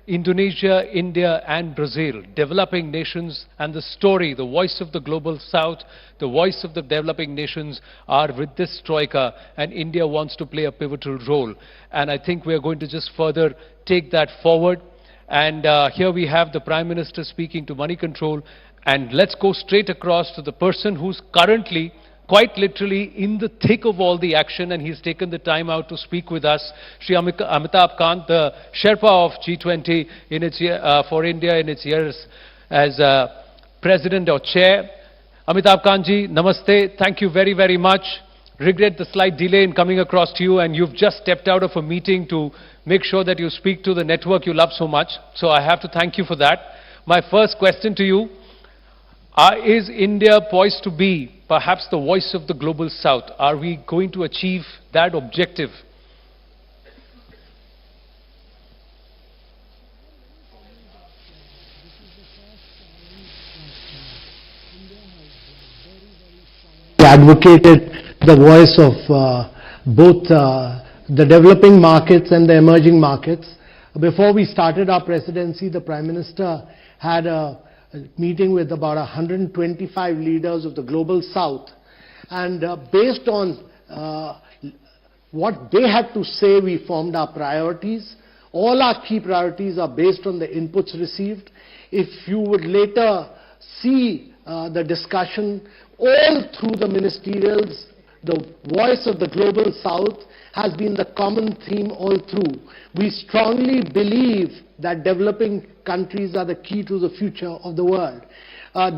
Indonesia, India and Brazil, developing nations, and the story, the voice of the global south, the voice of the developing nations are with this troika, and India wants to play a pivotal role. And I think we are going to just further take that forward. And here we have the Prime Minister speaking to Money Control, and let's go straight across to the person who's currently quite literally in the thick of all the action, and he's taken the time out to speak with us. Shri Amitabh Kant, the Sherpa of G20 in its for India in its years as President or Chair. Amitabh Kant ji, namaste. Thank you very, very much. Regret the slight delay in coming across to you, and you've just stepped out of a meeting to make sure that you speak to the network you love so much. So I have to thank you for that. My first question to you, is India poised to be perhaps the voice of the global south? Are we going to achieve that objective? Advocated the voice of both the developing markets and the emerging markets. Before we started our presidency, the Prime Minister had a meeting with about 125 leaders of the global south, and based on what they had to say, we formed our priorities. All our key priorities are based on the inputs received. If you would later see the discussion all through the ministerials, the voice of the global south has been the common theme all through. We strongly believe that developing countries are the key to the future of the world.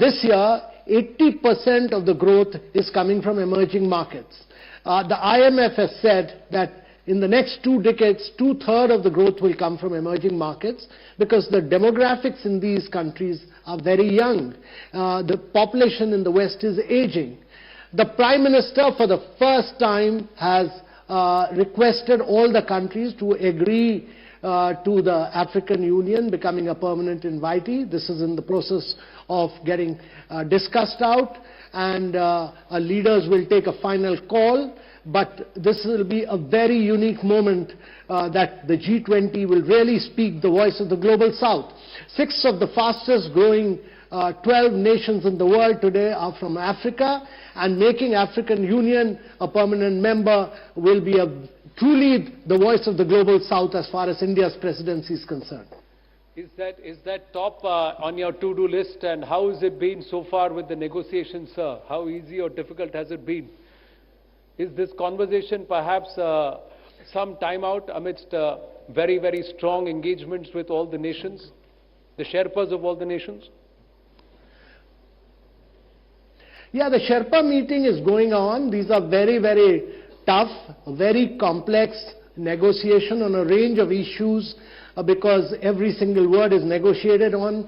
This year, 80% of the growth is coming from emerging markets. The IMF has said that in the next 2 decades, 2/3 of the growth will come from emerging markets because the demographics in these countries are very young. The population in the West is aging. The Prime Minister, for the first time, has requested all the countries to agree to the African Union becoming a permanent invitee. This is in the process of getting discussed out, and our leaders will take a final call. But this will be a very unique moment that the G20 will really speak the voice of the global south. 6 of the fastest growing 12 nations in the world today are from Africa, and making African Union a permanent member will be truly the voice of the global south as far as India's presidency is concerned. Is that top on your to-do list, and how has it been so far with the negotiations, sir? How easy or difficult has it been? Is this conversation perhaps some time out amidst very, very strong engagements with all the nations, the Sherpas of all the nations? Yeah, the Sherpa meeting is going on. These are very, very tough, very complex negotiation on a range of issues because every single word is negotiated on.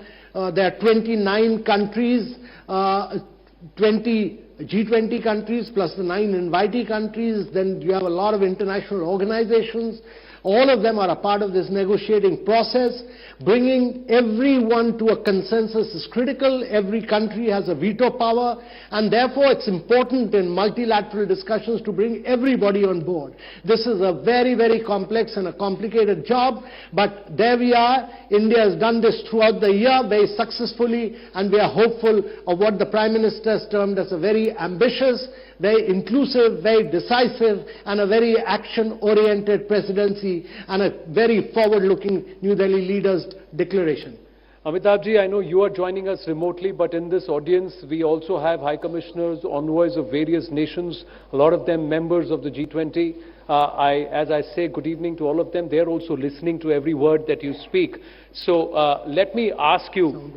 There are 29 countries, 20 G20 countries plus the 9 invitee countries. Then you have a lot of international organizations. All of them are a part of this negotiating process. Bringing everyone to a consensus is critical. Every country has a veto power, and therefore it's important in multilateral discussions to bring everybody on board. This is a very, very complex and a complicated job, but there we are. India has done this throughout the year very successfully, and we are hopeful of what the Prime Minister has termed as a very ambitious, very inclusive, very decisive, and a very action-oriented presidency, and a very forward-looking New Delhi leaders' declaration. Amitabh ji, I know you are joining us remotely, but in this audience we also have High Commissioners, envoys of various nations, a lot of them members of the G20. As I say good evening to all of them, they are also listening to every word that you speak. So let me ask you,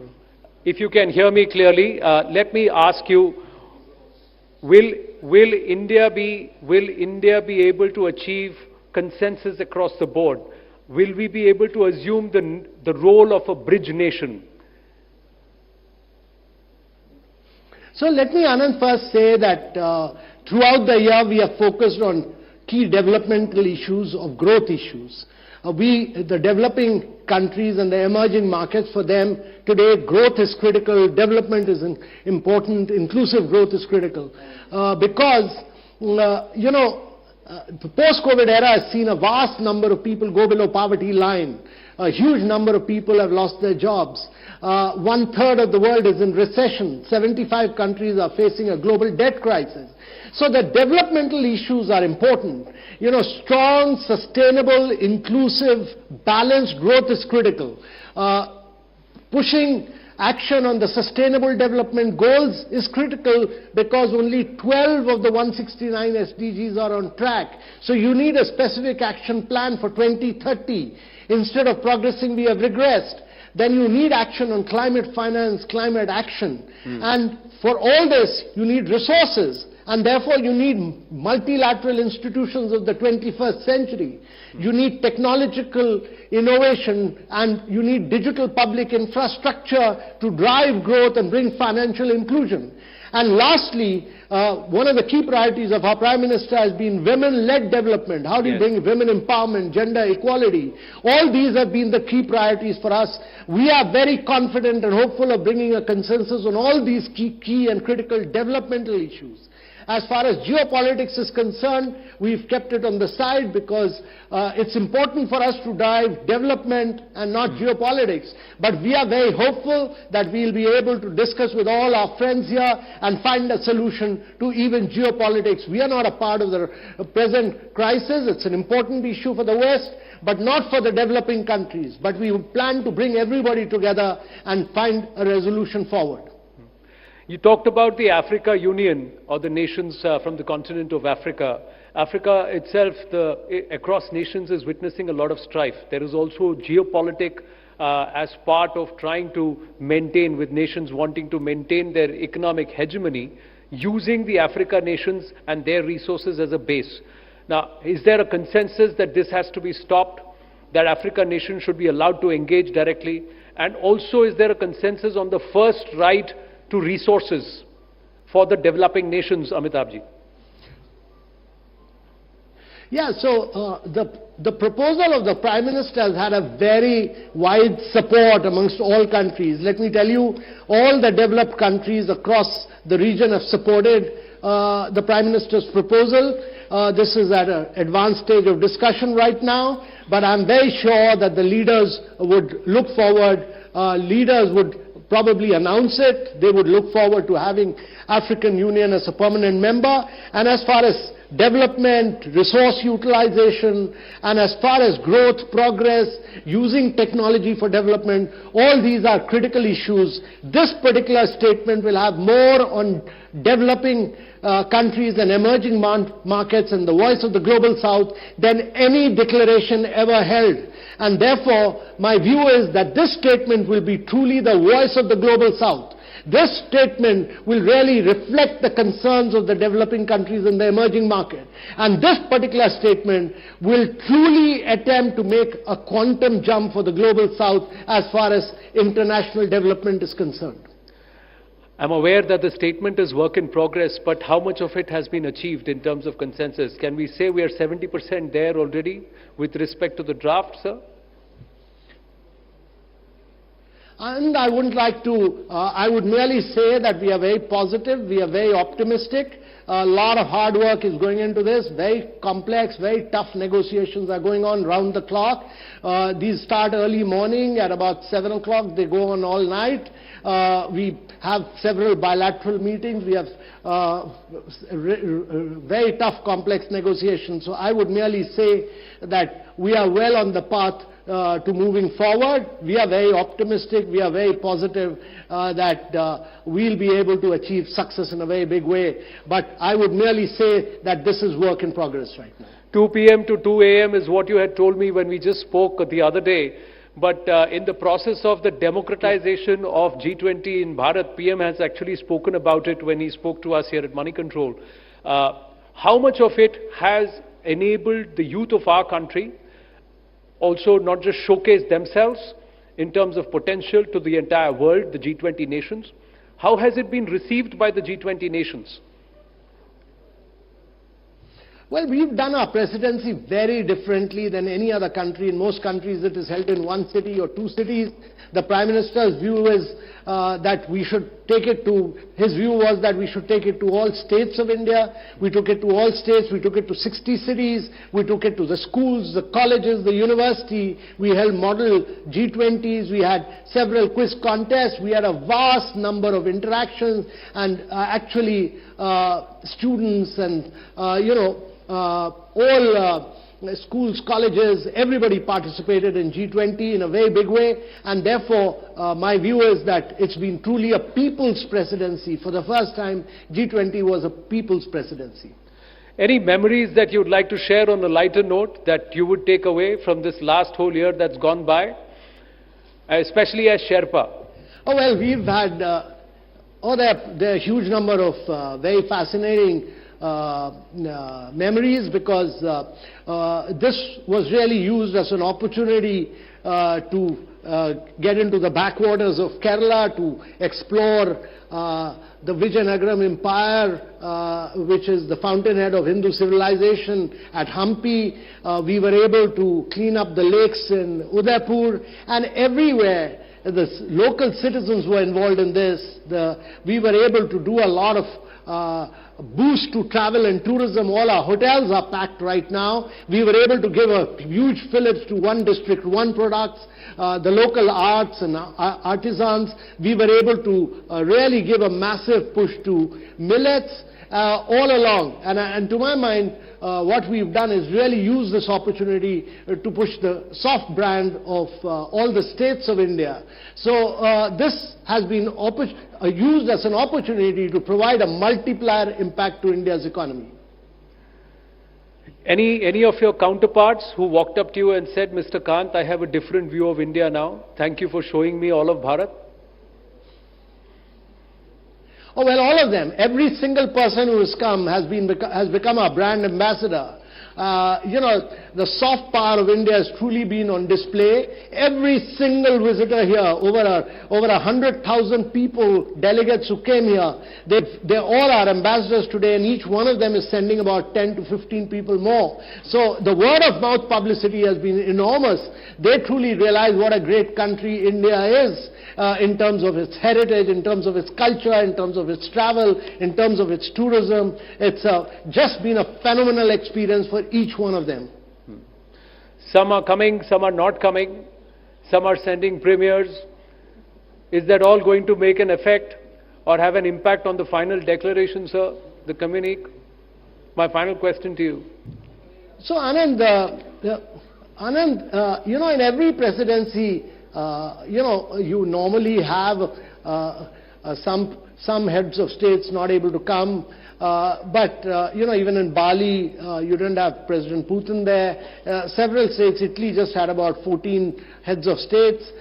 if you can hear me clearly, let me ask you, Will India be able to achieve consensus across the board? Will we be able to assume the role of a bridge nation? So let me, Anand, first say that throughout the year we have focused on key developmental issues of growth issues. The developing countries and the emerging markets, for them today growth is critical, development is important, inclusive growth is critical. Because, the post-COVID era has seen a vast number of people go below poverty line. A huge number of people have lost their jobs. 1/3 of the world is in recession. 75 countries are facing a global debt crisis. So the developmental issues are important. You know, strong, sustainable, inclusive, balanced growth is critical. Pushing action on the sustainable development goals is critical because only 12 of the 169 SDGs are on track. So you need a specific action plan for 2030. Instead of progressing, we have regressed. Then you need action on climate finance, climate action. And for all this, you need resources. And therefore, you need multilateral institutions of the 21st century. You need technological innovation, and you need digital public infrastructure to drive growth and bring financial inclusion. And lastly, one of the key priorities of our Prime Minister has been women-led development. How do you bring women empowerment, gender equality? All these have been the key priorities for us. We are very confident and hopeful of bringing a consensus on all these key and critical developmental issues. As far as geopolitics is concerned, we've kept it on the side because it's important for us to drive development and not geopolitics. But we are very hopeful that we'll be able to discuss with all our friends here and find a solution to even geopolitics. We are not a part of the present crisis. It's an important issue for the West, but not for the developing countries. But we plan to bring everybody together and find a resolution forward. You talked about the Africa Union, or the nations from the continent of Africa. Africa itself, across nations, is witnessing a lot of strife. There is also geopolitics as part of trying to maintain, with nations wanting to maintain their economic hegemony, using the Africa nations and their resources as a base. Now, is there a consensus that this has to be stopped, that African nations should be allowed to engage directly? And also, is there a consensus on the first right to resources for the developing nations, Amitabhji? Yeah, so the proposal of the Prime Minister has had a very wide support amongst all countries. Let me tell you, all the developed countries across the region have supported the Prime Minister's proposal. This is at an advanced stage of discussion right now, but I'm very sure that the leaders would look forward, leaders would probably announce it. They would look forward to having African Union as a permanent member. And as far as development, resource utilization, and as far as growth, progress, using technology for development, all these are critical issues. This particular statement will have more on developing countries and emerging markets and the voice of the Global South than any declaration ever held. And therefore, my view is that this statement will be truly the voice of the Global South. This statement will really reflect the concerns of the developing countries and the emerging market. And this particular statement will truly attempt to make a quantum jump for the Global South as far as international development is concerned. I'm aware that the statement is work in progress, but how much of it has been achieved in terms of consensus? Can we say we are 70% there already with respect to the draft, sir? And I wouldn't like to, I would merely say that we are very positive, we are very optimistic. A lot of hard work is going into this, very complex, very tough negotiations are going on round the clock. These start early morning at about 7 o'clock, they go on all night. We have several bilateral meetings, we have very tough, complex negotiations. So I would merely say that we are well on the path to moving forward. We are very optimistic, we are very positive that we'll be able to achieve success in a very big way. But I would merely say that this is work in progress right now. 2 p.m. to 2 a.m. is what you had told me when we just spoke the other day. But in the process of the democratization of G20 in Bharat, PM has actually spoken about it when he spoke to us here at Money Control. How much of it has enabled the youth of our country also not just showcase themselves in terms of potential to the entire world, the G20 nations? How has it been received by the G20 nations? Well, we've done our presidency very differently than any other country. In most countries, it is held in one city or two cities. The Prime Minister's view is that we should take it to, his view was that we should take it to all states of India. We took it to all states. We took it to 60 cities. We took it to the schools, the colleges, the university. We held model G20s. We had several quiz contests. We had a vast number of interactions, and actually students and, all schools, colleges, everybody participated in G20 in a very big way, and therefore my view is that it's been truly a people's presidency. For the first time, G20 was a people's presidency. Any memories that you'd like to share on a lighter note that you would take away from this last whole year that's gone by, especially as Sherpa? Oh, well, we've had, there are a huge number of very fascinating memories, because this was really used as an opportunity to get into the backwaters of Kerala, to explore the Vijayanagaram Empire, which is the fountainhead of Hindu civilization at Hampi. We were able to clean up the lakes in Udaipur, and everywhere the local citizens were involved in this. We were able to do a lot of boost to travel and tourism. All our hotels are packed right now. We were able to give a huge fillip to one district, one product. The local arts and artisans, we were able to really give a massive push to millets all along. And to my mind, what we've done is really use this opportunity to push the soft brand of all the states of India. So this has been used as an opportunity to provide a multiplier impact to India's economy. Any of your counterparts who walked up to you and said, Mr. Kant, I have a different view of India now. Thank you for showing me all of Bharat? Oh, well, all of them. Every single person who has come has become our brand ambassador. The soft power of India has truly been on display. Every single visitor here, over 100,000 people, delegates who came here, they all are ambassadors today, and each one of them is sending about 10 to 15 people more. So the word of mouth publicity has been enormous. They truly realize what a great country India is, in terms of its heritage, in terms of its culture, in terms of its travel, in terms of its tourism. It's just been a phenomenal experience for each one of them. Some are coming, some are not coming, some are sending premiers. Is that all going to make an effect or have an impact on the final declaration, sir, the communique? My final question to you. So Anand, in every presidency, you normally have some heads of states not able to come. But even in Bali, you didn't have President Putin there. Several states, Italy just had about 14 heads of states.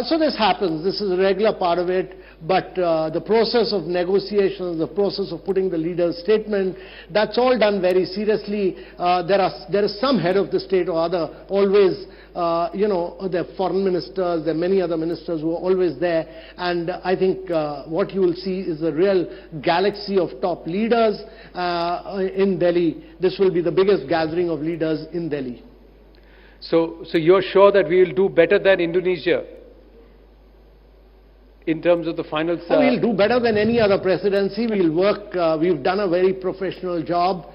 So this happens. This is a regular part of it. But the process of negotiations, the process of putting the leader's statement, that's all done very seriously. There is some head of the state or other always, the foreign ministers, there are many other ministers who are always there. And I think what you will see is a real galaxy of top leaders in Delhi. This will be the biggest gathering of leaders in Delhi. So you're sure that we will do better than Indonesia in terms of the final... We'll do better than any other presidency. We'll work, we've done a very professional job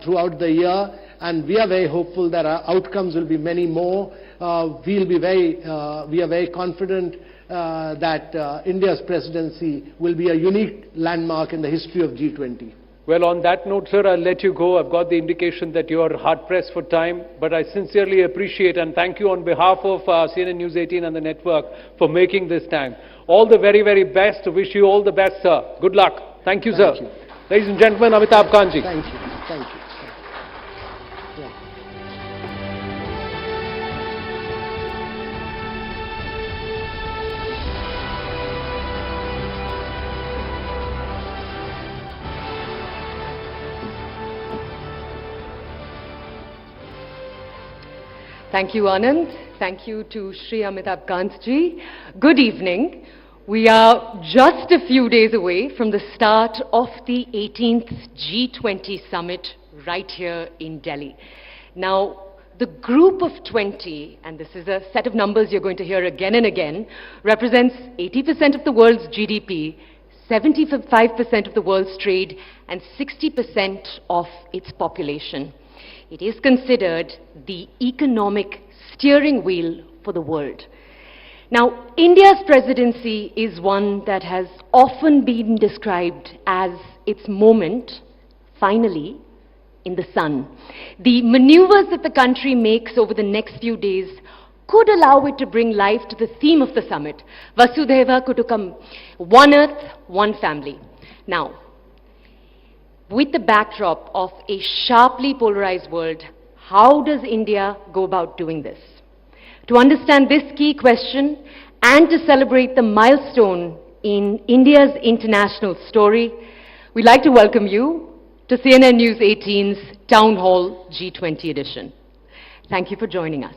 throughout the year, and we are very hopeful that our outcomes will be many more. We are very confident that India's presidency will be a unique landmark in the history of G20. Well, on that note, sir, I'll let you go. I've got the indication that you are hard-pressed for time, but I sincerely appreciate and thank you on behalf of CNN News 18 and the network for making this time. All the very, very best. Wish you all the best, sir. Good luck. Thank you, sir. Thank you. Ladies and gentlemen, Amitabh Kantji. Thank you. Thank you. Thank you, Anand. Thank you to Shri Amitabh Kantji. Good evening. We are just a few days away from the start of the 18th G20 summit right here in Delhi. Now, the group of 20, and this is a set of numbers you're going to hear again and again, represents 80% of the world's GDP, 75% of the world's trade, and 60% of its population. It is considered the economic steering wheel for the world. Now, India's presidency is one that has often been described as its moment, finally, in the sun. The maneuvers that the country makes over the next few days could allow it to bring life to the theme of the summit, Vasudhaiva Kutumbakam, one earth, one family. Now, with the backdrop of a sharply polarized world, how does India go about doing this? To understand this key question and to celebrate the milestone in India's international story, we'd like to welcome you to CNN News 18's Town Hall G20 edition. Thank you for joining us.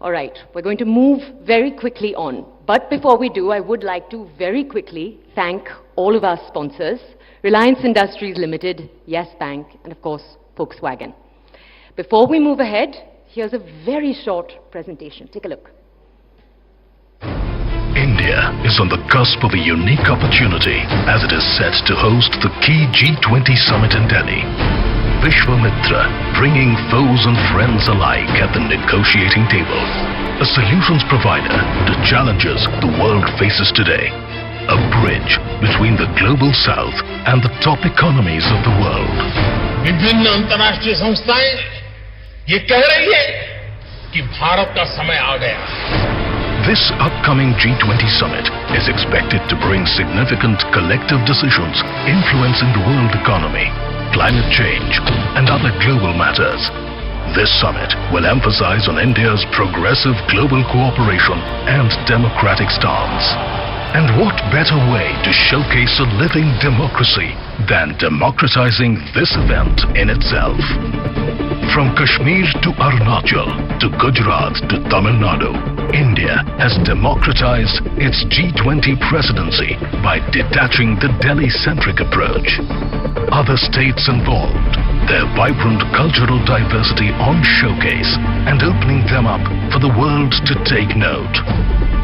All right, we're going to move very quickly on. But before we do, I would like to very quickly thank all of our sponsors, Reliance Industries Limited, Yes Bank, and of course, Volkswagen. Before we move ahead, here's a very short presentation. Take a look. India is on the cusp of a unique opportunity as it is set to host the key G20 summit in Delhi. Vishwamitra, bringing foes and friends alike at the negotiating table. A solutions provider to challenges the world faces today. A bridge between the global south and the top economies of the world. विभिन्न अंतर्राष्ट्रीय संस्थाएं ये कह रही है कि भारत का समय आ गया. This upcoming G20 summit is expected to bring significant collective decisions influencing the world economy, climate change, and other global matters. This summit will emphasize on India's progressive global cooperation and democratic stance. And what better way to showcase a living democracy than democratizing this event in itself? From Kashmir to Arunachal, to Gujarat to Tamil Nadu, India has democratized its G20 presidency by detaching the Delhi-centric approach. Other states involved, their vibrant cultural diversity on showcase and opening them up for the world to take note.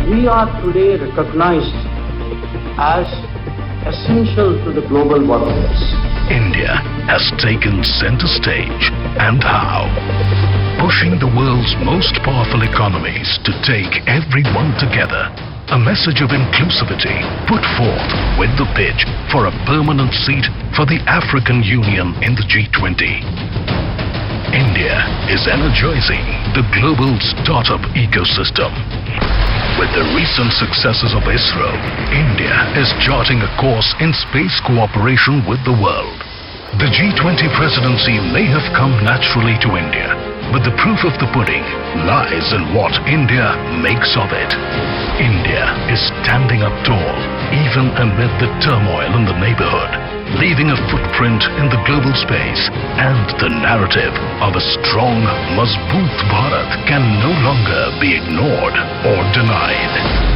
We are today recognized as essential to the global workplace. India has taken center stage, and how? Pushing the world's most powerful economies to take everyone together. A message of inclusivity put forth with the pitch for a permanent seat for the African Union in the G20. India is energizing the global startup ecosystem. With the recent successes of ISRO, India is charting a course in space cooperation with the world. The G20 presidency may have come naturally to India, but the proof of the pudding lies in what India makes of it. India is standing up tall, even amid the turmoil in the neighborhood, leaving a footprint in the global space, and the narrative of a strong, Mazboot Bharat can no longer be ignored or denied.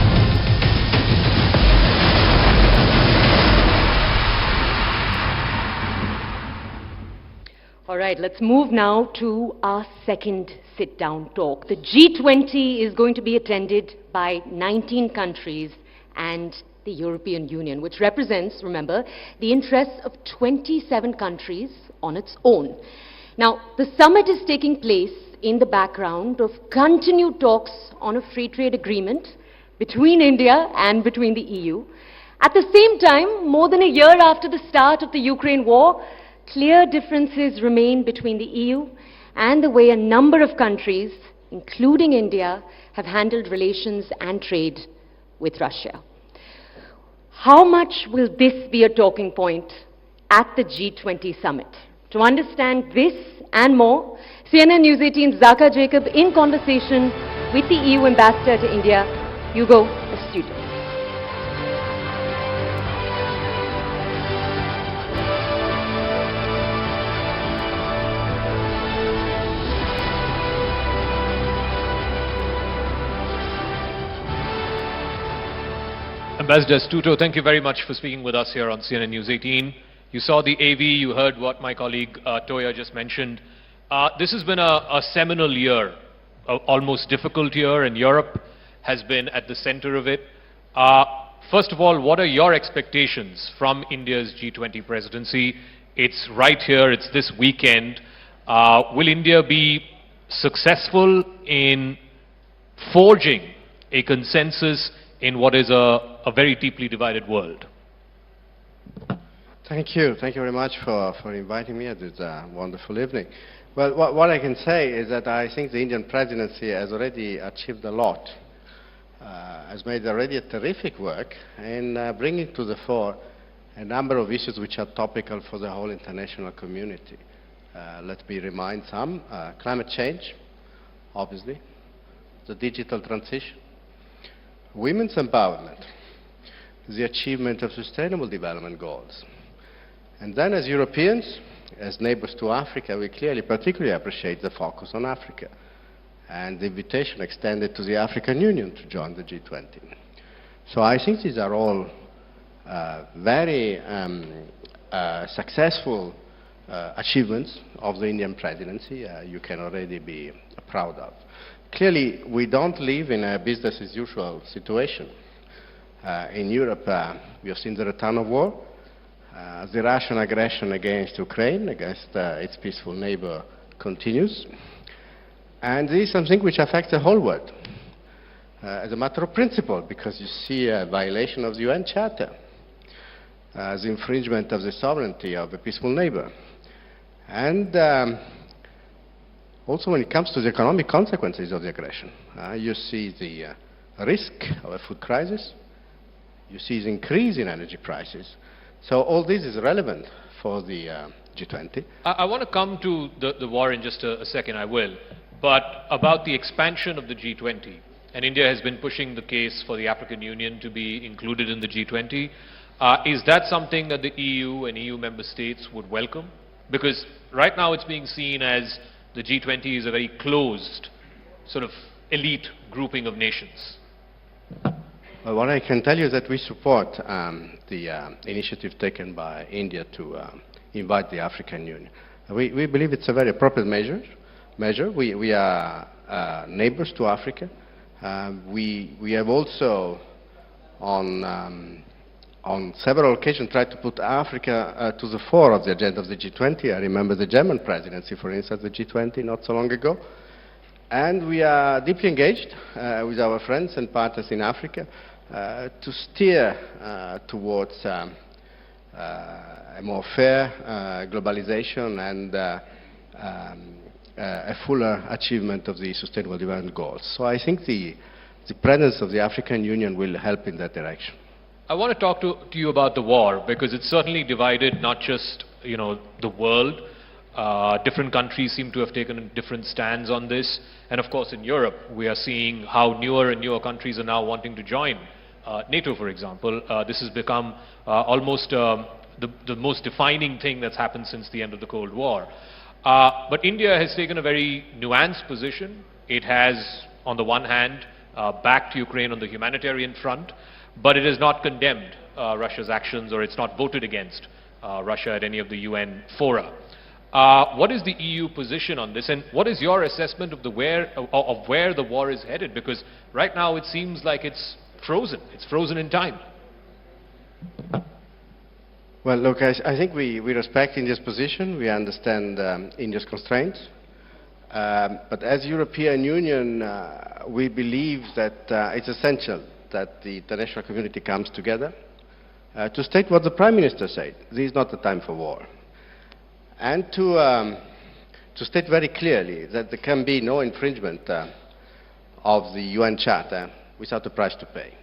All right, let's move now to our second sit-down talk. The G20 is going to be attended by 19 countries and the European Union, which represents, remember, the interests of 27 countries on its own. Now, the summit is taking place in the background of continued talks on a free trade agreement between India and between the EU. At the same time, more than a year after the start of the Ukraine war, clear differences remain between the EU and the way a number of countries, including India, have handled relations and trade with Russia. How much will this be a talking point at the G20 summit? To understand this and more, CNN News 18's Zaka Jacob in conversation with the EU ambassador to India, Hugo Astute. Ambassador Stuto, thank you very much for speaking with us here on CNN News 18. You saw the AV, you heard what my colleague Toya just mentioned. This has been a seminal year, almost difficult year, and Europe has been at the center of it. First of all, what are your expectations from India's G20 presidency? It's right here, it's this weekend. Will India be successful in forging a consensus in what is a very deeply divided world? Thank you. Thank you very much for inviting me at this wonderful evening. Well, what I can say is that I think the Indian presidency has already achieved a lot, has made already a terrific work in bringing to the fore a number of issues which are topical for the whole international community. Let me remind some. Climate change, obviously, the digital transition, women's empowerment, the achievement of sustainable development goals. And then as Europeans, as neighbors to Africa, we clearly particularly appreciate the focus on Africa and the invitation extended to the African Union to join the G20. So I think these are all very successful achievements of the Indian presidency you can already be proud of. Clearly, we don't live in a business as usual situation. In Europe, we have seen the return of war. The Russian aggression against Ukraine, against its peaceful neighbor, continues. And this is something which affects the whole world as a matter of principle, because you see a violation of the UN Charter, the infringement of the sovereignty of a peaceful neighbor. And also when it comes to the economic consequences of the aggression, you see the risk of a food crisis, you see the increase in energy prices. So all this is relevant for the G20. I want to come to the war in just a second, I will. But about the expansion of the G20, and India has been pushing the case for the African Union to be included in the G20. Is that something that the EU and EU member states would welcome? Because right now it's being seen as the G20 is a very closed, sort of elite grouping of nations. Well, what I can tell you is that we support the initiative taken by India to invite the African Union. We believe it's a very appropriate measure. We are neighbors to Africa. We have also, on several occasions, tried to put Africa to the fore of the agenda of the G20. I remember the German presidency, for instance, the G20 not so long ago. And we are deeply engaged with our friends and partners in Africa to steer towards a more fair globalization and a fuller achievement of the Sustainable Development Goals. So I think the presence of the African Union will help in that direction. I want to talk to you about the war, because it's certainly divided not just, the world. Different countries seem to have taken different stands on this. And of course in Europe, we are seeing how newer and newer countries are now wanting to join NATO, for example. This has become almost the most defining thing that's happened since the end of the Cold War. But India has taken a very nuanced position. It has, on the one hand, backed Ukraine on the humanitarian front, but it has not condemned Russia's actions, or it's not voted against Russia at any of the UN fora. What is the EU position on this, and what is your assessment of where the war is headed? Because right now it seems like it's frozen in time. Well, look, I think we respect India's position. We understand India's constraints. But as European Union, we believe that it's essential that the international community comes together to state what the Prime Minister said. This is not the time for war. And to state very clearly that there can be no infringement of the UN Charter without a price to pay.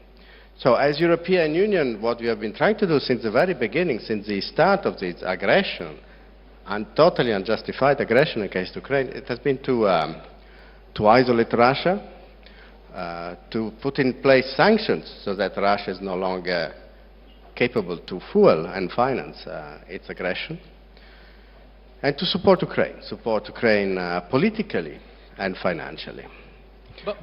So as European Union, what we have been trying to do since the very beginning, since the start of this aggression, and totally unjustified aggression against Ukraine, it has been to isolate Russia, to put in place sanctions so that Russia is no longer capable to fuel and finance its aggression, and to support Ukraine politically and financially.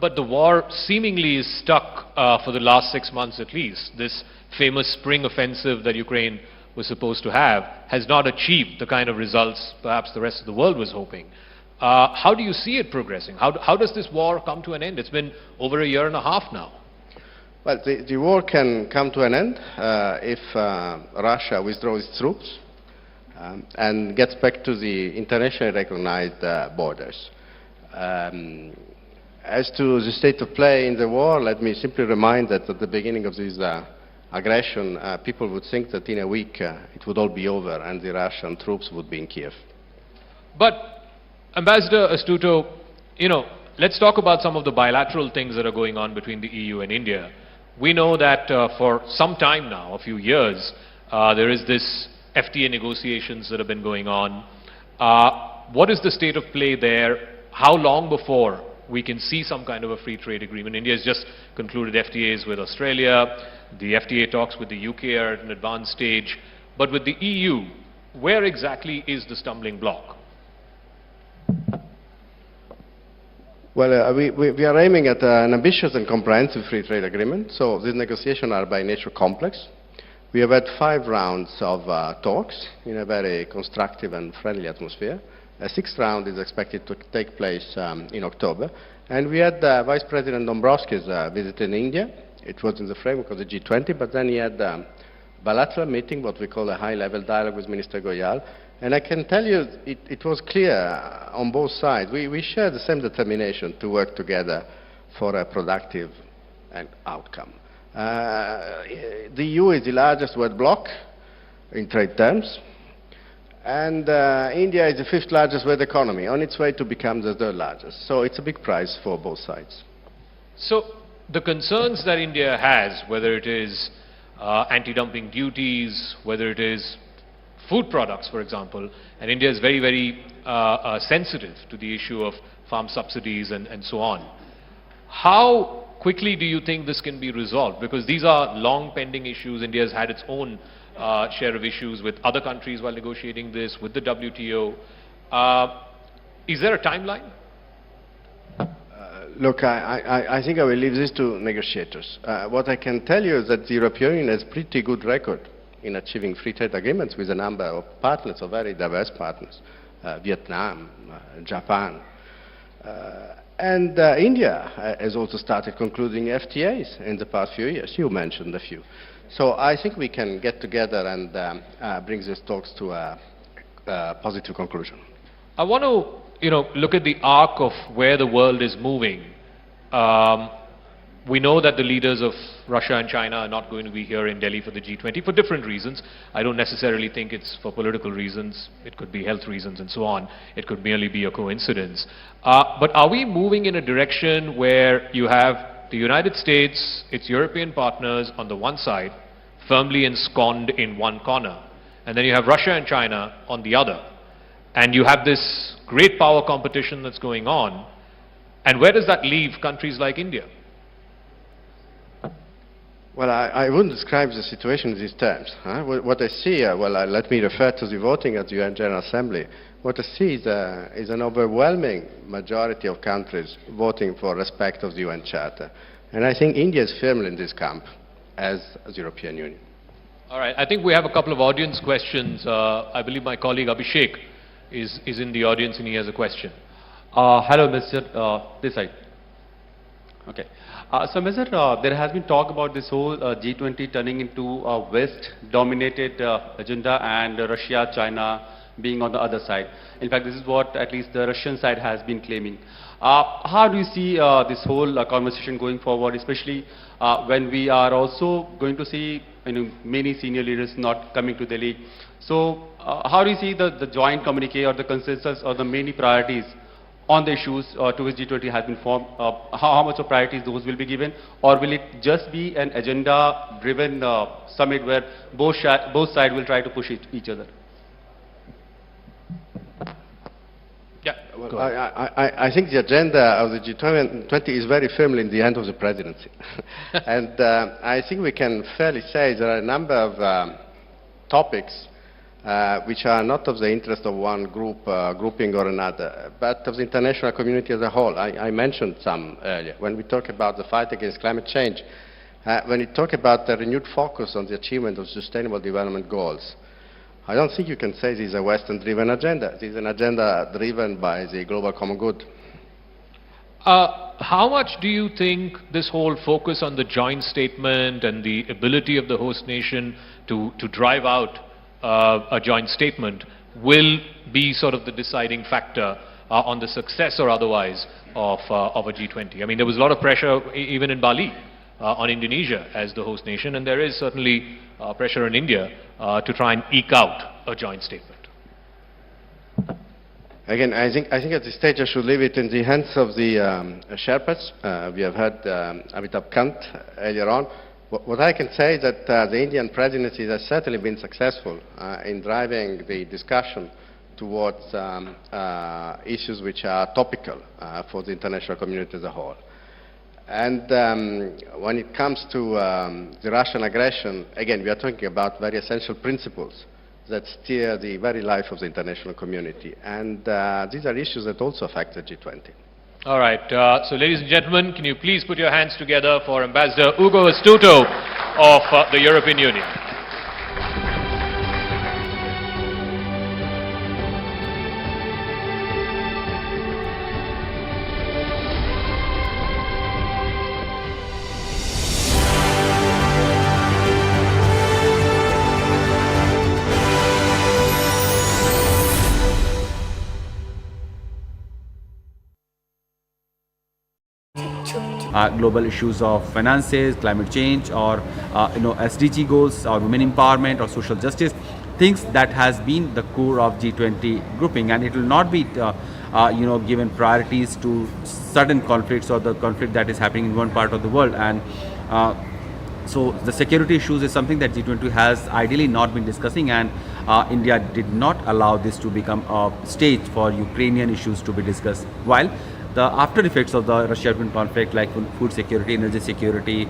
But the war seemingly is stuck for the last 6 months at least. This famous spring offensive that Ukraine was supposed to have has not achieved the kind of results perhaps the rest of the world was hoping. How do you see it progressing? How does this war come to an end? It's been over a year and a half now. Well, the war can come to an end if Russia withdraws its troops and gets back to the internationally recognized borders. As to the state of play in the war, let me simply remind that at the beginning of this aggression, people would think that in a week it would all be over and the Russian troops would be in Kiev. But, Ambassador Astuto, let's talk about some of the bilateral things that are going on between the EU and India. We know that for some time now, a few years, there is this FTA negotiations that have been going on. What is the state of play there? How long before we can see some kind of a free trade agreement? India has just concluded FTAs with Australia. The FTA talks with the UK are at an advanced stage. But with the EU, where exactly is the stumbling block? Well, we are aiming at an ambitious and comprehensive free trade agreement. So these negotiations are by nature complex. We have had 5 rounds of talks in a very constructive and friendly atmosphere. A 6th round is expected to take place in October. And we had Vice President Dombrovskis visiting India. It was in the framework of the G20, but then he had a bilateral meeting, what we call a high-level dialogue with Minister Goyal. And I can tell you it was clear on both sides. We share the same determination to work together for a productive outcome. The EU is the largest world bloc in trade terms. And India is the 5th largest world economy, on its way to become the 3rd largest. So it's a big prize for both sides. So the concerns that India has, whether it is anti-dumping duties, whether it is food products, for example, and India is very, very sensitive to the issue of farm subsidies and so on. How quickly do you think this can be resolved? Because these are long pending issues. India has had its own share of issues with other countries while negotiating this, with the WTO. Is there a timeline? Look, I think I will leave this to negotiators. What I can tell you is that the European Union has a pretty good record in achieving free trade agreements with a number of partners, of very diverse partners, Vietnam, Japan. And India has also started concluding FTAs in the past few years. You mentioned a few. So I think we can get together and bring these talks to a positive conclusion. I want to look at the arc of where the world is moving. We know that the leaders of Russia and China are not going to be here in Delhi for the G20 for different reasons. I don't necessarily think it's for political reasons. It could be health reasons and so on. It could merely be a coincidence. But are we moving in a direction where you have the United States, its European partners on the one side, firmly ensconced in one corner, and then you have Russia and China on the other, and you have this great power competition that's going on, and where does that leave countries like India? Well, I wouldn't describe the situation in these terms. What I see, let me refer to the voting at the UN General Assembly. What I see is an overwhelming majority of countries voting for respect of the UN Charter. And I think India is firmly in this camp, as the European Union. All right. I think we have a couple of audience questions. I believe my colleague Abhishek is in the audience and he has a question. Hello, Mr. This side. Okay. So, Mr. There has been talk about this whole G20 turning into a West-dominated agenda and Russia, China being on the other side. In fact, this is what at least the Russian side has been claiming. How do you see this whole conversation going forward, especially when we are also going to see many senior leaders not coming to Delhi? So, how do you see the joint communique or the consensus or the many priorities on the issues to which G20 has been formed? How much of priorities those will be given, or will it just be an agenda-driven summit where both sides will try to push each other? Yeah, well, I think the agenda of the G20 is very firmly in the hand of the presidency. And I think we can fairly say there are a number of topics which are not of the interest of one grouping or another, but of the international community as a whole. I mentioned some earlier. When we talk about the fight against climate change, when we talk about the renewed focus on the achievement of sustainable development goals, I don't think you can say this is a Western-driven agenda. This is an agenda driven by the global common good. How much do you think this whole focus on the joint statement and the ability of the host nation to drive out a joint statement will be sort of the deciding factor on the success or otherwise of a G20? I mean, there was a lot of pressure even in Bali on Indonesia as the host nation, and there is certainly pressure in India to try and eke out a joint statement. Again, I think at this stage I should leave it in the hands of the Sherpas. We have heard Amitabh Kant earlier on. What I can say is that the Indian presidency has certainly been successful in driving the discussion towards issues which are topical for the international community as a whole. And when it comes to the Russian aggression, again, we are talking about very essential principles that steer the very life of the international community. And these are issues that also affect the G20. All right. So, ladies and gentlemen, can you please put your hands together for Ambassador Ugo Astuto of the European Union. Global issues of finances, climate change, or SDG goals, or women empowerment, or social justice, things that has been the core of G20 grouping, and it will not be given priorities to certain conflicts or the conflict that is happening in one part of the world. And so the security issues is something that G20 has ideally not been discussing, and India did not allow this to become a stage for Ukrainian issues to be discussed. While the after effects of the Russia-Ukraine conflict, like food security, energy security,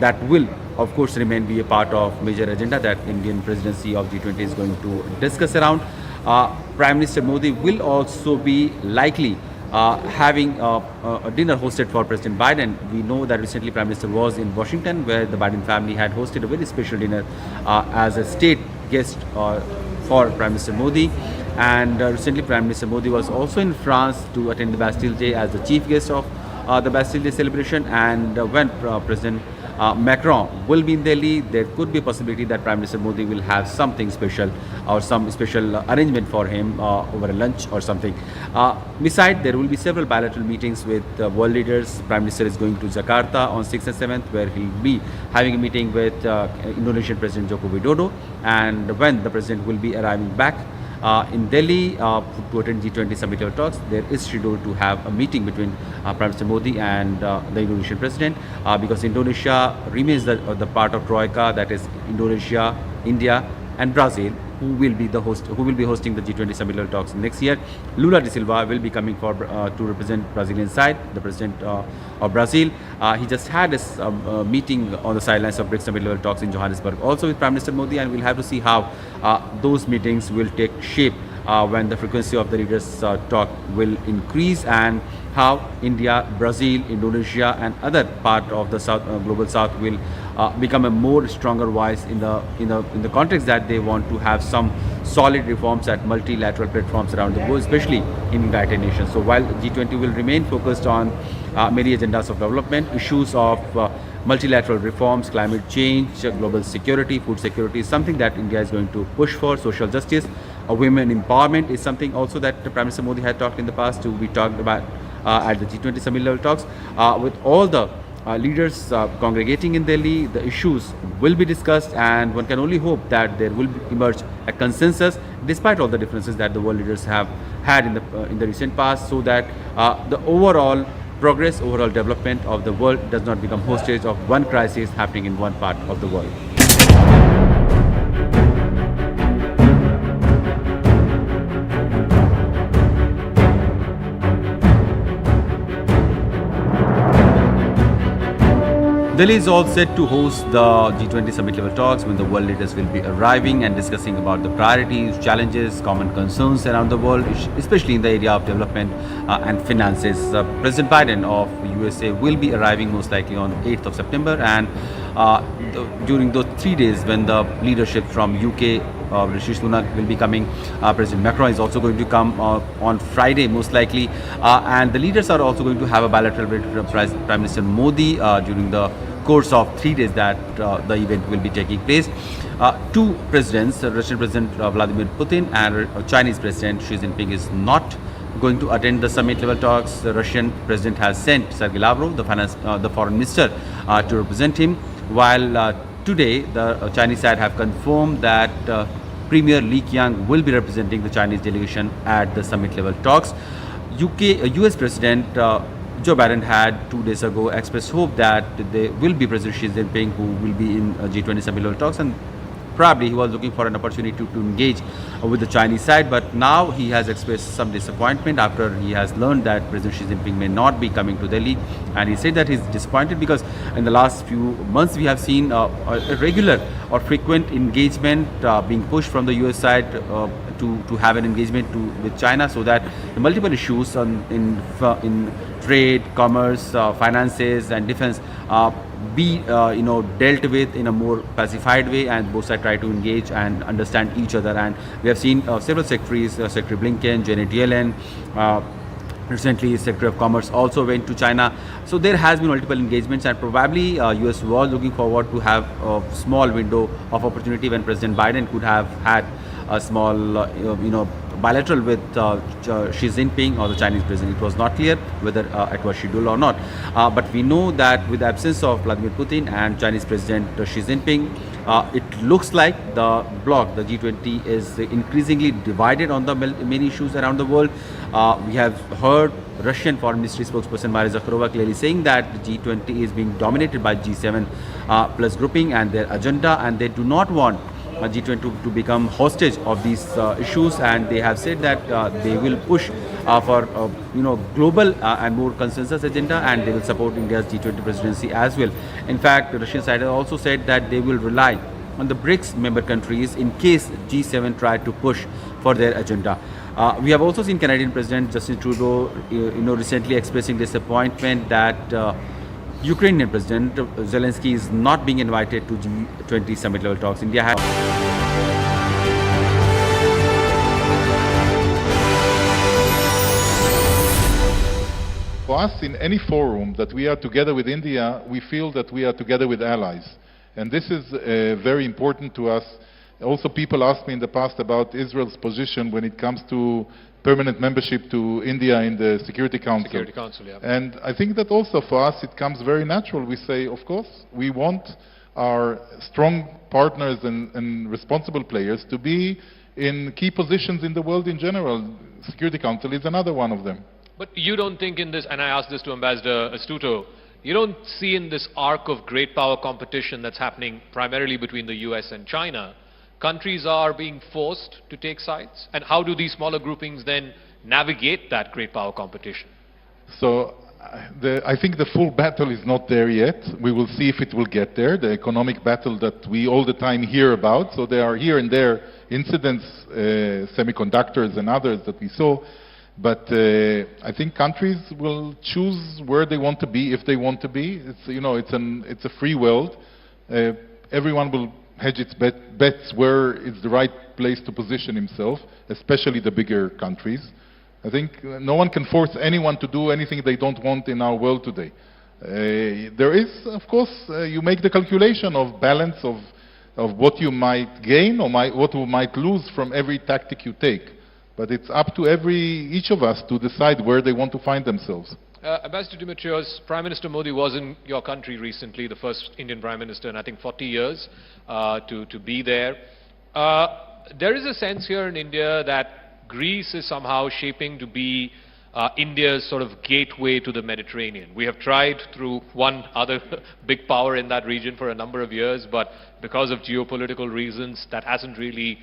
that will of course remain be a part of major agenda that Indian presidency of G20 is going to discuss around. Prime Minister Modi will also be likely having a dinner hosted for President Biden. We know that recently Prime Minister was in Washington, where the Biden family had hosted a very special dinner as a state guest for Prime Minister Modi. And recently Prime Minister Modi was also in France to attend the Bastille Day as the chief guest of the Bastille Day celebration. And when President Macron will be in Delhi, there could be a possibility that Prime Minister Modi will have something special or some special arrangement for him over a lunch or something. Besides, there will be several bilateral meetings with world leaders. Prime Minister is going to Jakarta on 6th and 7th, where he will be having a meeting with Indonesian President Joko Widodo. And when the President will be arriving back in Delhi to attend G20 summit level talks, there is scheduled to have a meeting between Prime Minister Modi and the Indonesian President, because Indonesia remains the part of Troika, that is Indonesia, India and Brazil, who will be hosting the G20 summit level talks next year. Lula da Silva will be coming for to represent Brazilian side, the President of Brazil. He just had a meeting on the sidelines of BRICS summit level talks in Johannesburg, also with Prime Minister Modi, and we'll have to see how those meetings will take shape when the frequency of the leaders talk will increase, and how India, Brazil, Indonesia and other part of the South, global South will become a more stronger voice in the context that they want to have some solid reforms at multilateral platforms around the world, especially in United Nations. So while G20 will remain focused on many agendas of development, issues of multilateral reforms, climate change, global security, food security is something that India is going to push for. Social justice, women empowerment is something also that Prime Minister Modi had talked in the past to be talked about at the G20 summit level talks. With all the leaders congregating in Delhi, the issues will be discussed, and one can only hope that there will emerge a consensus despite all the differences that the world leaders have had in the recent past, so that the overall progress, overall development of the world does not become hostage of one crisis happening in one part of the world. Delhi is all set to host the G20 summit level talks, when the world leaders will be arriving and discussing about the priorities, challenges, common concerns around the world, especially in the area of development and finances. President Biden of USA will be arriving most likely on 8th of September, and during those 3 days when the leadership from UK, Rishi Sunak will be coming. President Macron is also going to come on Friday, most likely. And the leaders are also going to have a bilateral with Prime Minister Modi during the course of 3 days that the event will be taking place. Two presidents, Russian President Vladimir Putin and Chinese President Xi Jinping is not going to attend the summit level talks. The Russian president has sent Sergei Lavrov, the foreign minister, to represent him, while today the Chinese side have confirmed that Premier Li Qiang will be representing the Chinese delegation at the summit level talks. US President Joe Biden had 2 days ago expressed hope that there will be President Xi Jinping who will be in G20 summit level talks, and probably he was looking for an opportunity to engage with the Chinese side, but now he has expressed some disappointment after he has learned that President Xi Jinping may not be coming to Delhi, and he said that he's disappointed because in the last few months we have seen a regular or frequent engagement being pushed from the US side to have an engagement with China, so that the multiple issues in trade, commerce, finances and defense be dealt with in a more pacified way, and both sides try to engage and understand each other. And we have seen several secretaries, Secretary Blinken, Janet Yellen, recently Secretary of Commerce also went to China. So there has been multiple engagements, and probably US was looking forward to have a small window of opportunity when President Biden could have had a small bilateral with Xi Jinping or the Chinese president. It was not clear whether it was scheduled or not. But we know that with the absence of Vladimir Putin and Chinese President Xi Jinping, it looks like the bloc, the G20, is increasingly divided on the many issues around the world. We have heard Russian Foreign Ministry spokesperson Maria Zakharova clearly saying that the G20 is being dominated by G7 plus grouping and their agenda, and they do not want G20 to become hostage of these issues, and they have said that they will push for global and more consensus agenda, and they will support India's G20 presidency as well. In fact, the Russian side has also said that they will rely on the BRICS member countries in case G7 try to push for their agenda. We have also seen Canadian President Justin Trudeau recently expressing disappointment that Ukrainian President Zelensky is not being invited to G20 summit level talks. India has For us, in any forum that we are together with India, we feel that we are together with allies. And this is very important to us. Also, people asked me in the past about Israel's position when it comes to permanent membership to India in the Security Council. Security Council, yeah. And I think that also for us it comes very natural. We say, of course, we want our strong partners and responsible players to be in key positions in the world in general. Security Council is another one of them. But you don't think in this, and I asked this to Ambassador Astuto, you don't see in this arc of great power competition that's happening primarily between the US and China, countries are being forced to take sides? And how do these smaller groupings then navigate that great power competition? So I think the full battle is not there yet. We will see if it will get there, the economic battle that we all the time hear about. So there are here and there incidents, semiconductors and others that we saw. But I think countries will choose where they want to be if they want to be. It's a free world. Everyone will hedge its bets where it's the right place to position himself, especially the bigger countries. I think no one can force anyone to do anything they don't want in our world today. There is, of course, you make the calculation of balance of what you might gain or what you might lose from every tactic you take. But it's up to each of us to decide where they want to find themselves. Ambassador Dimitrios, Prime Minister Modi was in your country recently, the first Indian Prime Minister in I think 40 years to be there. There is a sense here in India that Greece is somehow shaping to be India's sort of gateway to the Mediterranean. We have tried through one other big power in that region for a number of years, but because of geopolitical reasons that hasn't really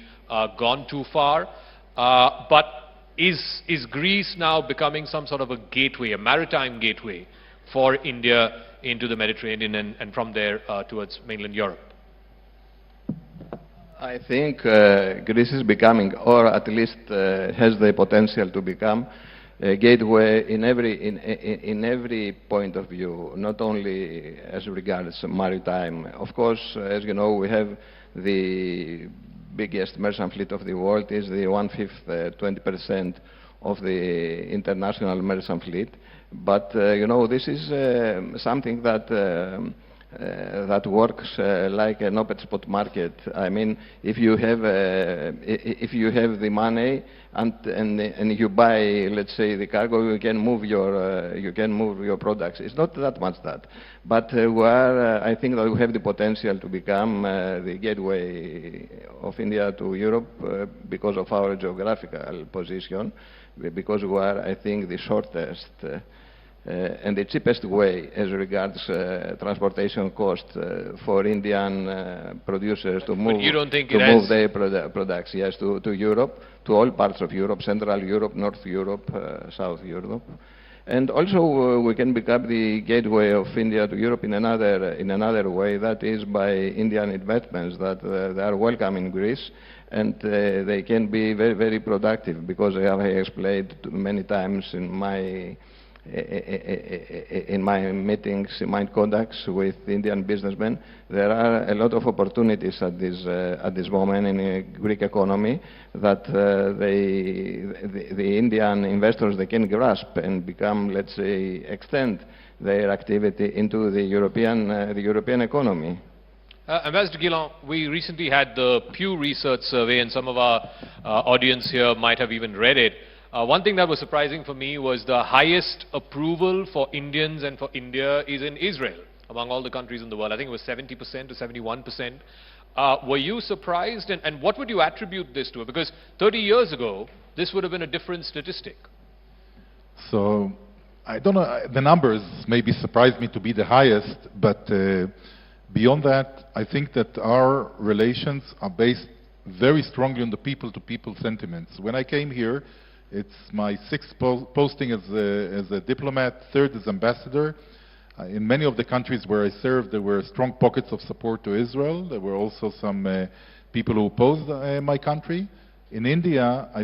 gone too far. But is Greece now becoming some sort of a gateway, a maritime gateway for India into the Mediterranean and from there towards mainland Europe? I think Greece is becoming, or at least has the potential to become, a gateway in every point of view, not only as regards maritime. Of course, as you know, we have the biggest merchant fleet of the world, is the 1/5, 20% of the international merchant fleet. But you know, this is something that that works like an open spot market. I mean, if you have the money and you buy, let's say, the cargo, you can move your products. It's not that much that, but I think that we have the potential to become the gateway of India to Europe because of our geographical position, because we are, I think, the shortest and the cheapest way as regards transportation cost for Indian producers to move, their products, yes, to Europe, to all parts of Europe, Central Europe, North Europe, South Europe. And also we can become the gateway of India to Europe in another way, that is by Indian investments that they are welcome in Greece, and they can be very, very productive, because I have explained many times in my meetings, in my contacts with Indian businessmen, there are a lot of opportunities at this moment in the Greek economy that the Indian investors, they can grasp and become, let's say, extend their activity into the European economy. Ambassador Guillaume, we recently had the Pew Research survey, and some of our audience here might have even read it. One thing that was surprising for me was the highest approval for Indians and for India is in Israel, among all the countries in the world. I think it was 70% to 71%. Were you surprised? And what would you attribute this to? Because 30 years ago, this would have been a different statistic. So, I don't know, the numbers maybe surprised me to be the highest, but beyond that, I think that our relations are based very strongly on the people-to-people sentiments. When I came here, it's my 6th posting as a diplomat, 3rd as ambassador. In many of the countries where I served, there were strong pockets of support to Israel. There were also some people who opposed my country. In India, I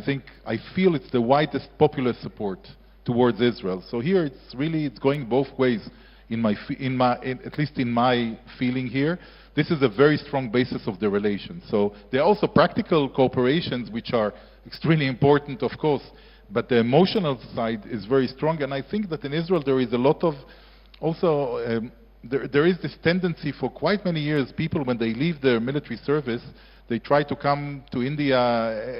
feel it's the widest popular support towards Israel. So here, it's going both ways. At least in my feeling here, this is a very strong basis of the relations. So there are also practical cooperations which are extremely important, of course, but the emotional side is very strong. And I think that in Israel there is a lot of, also, there is this tendency for quite many years, people when they leave their military service, they try to come to India,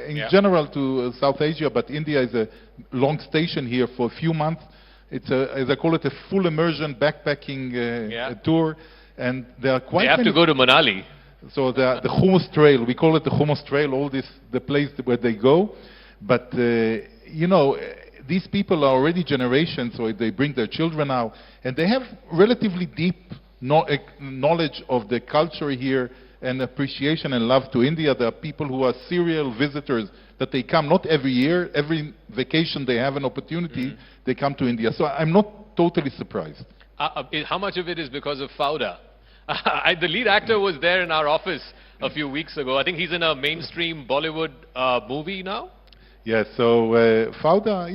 in general to South Asia, but India is a long station here for a few months. It's as I call it, a full immersion backpacking tour, and there are quite many. They have to go to Manali. So the Hummus Trail, we call it the Hummus Trail, the place where they go. But, you know, these people are already generations, so they bring their children out, and they have relatively deep knowledge of the culture here and appreciation and love to India. There are people who are serial visitors, that they come not every year, every vacation they have an opportunity, they come to India. So I'm not totally surprised. How much of it is because of Fauda? The lead actor was there in our office a few weeks ago. I think he's in a mainstream Bollywood movie now. Yeah, so Fauda,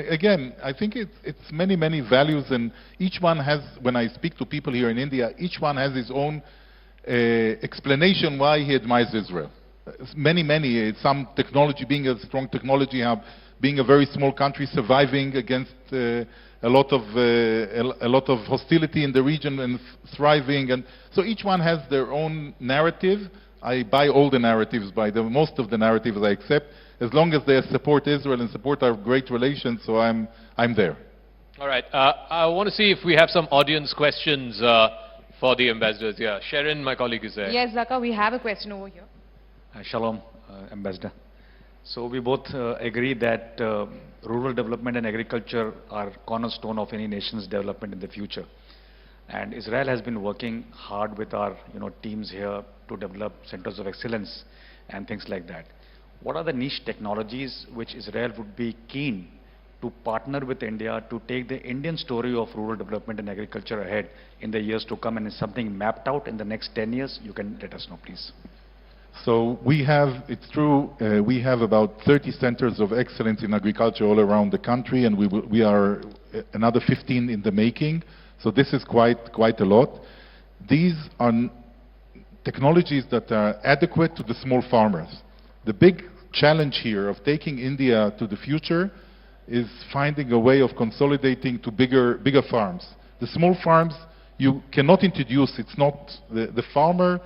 again, I think it's many, many values, and each one has, when I speak to people here in India, each one has his own explanation why he admires Israel. Many, some technology, being a strong technology hub, being a very small country, surviving against a lot of hostility in the region and thriving, and so each one has their own narrative. I buy all the narratives, most of the narratives I accept, as long as they support Israel and support our great relations. So I'm there. All right. I want to see if we have some audience questions for the ambassadors. Yeah, Sharon, my colleague, is there. Yes, Zaka, we have a question over here. Shalom, Ambassador. So we both agree that rural development and agriculture are cornerstone of any nation's development in the future. And Israel has been working hard with our teams here to develop centers of excellence and things like that. What are the niche technologies which Israel would be keen to partner with India to take the Indian story of rural development and agriculture ahead in the years to come, and is something mapped out in the next 10 years? You can let us know, please. So we have, it's true, we have about 30 centers of excellence in agriculture all around the country, and we are another 15 in the making. So this is quite a lot. These are technologies that are adequate to the small farmers. The big challenge here of taking India to the future is finding a way of consolidating to bigger farms. The small farms you cannot introduce. It's not the farmer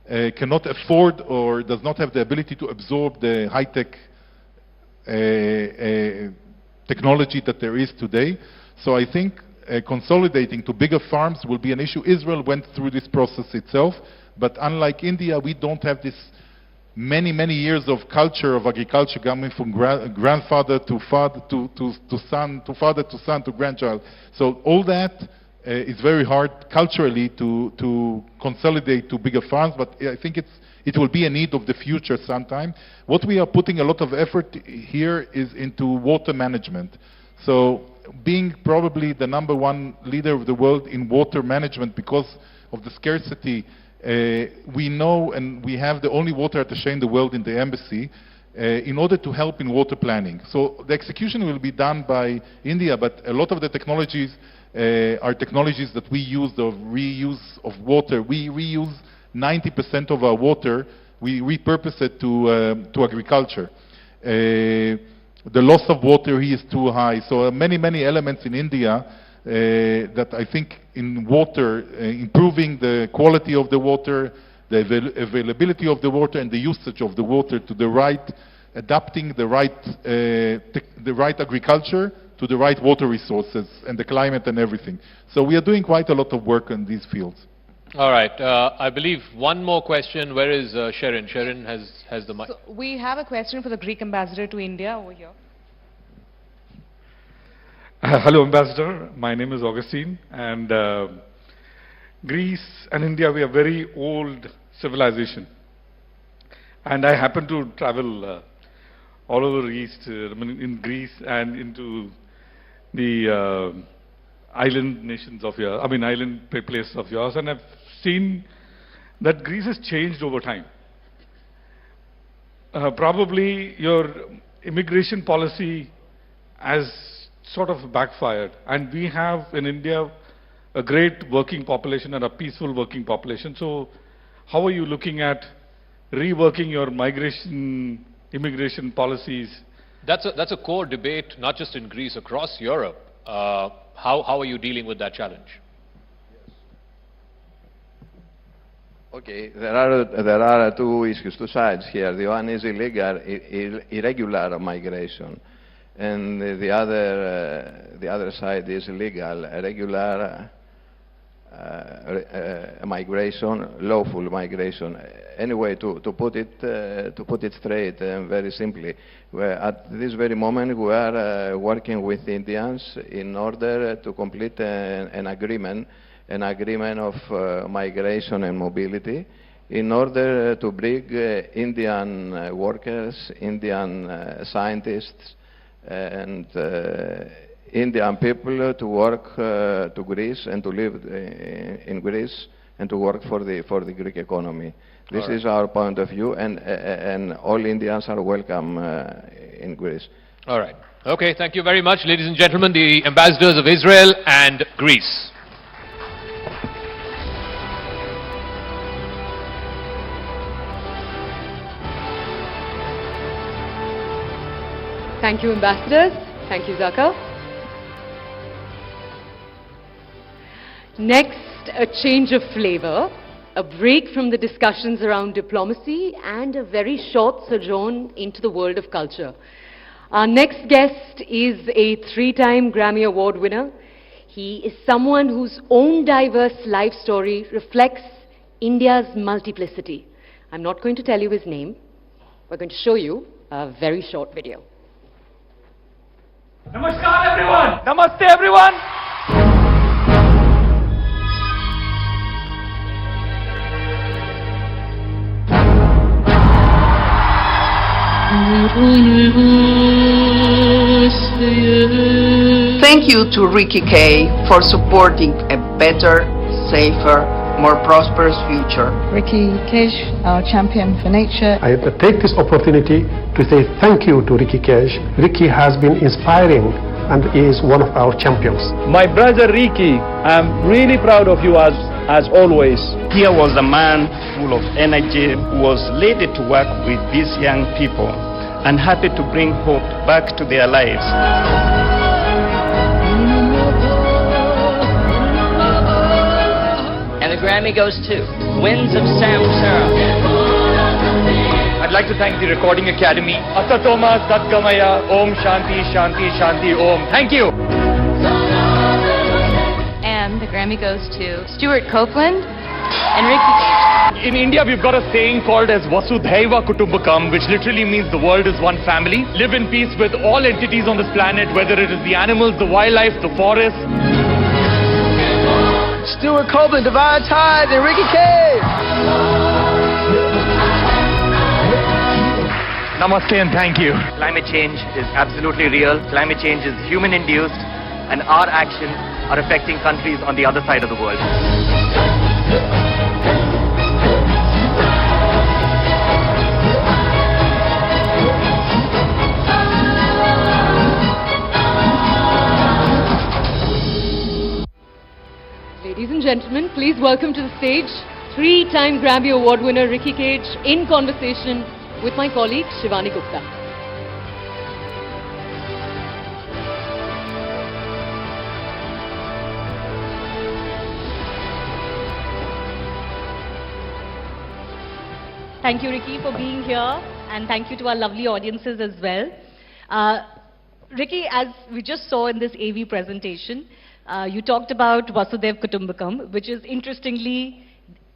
cannot afford or does not have the ability to absorb the high-tech technology that there is today. So I think consolidating to bigger farms will be an issue. Israel went through this process itself, but unlike India, we don't have this many years of culture of agriculture coming from grandfather to father to son, to father to son to grandchild. So all that is very hard culturally to consolidate to bigger farms, but I think it will be a need of the future sometime. What we are putting a lot of effort here is into water management. So being probably the #1 leader of the world in water management because of the scarcity, we know and we have the only water attaché in the world in the embassy in order to help in water planning. So the execution will be done by India, but a lot of the technologies are technologies that we use, the reuse of water. We reuse 90% of our water, we repurpose it to agriculture. The loss of water here is too high. So many elements in India that I think in water, improving the quality of the water, the availability of the water and the usage of the water to the right, adapting the right agriculture to the right water resources and the climate and everything. So we are doing quite a lot of work in these fields. All right. I believe one more question. Where is Sharon? Sharon has the mic. So we have a question for the Greek ambassador to India over here. Hello, Ambassador. My name is Augustine, and Greece and India, we are very old civilization. And I happen to travel all over East, in Greece and into the island nations of yours, island places of yours, and I've seen that Greece has changed over time. Probably your immigration policy has sort of backfired, and we have in India a great working population and a peaceful working population. So how are you looking at reworking your immigration policies? That's a core debate, not just in Greece, across Europe. How are you dealing with that challenge? Okay, there are two issues, two sides here. The one is irregular migration, and the other side is legal, regular migration, lawful migration. Anyway, to put it straight and very simply, at this very moment we are working with Indians in order to complete an agreement of migration and mobility, in order to bring Indian workers, Indian scientists, and Indian people to work to Greece and to live in Greece and to work for the Greek economy. This is our point of view, and all Indians are welcome in Greece. All right. Okay, thank you very much, ladies and gentlemen, the ambassadors of Israel and Greece. Thank you, ambassadors. Thank you, Zaka. Next, a change of flavor, a break from the discussions around diplomacy, and a very short sojourn into the world of culture. Our next guest is a 3-time Grammy Award winner. He is someone whose own diverse life story reflects India's multiplicity. I'm not going to tell you his name. We're going to show you a very short video. Namaskar everyone! Namaste everyone! Thank you to Ricky K for supporting a better, safer, more prosperous future. Ricky Kesh, our champion for nature. I take this opportunity to say thank you to Ricky Kesh. Ricky has been inspiring and is one of our champions. My brother Ricky, I'm really proud of you as as always. Here was a man full of energy who was ready to work with these young people and happy to bring hope back to their lives. And the Grammy goes to Winds of Samsara. I'd like to thank the Recording Academy. Asatoma Satgamaya Om Shanti Shanti Shanti Om. Thank you. And the Grammy goes to Stuart Copeland and Ricky. In India, we've got a saying called as Vasudhaiva Kutumbakam, which literally means the world is one family. Live in peace with all entities on this planet, whether it is the animals, the wildlife, the forest. Stuart Copeland, Divine Tides, and Ricky Cage. Namaste and thank you. Climate change is absolutely real. Climate change is human-induced, and our actions are affecting countries on the other side of the world. Ladies and gentlemen, please welcome to the stage three-time Grammy Award winner Ricky Cage in conversation with my colleague Shivani Gupta. Thank you, Ricky, for being here, and thank you to our lovely audiences as well. Ricky, as we just saw in this AV presentation, you talked about Vasudhaiva Kutumbakam, which is interestingly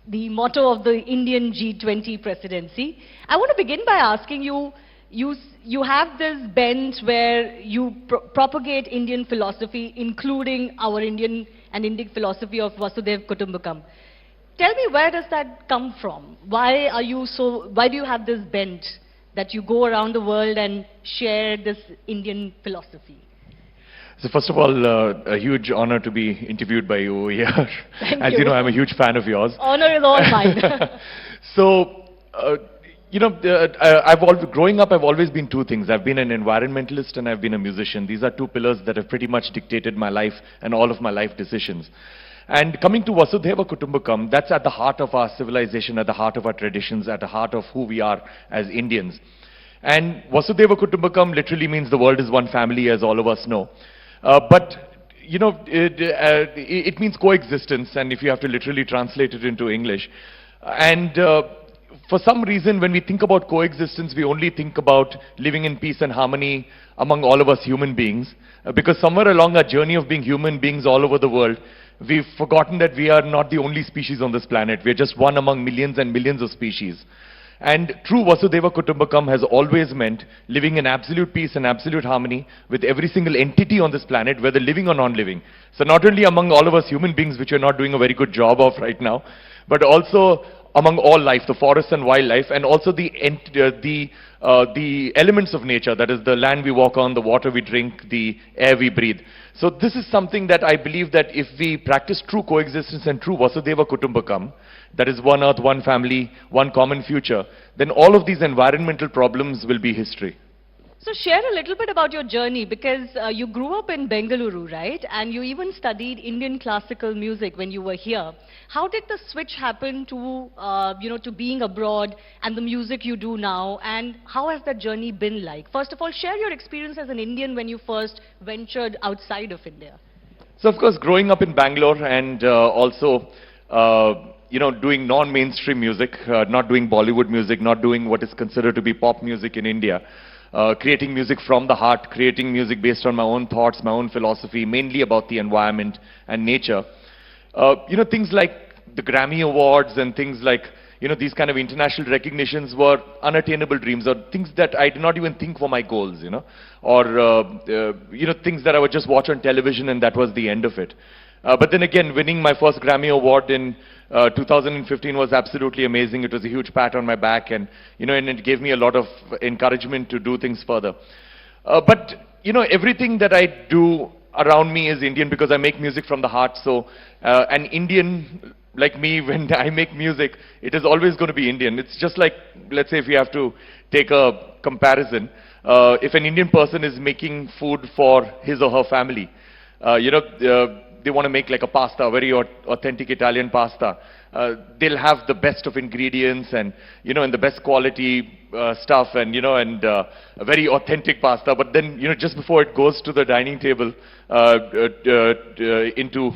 the motto of the Indian G20 presidency. I want to begin by asking you, you have this bent where you propagate Indian philosophy, including our Indian and Indic philosophy of Vasudhaiva Kutumbakam. Tell me, where does that come from? Why do you have this bent that you go around the world and share this Indian philosophy? So first of all, a huge honor to be interviewed by you here. Thank As you. you know, I'm a huge fan of yours. Honor is all mine. So, growing up, I've always been two things. I've been an environmentalist and I've been a musician. These are two pillars that have pretty much dictated my life and all of my life decisions. And coming to Vasudhaiva Kutumbakam, that's at the heart of our civilization, at the heart of our traditions, at the heart of who we are as Indians. And Vasudhaiva Kutumbakam literally means the world is one family, as all of us know. It means coexistence, and if you have to literally translate it into English. For some reason, when we think about coexistence, we only think about living in peace and harmony among all of us human beings. Because somewhere along our journey of being human beings all over the world, we've forgotten that we are not the only species on this planet. We're just one among millions and millions of species. And true Vasudhaiva Kutumbakam has always meant living in absolute peace and absolute harmony with every single entity on this planet, whether living or non-living. So not only among all of us human beings, which we're not doing a very good job of right now, but also among all life, the forest and wildlife, and also the elements of nature, that is the land we walk on, the water we drink, the air we breathe. So this is something that I believe that if we practice true coexistence and true Vasudhaiva Kutumbakam, that is one earth, one family, one common future, then all of these environmental problems will be history. So share a little bit about your journey, because you grew up in Bengaluru, right? And you even studied Indian classical music when you were here. How did the switch happen to, to being abroad and the music you do now? And how has that journey been like? First of all, share your experience as an Indian when you first ventured outside of India. So of course, growing up in Bangalore and also, doing non-mainstream music, not doing Bollywood music, not doing what is considered to be pop music in India, creating music from the heart, creating music based on my own thoughts, my own philosophy, mainly about the environment and nature. Things like the Grammy Awards and things like, these kind of international recognitions were unattainable dreams, or things that I did not even think were my goals, or, things that I would just watch on television and that was the end of it. But then again, winning my first Grammy Award in 2015 was absolutely amazing. It was a huge pat on my back, and and it gave me a lot of encouragement to do things further. But everything that I do around me is Indian, because I make music from the heart. So an Indian like me, when I make music, it is always going to be Indian. It's just like, let's say if you have to take a comparison, if an Indian person is making food for his or her family, they want to make like a pasta, very authentic Italian pasta. They'll have the best of ingredients and, and the best quality stuff and, a very authentic pasta. But then, just before it goes to the dining table, into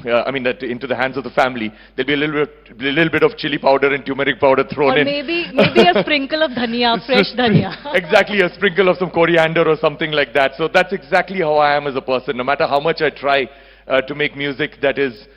the hands of the family, there'll be a little bit of chili powder and turmeric powder thrown in. Or maybe a sprinkle of dhania, fresh dhania. Exactly, a sprinkle of some coriander or something like that. So that's exactly how I am as a person. No matter how much I try to make music that is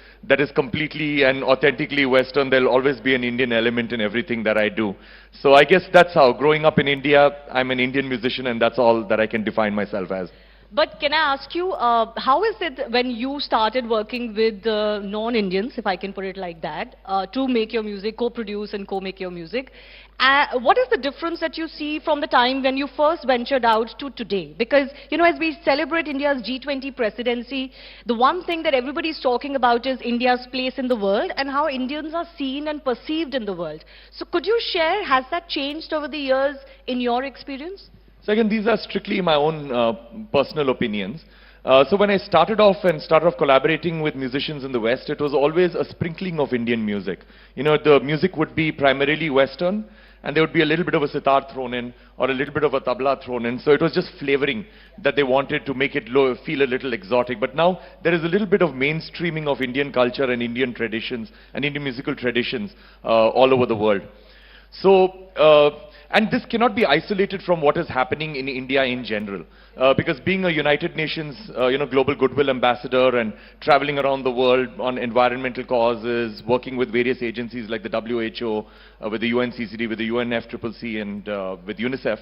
completely and authentically Western, there'll always be an Indian element in everything that I do. So I guess that's how, growing up in India, I'm an Indian musician, and that's all that I can define myself as. But can I ask you, how is it when you started working with non-Indians, if I can put it like that, to make your music, co-produce and co-make your music? What is the difference that you see from the time when you first ventured out to today? Because, as we celebrate India's G20 presidency, the one thing that everybody is talking about is India's place in the world and how Indians are seen and perceived in the world. So could you share, has that changed over the years in your experience? So again, these are strictly my own personal opinions. So when I started off collaborating with musicians in the West, it was always a sprinkling of Indian music. The music would be primarily Western, and there would be a little bit of a sitar thrown in, or a little bit of a tabla thrown in. So it was just flavoring that they wanted to make it feel a little exotic. But now there is a little bit of mainstreaming of Indian culture and Indian traditions and Indian musical traditions all over the world. So, and this cannot be isolated from what is happening in India in general. Because being a United Nations Global Goodwill Ambassador and traveling around the world on environmental causes, working with various agencies like the WHO, with the UNCCD, with the UNFCCC and with UNICEF,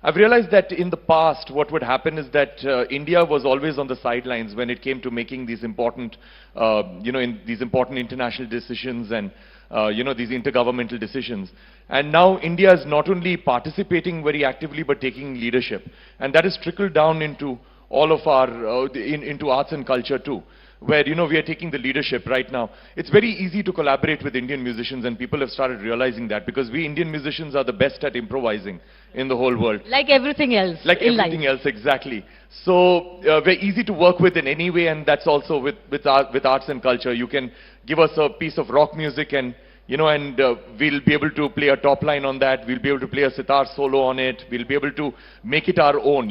I've realized that in the past what would happen is that India was always on the sidelines when it came to making these important, these important international decisions and these intergovernmental decisions. And now India is not only participating very actively but taking leadership. And that is trickled down into all of our, into arts and culture too, where, we are taking the leadership right now. It's very easy to collaborate with Indian musicians, and people have started realizing that, because we Indian musicians are the best at improvising in the whole world. Like everything else. Like everything else, exactly. So we're easy to work with in any way, and that's also with arts and culture. You can give us a piece of rock music and we'll be able to play a top line on that. We'll be able to play a sitar solo on it. We'll be able to make it our own,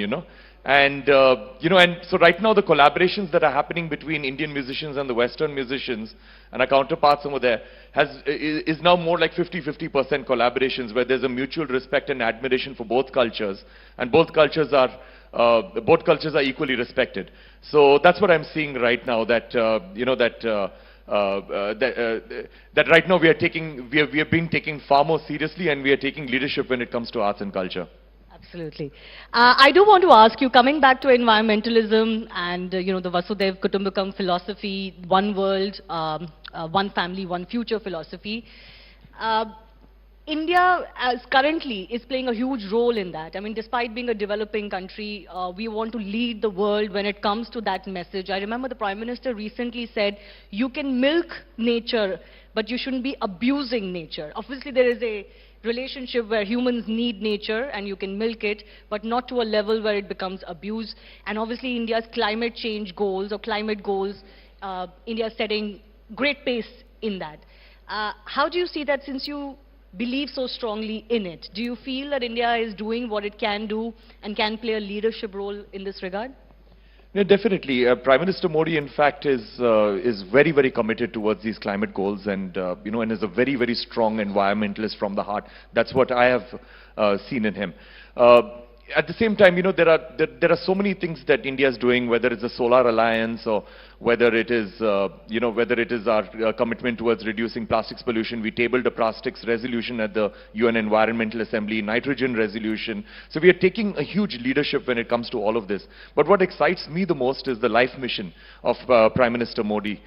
And, and so right now the collaborations that are happening between Indian musicians and the Western musicians and our counterparts over there is now more like 50-50% collaborations, where there's a mutual respect and admiration for both cultures, and both cultures are equally respected. So that's what I'm seeing right now, that, that right now we are being taken far more seriously, and we are taking leadership when it comes to arts and culture. Absolutely. I do want to ask you, coming back to environmentalism and the Vasudhaiva Kutumbakam philosophy, one world, one family, one future philosophy. India currently is playing a huge role in that. I mean, despite being a developing country, we want to lead the world when it comes to that message. I remember the Prime Minister recently said, you can milk nature, but you shouldn't be abusing nature. Obviously, there is a relationship where humans need nature and you can milk it, but not to a level where it becomes abuse. And obviously, India's climate change goals or climate goals, India is setting great pace in that. How do you see that, since you believe so strongly in it? Do you feel that India is doing what it can do and can play a leadership role in this regard? Yeah, definitely. Prime Minister Modi, in fact, is very, very committed towards these climate goals, and and is a very, very strong environmentalist from the heart. That's what I have seen in him. At the same time, there are so many things that India is doing, whether it's the Solar Alliance or whether it is, our commitment towards reducing plastics pollution. We tabled a plastics resolution at the UN Environmental Assembly, nitrogen resolution. So we are taking a huge leadership when it comes to all of this. But what excites me the most is the life mission of Prime Minister Modi.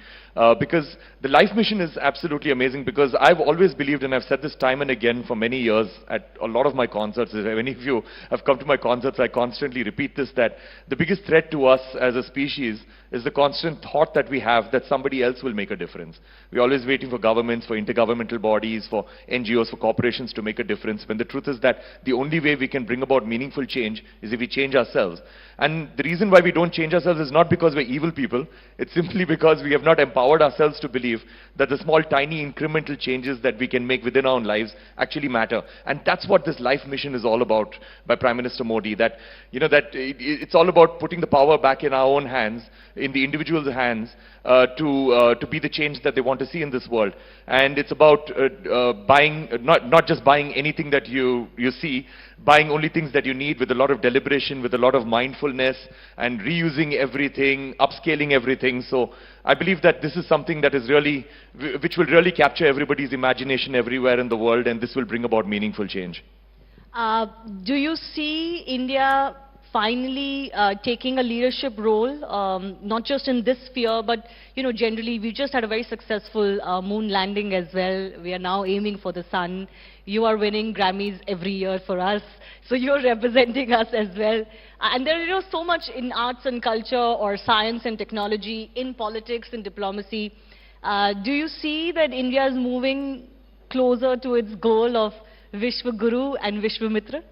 Because the life mission is absolutely amazing, because I've always believed, and I've said this time and again for many years at a lot of my concerts, if any of you have come to my concerts, I constantly repeat this, that the biggest threat to us as a species is the constant thought that we have that somebody else will make a difference. We're always waiting for governments, for intergovernmental bodies, for NGOs, for corporations to make a difference, when the truth is that the only way we can bring about meaningful change is if we change ourselves. And the reason why we don't change ourselves is not because we're evil people, it's simply because we have not empowered ourselves to believe that the small, tiny, incremental changes that we can make within our own lives actually matter. And that's what this life mission is all about by Prime Minister Modi, that, it's all about putting the power back in our own hands, in the individual's hands, to be the change that they want to see in this world. And it's about buying, not just buying anything that you see, buying only things that you need with a lot of deliberation, with a lot of mindfulness, and reusing everything, upscaling everything. So I believe that this is something that is really, which will really capture everybody's imagination everywhere in the world, and this will bring about meaningful change. Do you see India finally taking a leadership role, not just in this sphere, but generally? We just had a very successful moon landing as well. We are now aiming for the sun. You are winning Grammys every year for us, so you're representing us as well. And there is so much in arts and culture, or science and technology, in politics and diplomacy. Do you see that India is moving closer to its goal of Vishwa Guru and Vishwamitra?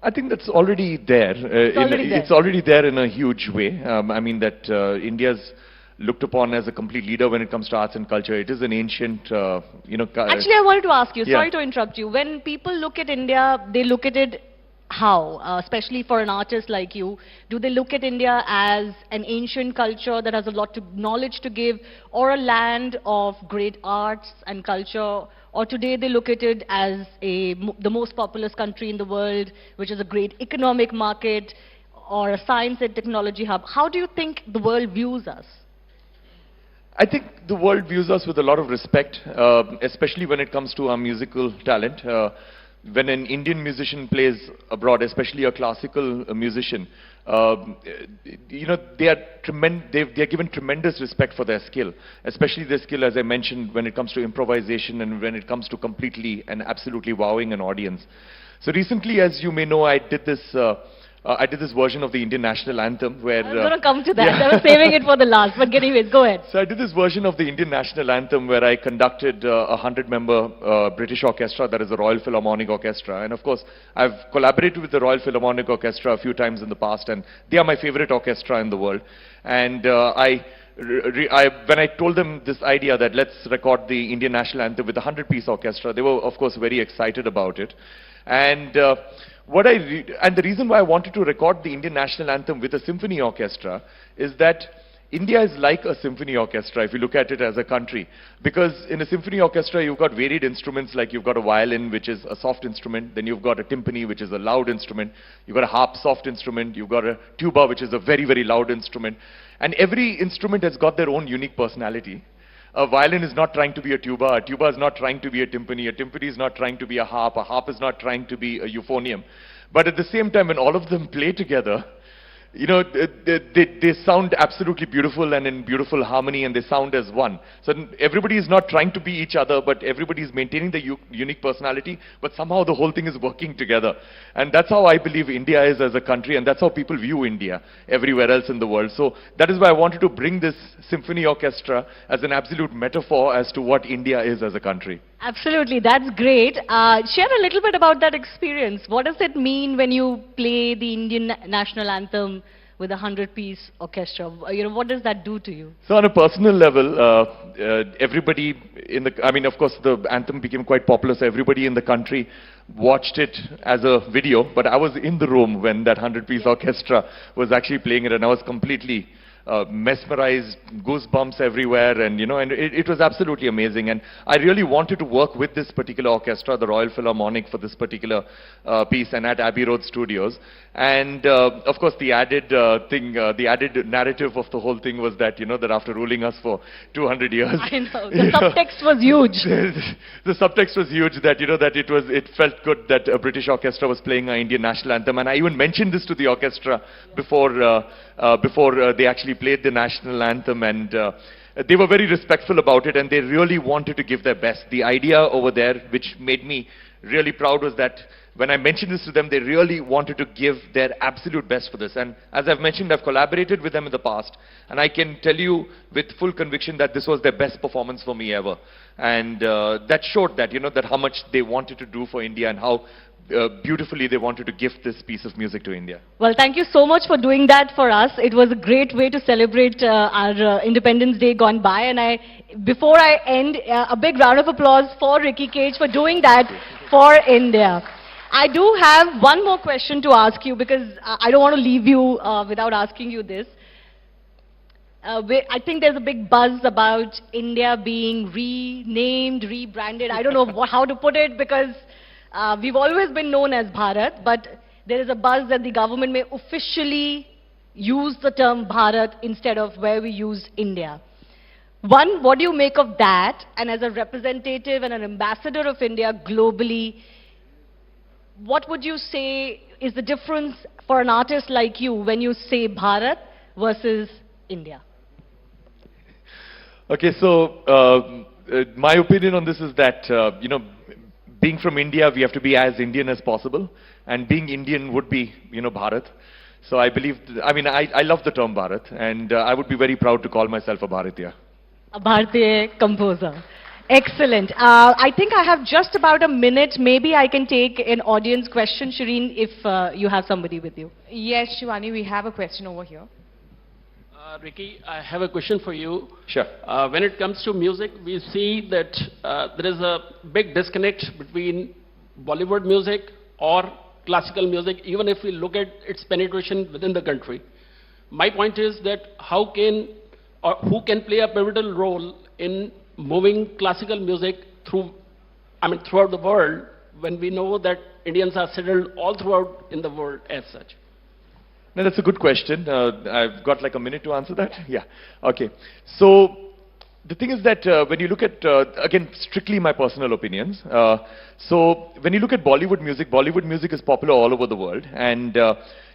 I think that's already there. It's already there in a huge way. I mean that India's looked upon as a complete leader when it comes to arts and culture. It is an ancient, Actually, I wanted to ask you, Yeah. sorry to interrupt you. When people look at India, they look at it how? Especially for an artist like you, do they look at India as an ancient culture that has a lot of knowledge to give, or a land of great arts and culture? Or today they look at it as the most populous country in the world, which is a great economic market, or a science and technology hub? How do you think the world views us? I think the world views us with a lot of respect, especially when it comes to our musical talent. When an Indian musician plays abroad, especially a classical musician, they are given tremendous respect for their skill, especially their skill, as I mentioned, when it comes to improvisation and when it comes to completely and absolutely wowing an audience. So recently, as you may know, I did this version of the Indian National Anthem where... I was going to come to that. I was saving it for the last, but anyways, go ahead. So I did this version of the Indian National Anthem where I conducted a 100-member British orchestra, that is the Royal Philharmonic Orchestra. And of course, I've collaborated with the Royal Philharmonic Orchestra a few times in the past, and they are my favorite orchestra in the world. And when I told them this idea that let's record the Indian National Anthem with a 100-piece orchestra, they were, of course, very excited about it. And the reason why I wanted to record the Indian National Anthem with a symphony orchestra is that India is like a symphony orchestra if you look at it as a country. Because in a symphony orchestra, you've got varied instruments, like you've got a violin, which is a soft instrument, then you've got a timpani, which is a loud instrument, you've got a harp, soft instrument, you've got a tuba, which is a very, very loud instrument. And every instrument has got their own unique personality. A violin is not trying to be a tuba is not trying to be a timpani is not trying to be a harp is not trying to be a euphonium. But at the same time, when all of them play together, they sound absolutely beautiful and in beautiful harmony, and they sound as one. So everybody is not trying to be each other, but everybody is maintaining the unique personality, but somehow the whole thing is working together. And that's how I believe India is as a country, and that's how people view India everywhere else in the world. So that is why I wanted to bring this symphony orchestra as an absolute metaphor as to what India is as a country. Absolutely, that's great. Share a little bit about that experience. What does it mean when you play the Indian National Anthem with a 100-piece orchestra? What does that do to you? So on a personal level, everybody in the, of course the anthem became quite popular, so everybody in the country watched it as a video, but I was in the room when that 100-piece orchestra was actually playing it, and I was completely mesmerized, goosebumps everywhere, and it was absolutely amazing. And I really wanted to work with this particular orchestra, the Royal Philharmonic, for this particular piece, and at Abbey Road Studios. And of course, the added the added narrative of the whole thing was that that after ruling us for 200 years, I know the subtext was huge. The subtext was huge. That that it felt good that a British orchestra was playing our Indian National Anthem, and I even mentioned this to the orchestra before they actually played the national anthem, and they were very respectful about it, and they really wanted to give their best. The idea over there, which made me really proud, was that when I mentioned this to them, they really wanted to give their absolute best for this. And as I've mentioned, I've collaborated with them in the past, and I can tell you with full conviction that this was their best performance for me ever. And that showed that, that how much they wanted to do for India and how beautifully they wanted to gift this piece of music to India. Well, thank you so much for doing that for us. It was a great way to celebrate our Independence Day gone by. And before I end, a big round of applause for Ricky Cage for doing that for India. I do have one more question to ask you, because I don't want to leave you without asking you this. I think there's a big buzz about India being renamed, rebranded. I don't know how to put it, because we've always been known as Bharat, but there is a buzz that the government may officially use the term Bharat instead of where we use India. One, what do you make of that? And as a representative and an ambassador of India globally, what would you say is the difference for an artist like you when you say Bharat versus India? Okay, so my opinion on this is that, being from India, we have to be as Indian as possible, and being Indian would be, Bharat. So I believe, I love the term Bharat, and I would be very proud to call myself a Bharatiya. A Bharatiya composer. Excellent. I think I have just about a minute. Maybe I can take an audience question, Shireen, if you have somebody with you. Yes, Shivani, we have a question over here. Ricky, I have a question for you. Sure. When it comes to music, we see that there is a big disconnect between Bollywood music or classical music, even if we look at its penetration within the country. My point is that how can or who can play a pivotal role in moving classical music throughout the world, when we know that Indians are settled all throughout in the world as such? No, that's a good question. I've got like a minute to answer that. Yeah. Okay. So the thing is that when you look at, again, strictly my personal opinions. So when you look at Bollywood music is popular all over the world. And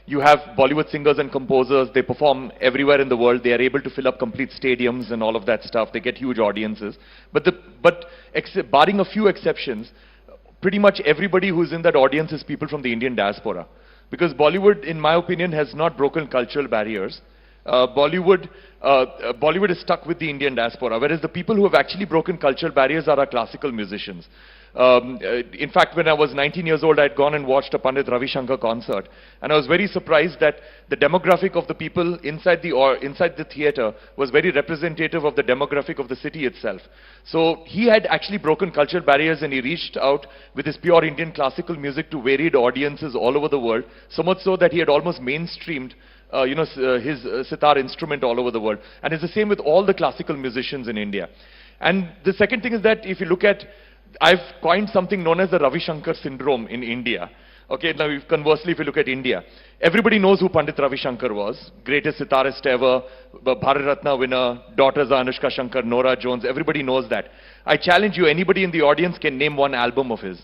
you have Bollywood singers and composers. They perform everywhere in the world. They are able to fill up complete stadiums and all of that stuff. They get huge audiences. But barring a few exceptions, pretty much everybody who's in that audience is people from the Indian diaspora. Because Bollywood, in my opinion, has not broken cultural barriers. Bollywood is stuck with the Indian diaspora, whereas the people who have actually broken cultural barriers are our classical musicians. In fact, when I was 19 years old, I had gone and watched a Pandit Ravi Shankar concert, and I was very surprised that the demographic of the people inside the theater was very representative of the demographic of the city itself. So he had actually broken cultural barriers, and he reached out with his pure Indian classical music to varied audiences all over the world, so much so that he had almost mainstreamed his sitar instrument all over the world. And it's the same with all the classical musicians in India. And the second thing is that if you look at, I've coined something known as the Ravi Shankar syndrome in India. Okay, now conversely, if you look at India, everybody knows who Pandit Ravi Shankar was. Greatest sitarist ever, Bharat Ratna winner, daughters are Anushka Shankar, Nora Jones, everybody knows that. I challenge you, anybody in the audience can name one album of his.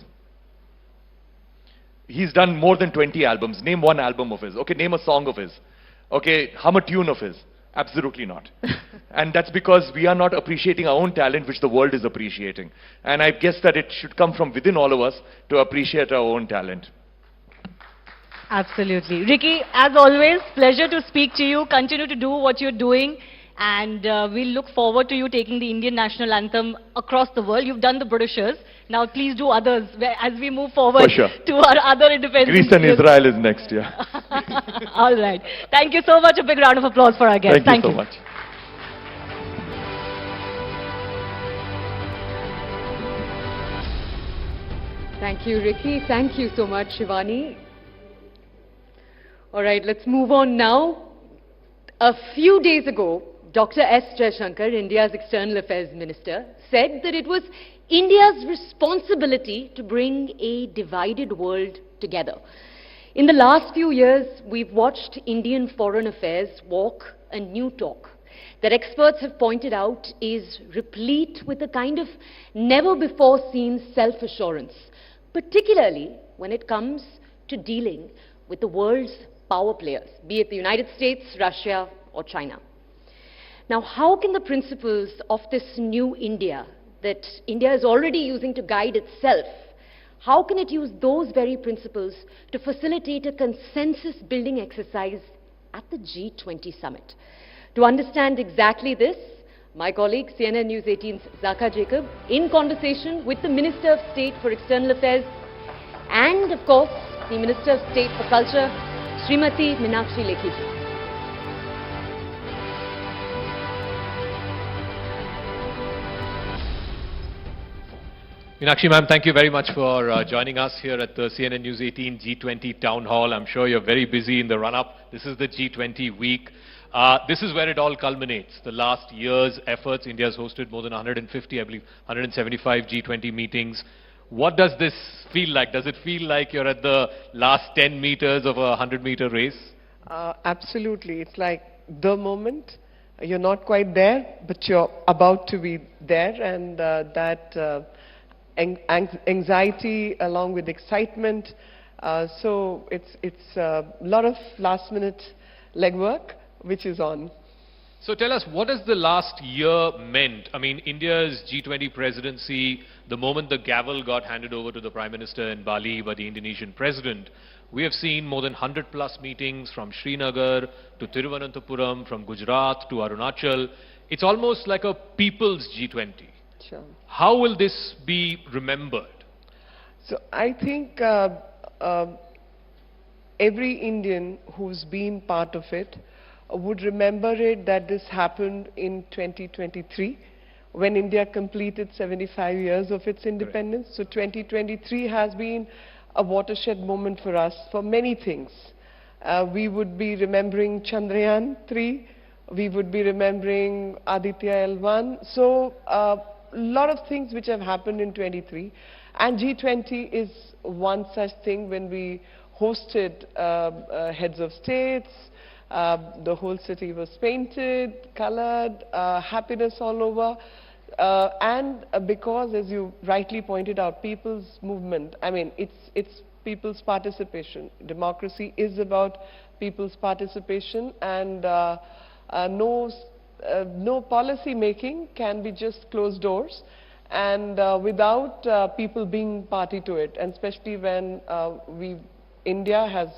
He's done more than 20 albums. Name one album of his. Okay, name a song of his. Okay, hum a tune of his. Absolutely not. And that's because we are not appreciating our own talent, which the world is appreciating. And I guess that it should come from within all of us to appreciate our own talent. Absolutely. Ricky, as always, pleasure to speak to you. Continue to do what you're doing. And we'll look forward to you taking the Indian national anthem across the world. You've done the Britishers. Now please do others as we move forward to our other independence. Greece and Israel is next, yeah. All right. Thank you so much. A big round of applause for our guests. Thank you so much. Thank you, Ricky. Thank you so much, Shivani. All right, let's move on now. A few days ago, Dr. S. Jaishankar, India's External Affairs Minister, said that it was India's responsibility to bring a divided world together. In the last few years, we've watched Indian foreign affairs walk a new talk that experts have pointed out is replete with a kind of never-before-seen self-assurance, particularly when it comes to dealing with the world's power players, be it the United States, Russia, or China. Now, how can the principles of this new India that India is already using to guide itself, how can it use those very principles to facilitate a consensus-building exercise at the G20 summit? To understand exactly this, my colleague, CNN News 18's Zaka Jacob, in conversation with the Minister of State for External Affairs and, of course, the Minister of State for Culture, Srimati Meenakshi Lekhi ji. Meenakshi ma'am, thank you very much for joining us here at the CNN News 18 G20 Town Hall. I'm sure you're very busy in the run-up. This is the G20 week. This is where it all culminates. The last year's efforts, India has hosted more than 150, I believe, 175 G20 meetings. What does this feel like? Does it feel like you're at the last 10 meters of a 100-meter race? Absolutely. It's like the moment. You're not quite there, but you're about to be there, and that anxiety along with excitement. So it's a lot of last-minute legwork, which is on. So tell us, what has the last year meant? I mean, India's G20 presidency, the moment the gavel got handed over to the Prime Minister in Bali by the Indonesian President, we have seen more than 100+ meetings from Srinagar to Thiruvananthapuram, from Gujarat to Arunachal. It's almost like a people's G20. Sure. How will this be remembered? So I think every Indian who's been part of it would remember it that this happened in 2023 when India completed 75 years of its independence. Right. So 2023 has been a watershed moment for us for many things. We would be remembering Chandrayaan 3, we would be remembering Aditya L1. So a lot of things which have happened in 23, and G20 is one such thing. When we hosted heads of states, the whole city was painted, colored, happiness all over. And because, as you rightly pointed out, people's movement, I mean, it's people's participation. Democracy is about people's participation, and no policy making can be just closed doors, and without people being party to it, and especially when India has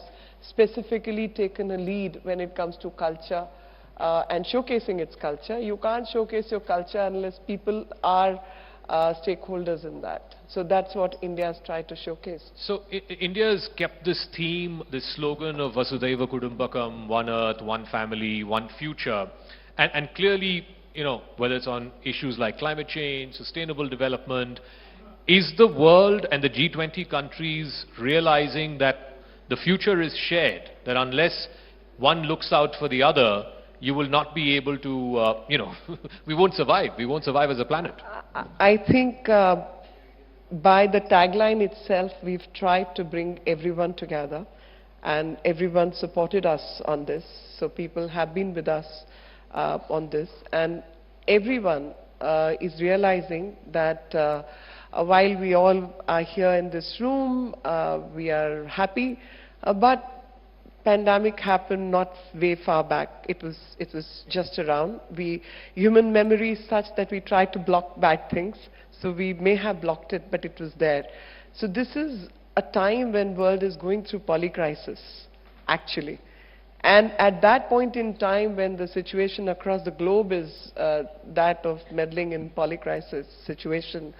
specifically taken a lead when it comes to culture and showcasing its culture. You can't showcase your culture unless people are stakeholders in that. So that's what India has tried to showcase. So India has kept this theme, this slogan of Vasudhaiva Kudumbakam, one earth, one family, one future. And clearly, you know, whether it's on issues like climate change, sustainable development, is the world and the G20 countries realizing that the future is shared, that unless one looks out for the other, you will not be able to, you know, we won't survive. We won't survive as a planet. I think by the tagline itself, we've tried to bring everyone together, and everyone supported us on this. So people have been with us on this, and everyone is realizing that while we all are here in this room, we are happy, but pandemic happened not way far back. It was just around. Human memory is such that we try to block bad things, so we may have blocked it, but it was there. So this is a time when world is going through polycrisis, actually. And at that point in time, when the situation across the globe is that of meddling in polycrisis situation,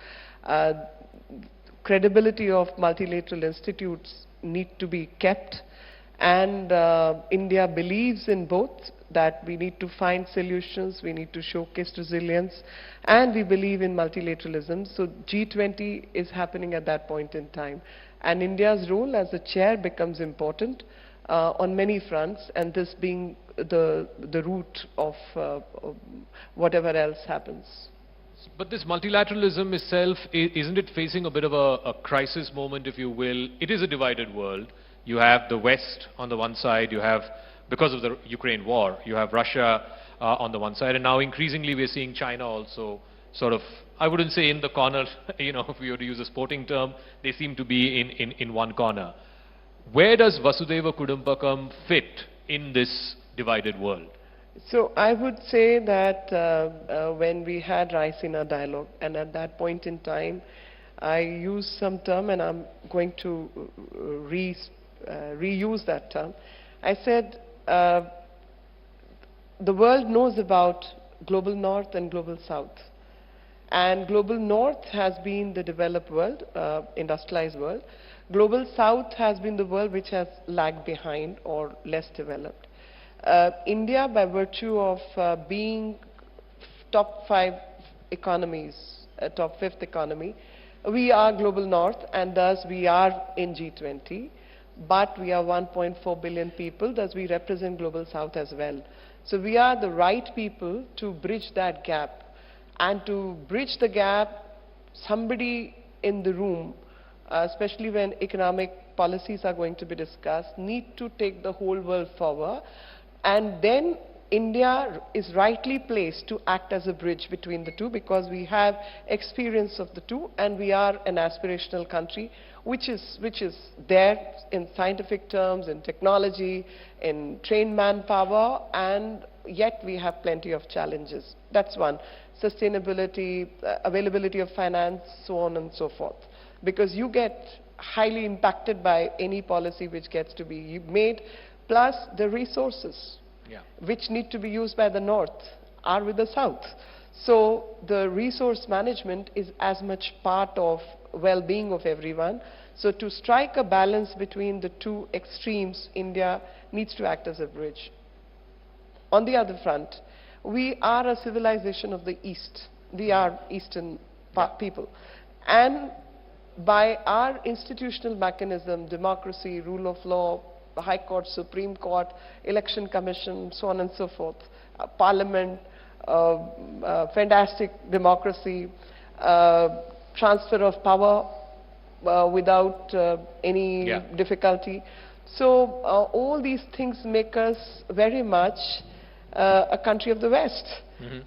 credibility of multilateral institutes need to be kept. And India believes in both, that we need to find solutions, we need to showcase resilience, and we believe in multilateralism. So G20 is happening at that point in time. And India's role as a chair becomes important on many fronts, and this being the root of whatever else happens. But this multilateralism itself, isn't it facing a bit of a crisis moment, if you will? It is a divided world. You have the West on the one side, you have, because of the Ukraine war, you have Russia on the one side, and now increasingly we're seeing China also sort of, I wouldn't say in the corner, you know, if we were to use a sporting term, they seem to be in one corner. Where does Vasudhaiva Kudumbakam fit in this divided world? So I would say that when we had Raisina dialogue, and at that point in time, I used some term, and I'm going to reuse that term. I said, the world knows about global north and global south. And global north has been the developed world, industrialized world. Global south has been the world which has lagged behind or less developed. India, by virtue of being top 5 economies, top 5th economy, we are global north, and thus we are in G20. But we are 1.4 billion people, thus we represent global south as well. So we are the right people to bridge that gap. And to bridge the gap, somebody in the room, especially when economic policies are going to be discussed, need to take the whole world forward. And then India is rightly placed to act as a bridge between the two, because we have experience of the two, and we are an aspirational country which is there in scientific terms, in technology, in trained manpower, and yet we have plenty of challenges. That's one. Sustainability, availability of finance, so on and so forth. Because you get highly impacted by any policy which gets to be made, plus the resources which need to be used by the north are with the south. So the resource management is as much part of well-being of everyone. So to strike a balance between the two extremes, India needs to act as a bridge. On the other front, we are a civilization of the East. We are Eastern people. And by our institutional mechanism, democracy, rule of law, High Court, Supreme Court, Election Commission, so on and so forth, Parliament, fantastic democracy, transfer of power without any difficulty. So all these things make us very much a country of the West.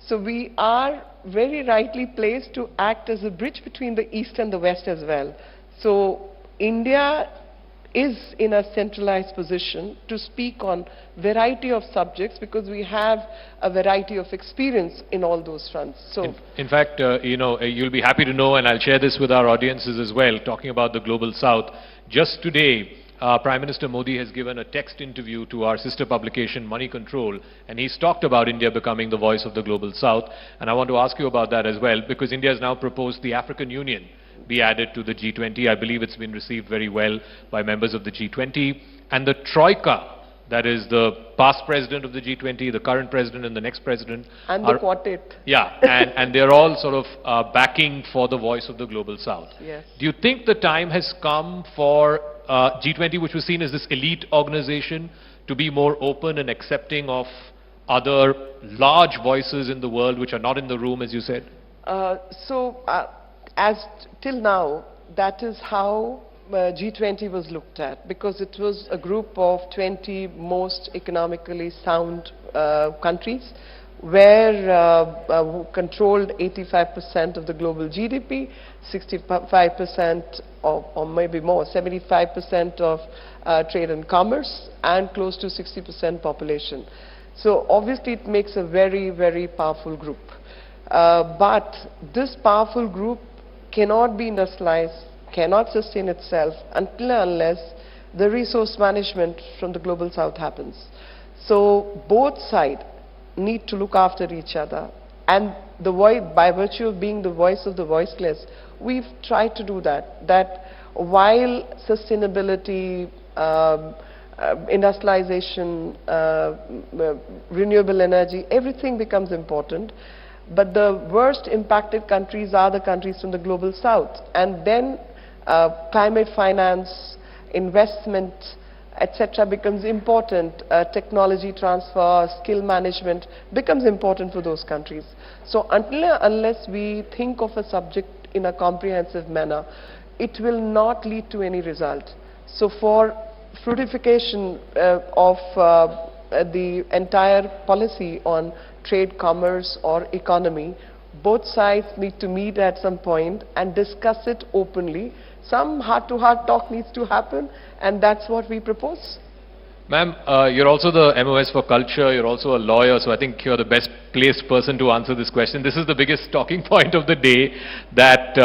So we are very rightly placed to act as a bridge between the East and the West as well. So India is in a centralized position to speak on variety of subjects, because we have a variety of experience in all those fronts. So, in fact, you'll be happy to know, and I'll share this with our audiences as well, talking about the Global South. Just today, Prime Minister Modi has given a text interview to our sister publication, Money Control, and he's talked about India becoming the voice of the Global South. And I want to ask you about that as well, because India has now proposed the African Union be added to the G20. I believe it's been received very well by members of the G20. And the Troika, that is the past president of the G20, the current president and the next president. And the quartet. Yeah, and they're all sort of backing for the voice of the Global South. Yes. Do you think the time has come for G20, which was seen as this elite organization, to be more open and accepting of other large voices in the world which are not in the room, as you said? As till now, that is how G20 was looked at, because it was a group of 20 most economically sound countries, where who controlled 85% of the global GDP, 65% or maybe more, 75% of trade and commerce, and close to 60% population. So obviously it makes a very, very powerful group. But this powerful group cannot be industrialized, cannot sustain itself until and unless the resource management from the Global South happens. So both sides need to look after each other, and the voice, by virtue of being the voice of the voiceless, we've tried to do that. That while sustainability, industrialization, renewable energy, everything becomes important, but the worst impacted countries are the countries from the Global South. And then climate finance, investment, etc. becomes important. Technology transfer, skill management becomes important for those countries. So until unless we think of a subject in a comprehensive manner, it will not lead to any result. So for fruitification of the entire policy on trade, commerce or economy, both sides need to meet at some point and discuss it openly. Some heart-to-heart talk needs to happen, and that's what we propose. Ma'am, you're also the MOS for Culture, you're also a lawyer, so I think you're the best placed person to answer this question. This is the biggest talking point of the day, that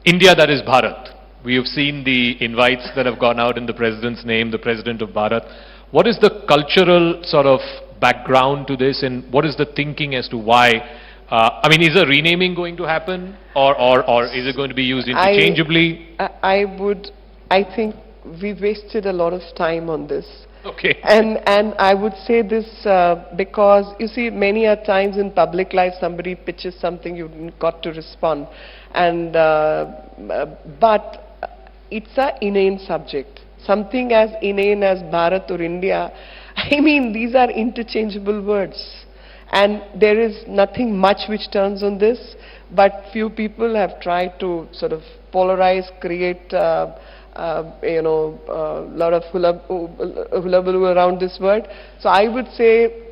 India, that is Bharat. We have seen the invites that have gone out in the President's name, the President of Bharat. What is the cultural sort of background to this, and what is the thinking as to why? I mean, is a renaming going to happen, or is it going to be used interchangeably? I think we wasted a lot of time on this. Okay. And I would say this because, you see, many a times in public life somebody pitches something, you've got to respond. And, but it's an inane subject. Something as inane as Bharat or India, I mean, these are interchangeable words. And there is nothing much which turns on this, but few people have tried to sort of polarize, create a lot of hullabaloo around this word. So I would say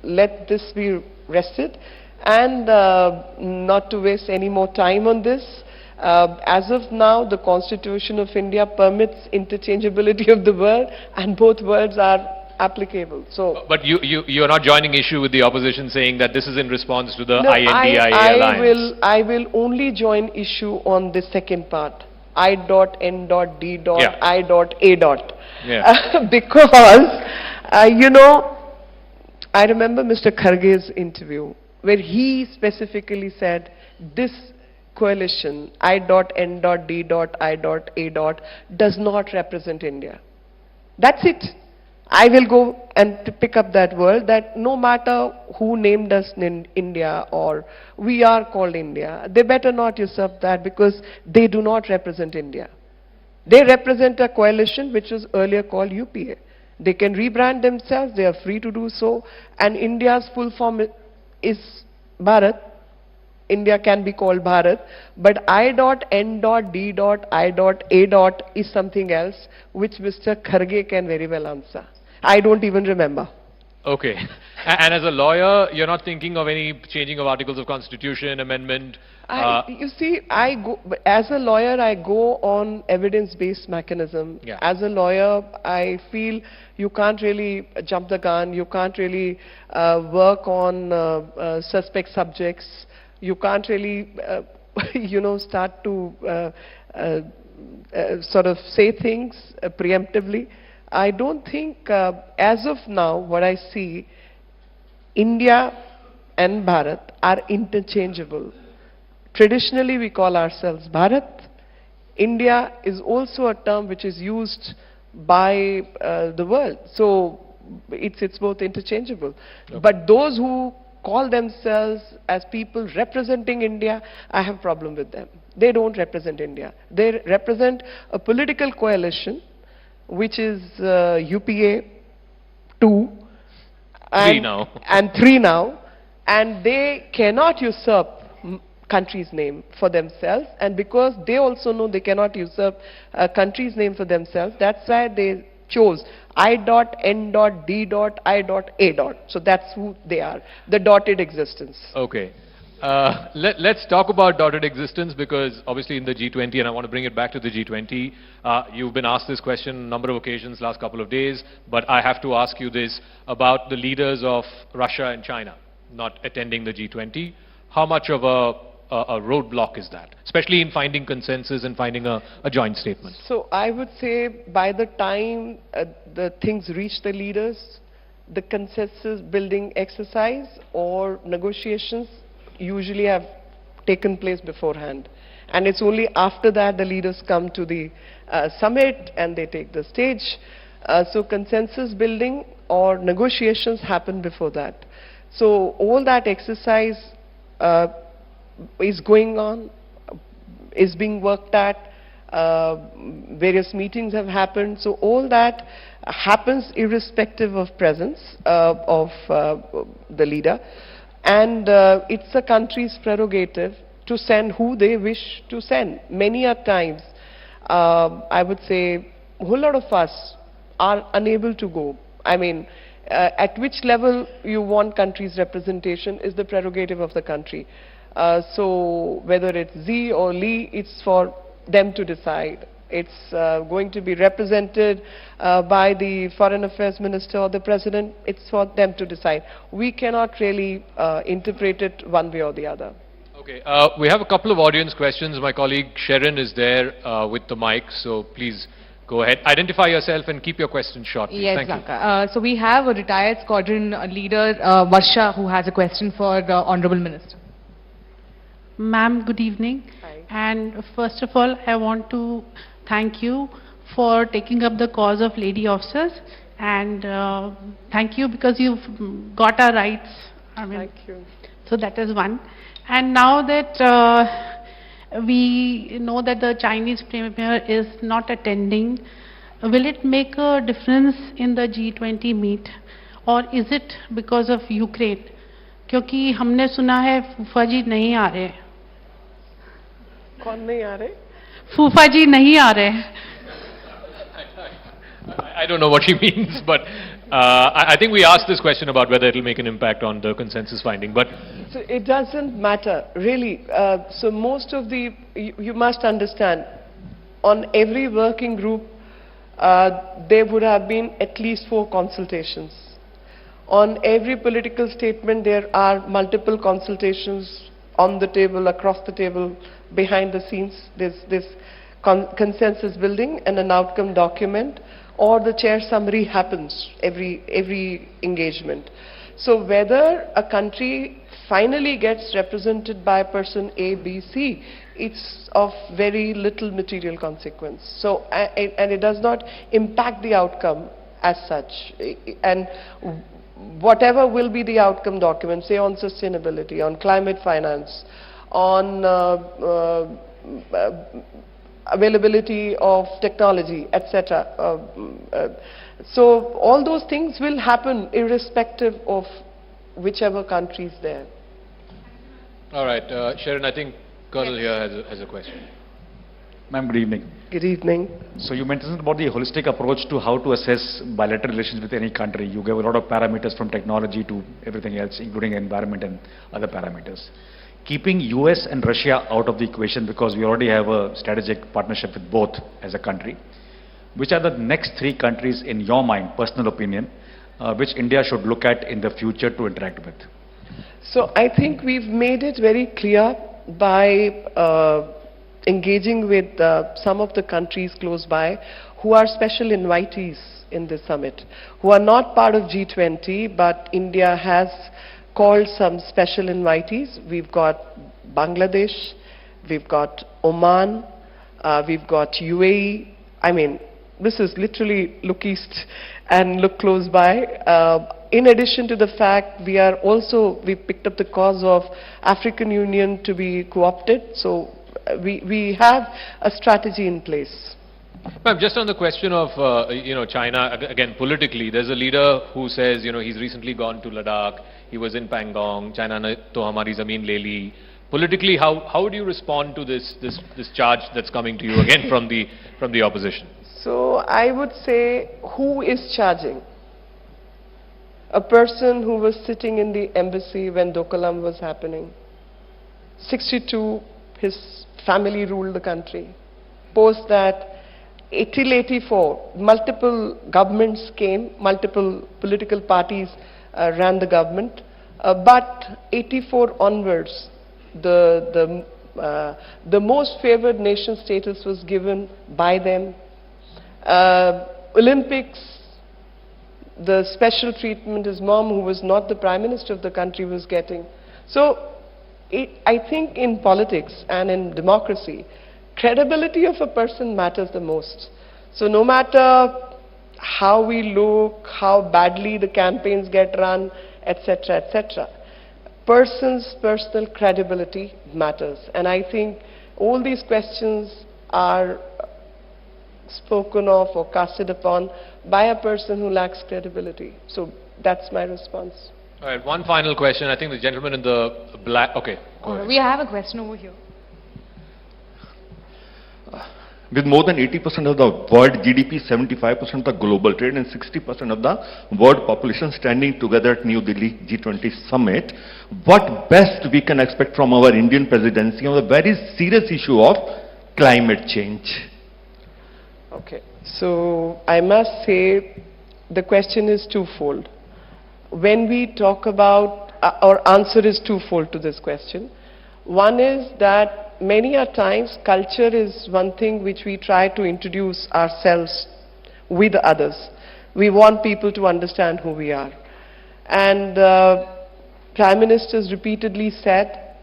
let this be rested and not to waste any more time on this. As of now, the Constitution of India permits interchangeability of the word, and both words are applicable. So, but you're not joining issue with the opposition saying that this is in response to the INDIA alliance. I will only join issue on the second part. I.N.D. Yeah. I.A. Yeah. Because, I remember Mr. Kharge's interview where he specifically said this coalition, I.N.D. I.A. does not represent India. That's it. I will go and pick up that word, that no matter who named us in India or we are called India, they better not usurp that because they do not represent India. They represent a coalition which was earlier called UPA. They can rebrand themselves, they are free to do so, and India's full form is Bharat. India can be called Bharat, but I.N.D. I.A. is something else which Mr. Kharge can very well answer. I don't even remember. Okay. And as a lawyer, you're not thinking of any changing of articles of constitution, amendment? You see, as a lawyer, I go on evidence-based mechanism. Yeah. As a lawyer, I feel you can't really jump the gun, you can't really work on suspect subjects, you can't really, start to sort of say things preemptively. I don't think, as of now, what I see, India and Bharat are interchangeable. Traditionally, we call ourselves Bharat. India is also a term which is used by the world. So it's both interchangeable. Okay. But those who call themselves as people representing India, I have a problem with them. They don't represent India. They represent a political coalition which is UPA 2 and 3 now, and they cannot usurp country's name for themselves, and because they also know they cannot usurp a country's name for themselves, that's why they chose I.N.D. I.A. So that's who they are, the dotted existence. Okay. Let's talk about dotted existence, because obviously in the G20, and I want to bring it back to the G20, you've been asked this question on a number of occasions last couple of days, but I have to ask you this about the leaders of Russia and China not attending the G20. How much of a roadblock is that, especially in finding consensus and finding a joint statement? So I would say by the time the things reach the leaders, the consensus building exercise or negotiations usually have taken place beforehand. And it's only after that the leaders come to the summit and they take the stage. So consensus building or negotiations happen before that. So all that exercise is going on, is being worked at, various meetings have happened. So all that happens irrespective of presence of the leader. And it's a country's prerogative to send who they wish to send. Many a times, I would say, a whole lot of us are unable to go. I mean, at which level you want country's representation is the prerogative of the country. So whether it's Z or Li, it's for them to decide. It's going to be represented by the Foreign Affairs Minister or the President. It's for them to decide. We cannot really interpret it one way or the other. Okay. Okay, we have a couple of audience questions. My colleague Sharon is there with the mic, so please go ahead. Identify yourself and keep your question short, please. Yes, Thank you. so we have a retired squadron leader, Varsha, who has a question for the Honorable Minister. Ma'am, good evening. Hi. And first of all, I want to thank you for taking up the cause of lady officers. And thank you because you've got our rights. I mean, Thank you. so that is one. And now that we know that the Chinese Premier is not attending, will it make a difference in the G20 meet? Or is it because of Ukraine? क्योंकि हमने सुना है फूफा जी नहीं आ रहे. कौन नहीं आ रहे? फूफा जी नहीं आ रहे. I don't know what she means, but I think we asked this question about whether it will make an impact on the consensus finding. But so it doesn't matter, really. So most of the, you must understand, on every working group, there would have been at least 4 consultations. On every political statement, there are multiple consultations on the table, across the table, behind the scenes. There's this consensus building and an outcome document, or the chair summary happens every engagement. So whether a country finally gets represented by person A, B, C, it's of very little material consequence. So, and it does not impact the outcome as such. And whatever will be the outcome document, say on sustainability, on climate finance, on availability of technology, etc. So all those things will happen irrespective of whichever country is there. all right, Sharon, I think Colonel here has a question. Ma'am, good evening. Good evening. So you mentioned about the holistic approach to how to assess bilateral relations with any country. You gave a lot of parameters from technology to everything else, including environment and other parameters. Keeping US and Russia out of the equation, because we already have a strategic partnership with both as a country, which are the next 3 countries in your mind, personal opinion, which India should look at in the future to interact with? So I think we've made it very clear by engaging with some of the countries close by who are special invitees in this summit, who are not part of G20, but India has called some special invitees. We've got Bangladesh, we've got Oman, we've got UAE. I mean, this is literally look east and look close by. In addition to the fact we picked up the cause of African Union to be co-opted, so we have a strategy in place. Ma'am, just on the question of China, again politically, there's a leader who says he's recently gone to Ladakh, he was in Pangong, China ne to hamari zameen le li. Politically, how would you respond to this charge that's coming to you again from the opposition? So I would say, who is charging? A person who was sitting in the embassy when Dokulam was happening. 62, his family ruled the country. Post that, till 84, multiple governments came, multiple political parties ran the government, but 84 onwards, the most favored nation status was given by them. Olympics, the special treatment his mom, who was not the Prime Minister of the country, was getting. So I think in politics and in democracy, credibility of a person matters the most. So no matter how we look, how badly the campaigns get run, etc., etc., person's personal credibility matters. And I think all these questions are spoken of or casted upon by a person who lacks credibility. So that's my response. All right, one final question. I think the gentleman in the black. Okay. We have a question over here. With more than 80% of the world GDP, 75% of the global trade, and 60% of the world population standing together at New Delhi G20 summit, what best we can expect from our Indian presidency on the very serious issue of climate change? Okay, so I must say the question is twofold. When we talk about, our answer is twofold to this question. One is that many a times culture is one thing which we try to introduce ourselves with others. We want people to understand who we are. And Prime Minister's repeatedly said,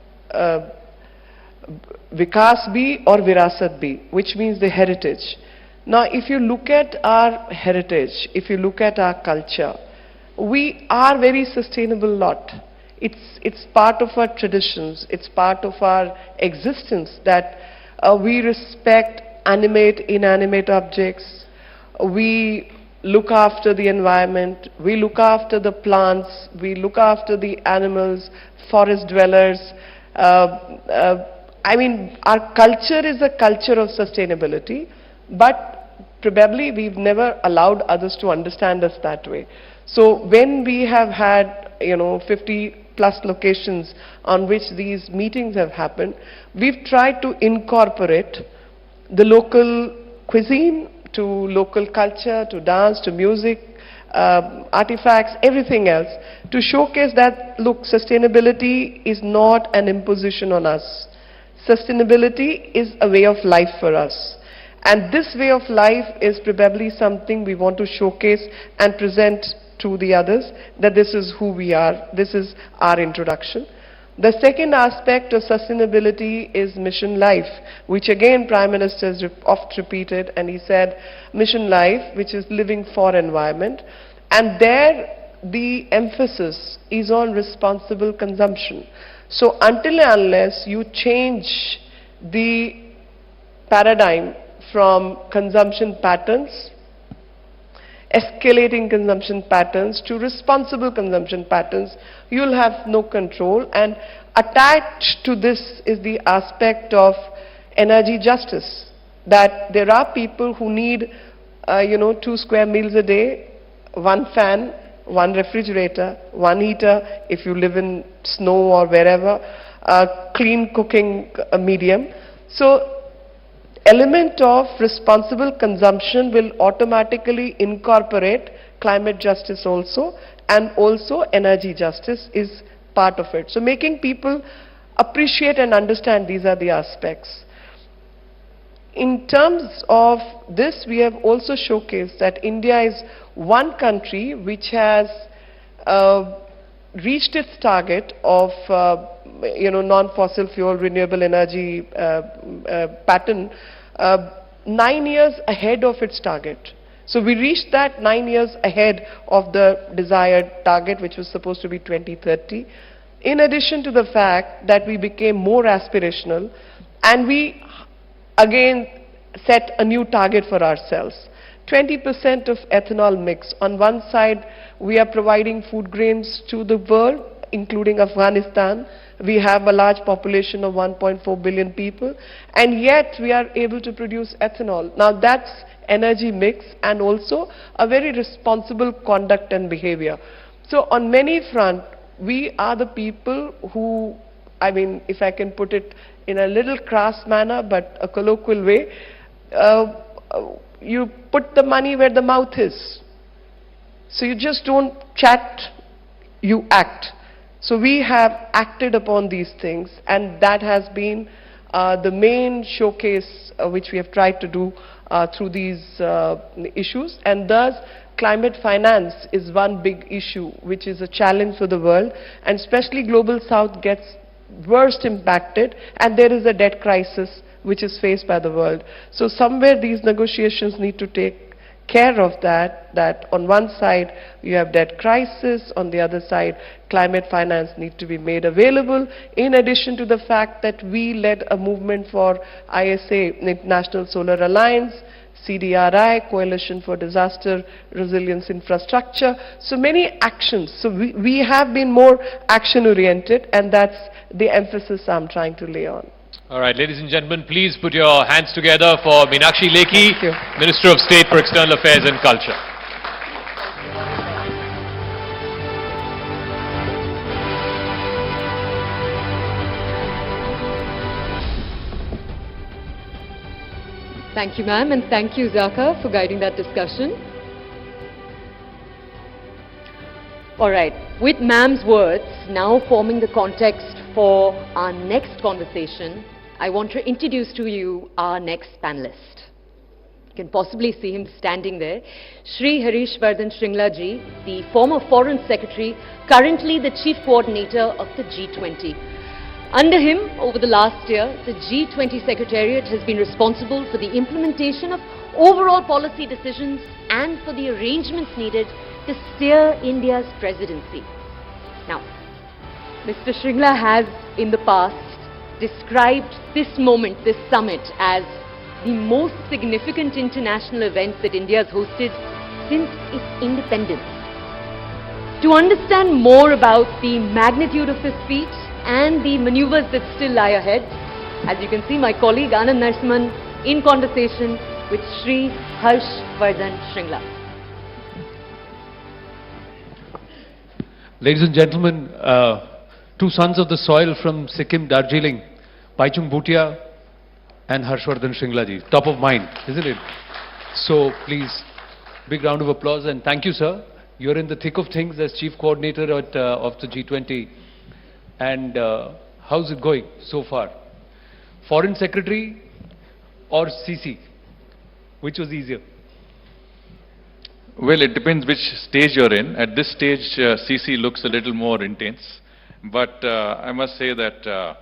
Vikas bhi or Virasat bhi, which means the heritage. Now, if you look at our heritage, if you look at our culture, we are very sustainable lot. It's part of our traditions, it's part of our existence that we respect animate, inanimate objects, we look after the environment, we look after the plants, we look after the animals, forest dwellers. I mean, our culture is a culture of sustainability, but probably we've never allowed others to understand us that way. So when we have had, 50 plus locations on which these meetings have happened, we've tried to incorporate the local cuisine to local culture, to dance, to music, artifacts, everything else, to showcase that, look, sustainability is not an imposition on us. Sustainability is a way of life for us. And this way of life is probably something we want to showcase and present to the others, that this is who we are, this is our introduction. The second aspect of sustainability is mission life, which again Prime Minister has oft repeated, and he said mission life, which is living for environment, and there the emphasis is on responsible consumption. So until and unless you change the paradigm from consumption patterns, escalating consumption patterns to responsible consumption patterns, you'll have no control. And attached to this is the aspect of energy justice, that there are people who need 2 square meals a day, 1 fan, 1 refrigerator, 1 heater if you live in snow or wherever, clean cooking medium. So element of responsible consumption will automatically incorporate climate justice also, and also energy justice is part of it. So making people appreciate and understand these are the aspects. In terms of this, we have also showcased that India is one country which has reached its target of non-fossil fuel renewable energy pattern 9 years ahead of its target. So we reached that 9 years ahead of the desired target, which was supposed to be 2030. In addition to the fact that we became more aspirational, and we again set a new target for ourselves. 20% of ethanol mix. On one side, we are providing food grains to the world, including Afghanistan. We have a large population of 1.4 billion people, and yet we are able to produce ethanol. Now that's energy mix and also a very responsible conduct and behavior. So on many fronts, we are the people who, I mean, if I can put it in a little crass manner, but a colloquial way, you put the money where the mouth is. So you just don't chat, you act. So we have acted upon these things, and that has been the main showcase which we have tried to do through these issues. And thus, climate finance is one big issue which is a challenge for the world, and especially Global South gets worst impacted, and there is a debt crisis which is faced by the world. So somewhere these negotiations need to take care of that on one side you have debt crisis, on the other side climate finance need to be made available, in addition to the fact that we led a movement for ISA, International Solar Alliance, CDRI, Coalition for Disaster Resilience Infrastructure. So many actions. So we have been more action oriented, and that's the emphasis I'm trying to lay on. All right, ladies and gentlemen, please put your hands together for Meenakshi Lekhi, Minister of State for External Affairs and Culture. Thank you, ma'am, and thank you, Zaka, for guiding that discussion. All right, with ma'am's words now forming the context for our next conversation, I want to introduce to you our next panelist. You can possibly see him standing there. Shri Harish Vardhan Shringla ji, the former Foreign Secretary, currently the Chief Coordinator of the G20. Under him, over the last year, the G20 Secretariat has been responsible for the implementation of overall policy decisions and for the arrangements needed to steer India's presidency. Now, Mr. Shringla has, in the past, described this moment, this summit, as the most significant international event that India has hosted since its independence. To understand more about the magnitude of his speech and the maneuvers that still lie ahead, as you can see, my colleague Anand Narasimhan in conversation with Shri Harsh Vardhan Shringla. Ladies and gentlemen, two sons of the soil from Sikkim, Darjeeling, Paichung Bhutia and Harshvardhan Shringla ji. Top of mind, isn't it? So please, big round of applause, and thank you, sir. You're in the thick of things as Chief Coordinator of the G20. And how's it going so far? Foreign Secretary or CC? Which was easier? Well, it depends which stage you're in. At this stage, CC looks a little more intense. But I must say that,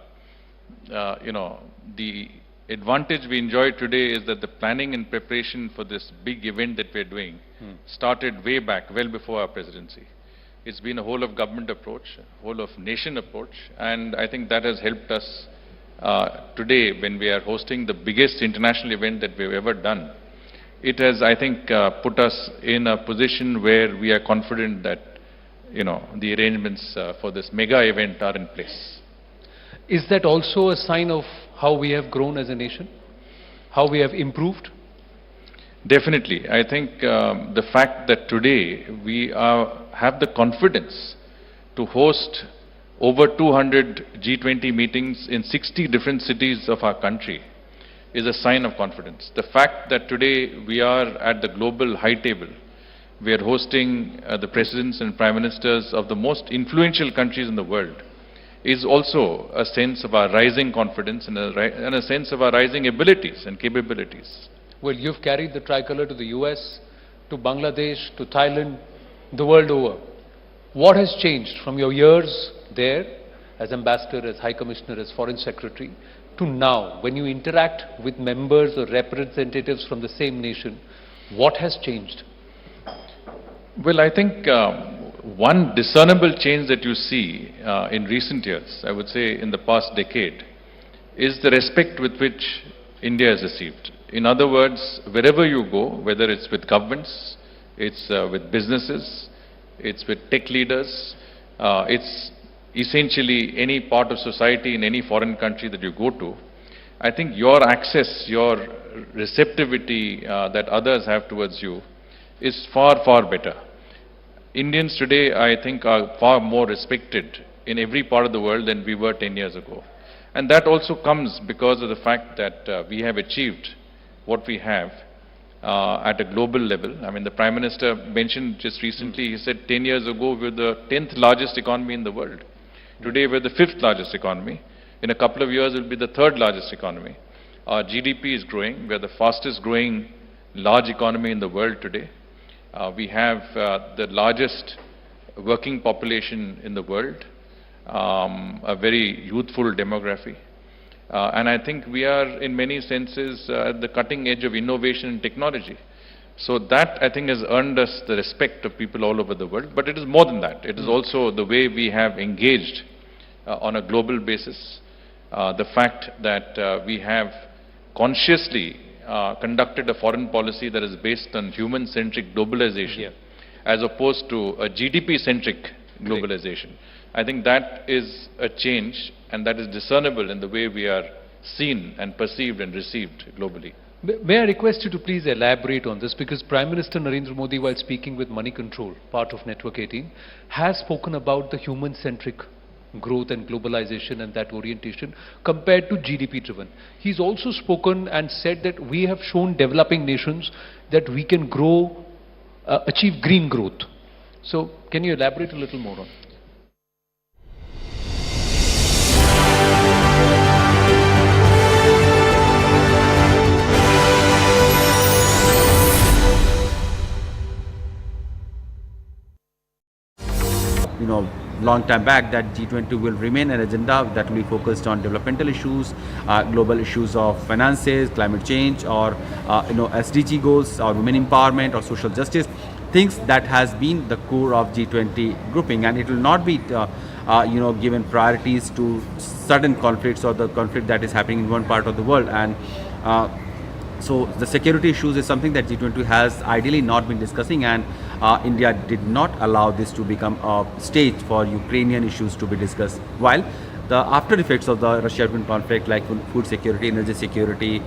you know, the advantage we enjoy today is that the planning and preparation for this big event that we're doing started way back, well before our presidency. It's been a whole of government approach, whole of nation approach, and I think that has helped us today when we are hosting the biggest international event that we've ever done. It has, I think, put us in a position where we are confident that, you know, the arrangements for this mega event are in place. Is that also a sign of how we have grown as a nation? How we have improved? Definitely. I think the fact that today we have the confidence to host over 200 G20 meetings in 60 different cities of our country is a sign of confidence. The fact that today we are at the global high table, we are hosting the presidents and prime ministers of the most influential countries in the world, is also a sense of our rising confidence and a sense of our rising abilities and capabilities. Well, you've carried the tricolor to the US, to Bangladesh, to Thailand, the world over. What has changed from your years there as ambassador, as high commissioner, as foreign secretary, to now, when you interact with members or representatives from the same nation? What has changed? Well, I think one discernible change that you see in recent years, I would say in the past decade, is the respect with which India is received. In other words, wherever you go, whether it's with governments, it's with businesses, it's with tech leaders, it's essentially any part of society in any foreign country that you go to, I think your access, your receptivity that others have towards you is far, far better. Indians today, I think, are far more respected in every part of the world than we were 10 years ago. And that also comes because of the fact that we have achieved what we have at a global level. I mean, the Prime Minister mentioned just recently, he said 10 years ago we were the 10th largest economy in the world. Today we're the 5th largest economy. In a couple of years we'll be the 3rd largest economy. Our GDP is growing. We're the fastest growing large economy in the world today. We have the largest working population in the world, a very youthful demography. And I think we are in many senses at the cutting edge of innovation and technology. So that, I think, has earned us the respect of people all over the world. But it is more than that. It is also the way we have engaged on a global basis. The fact that we have consciously conducted a foreign policy that is based on human-centric globalization as opposed to a GDP-centric globalization. I think that is a change, and that is discernible in the way we are seen and perceived and received globally. May I request you to please elaborate on this, because Prime Minister Narendra Modi, while speaking with Money Control, part of Network 18, has spoken about the human-centric growth and globalization and that orientation compared to GDP-driven. He's also spoken and said that we have shown developing nations that we can grow, achieve green growth. So, can you elaborate a little more on it? long time back that G20 will remain an agenda that will be focused on developmental issues, global issues of finances, climate change, or SDG goals, or women empowerment, or social justice, things that has been the core of G20 grouping, and it will not be given priorities to certain conflicts or the conflict that is happening in one part of the world. And so the security issues is something that G20 has ideally not been discussing, and India did not allow this to become a stage for Ukrainian issues to be discussed. While the after effects of the Russia-Ukraine conflict, like food security, energy security,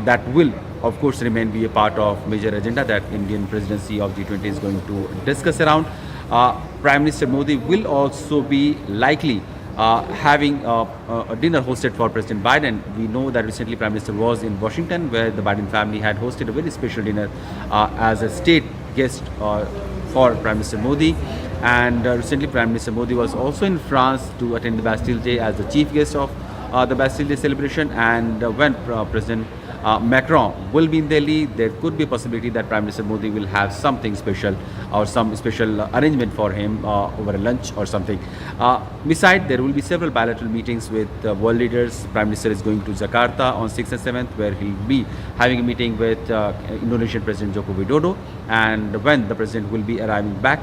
that will of course remain be a part of major agenda that Indian presidency of G20 is going to discuss around. Prime Minister Modi will also be likely having a dinner hosted for President Biden. We know that recently Prime Minister was in Washington, where the Biden family had hosted a very special dinner as a state guest for Prime Minister Modi. And recently Prime Minister Modi was also in France to attend the Bastille Day as the chief guest of the Bastille Day celebration. And when President Macron will be in Delhi, there could be a possibility that Prime Minister Modi will have something special or some special arrangement for him over a lunch or something. Besides, there will be several bilateral meetings with world leaders. Prime Minister is going to Jakarta on 6th and 7th, where he'll be having a meeting with Indonesian President Joko Widodo. And when the President will be arriving back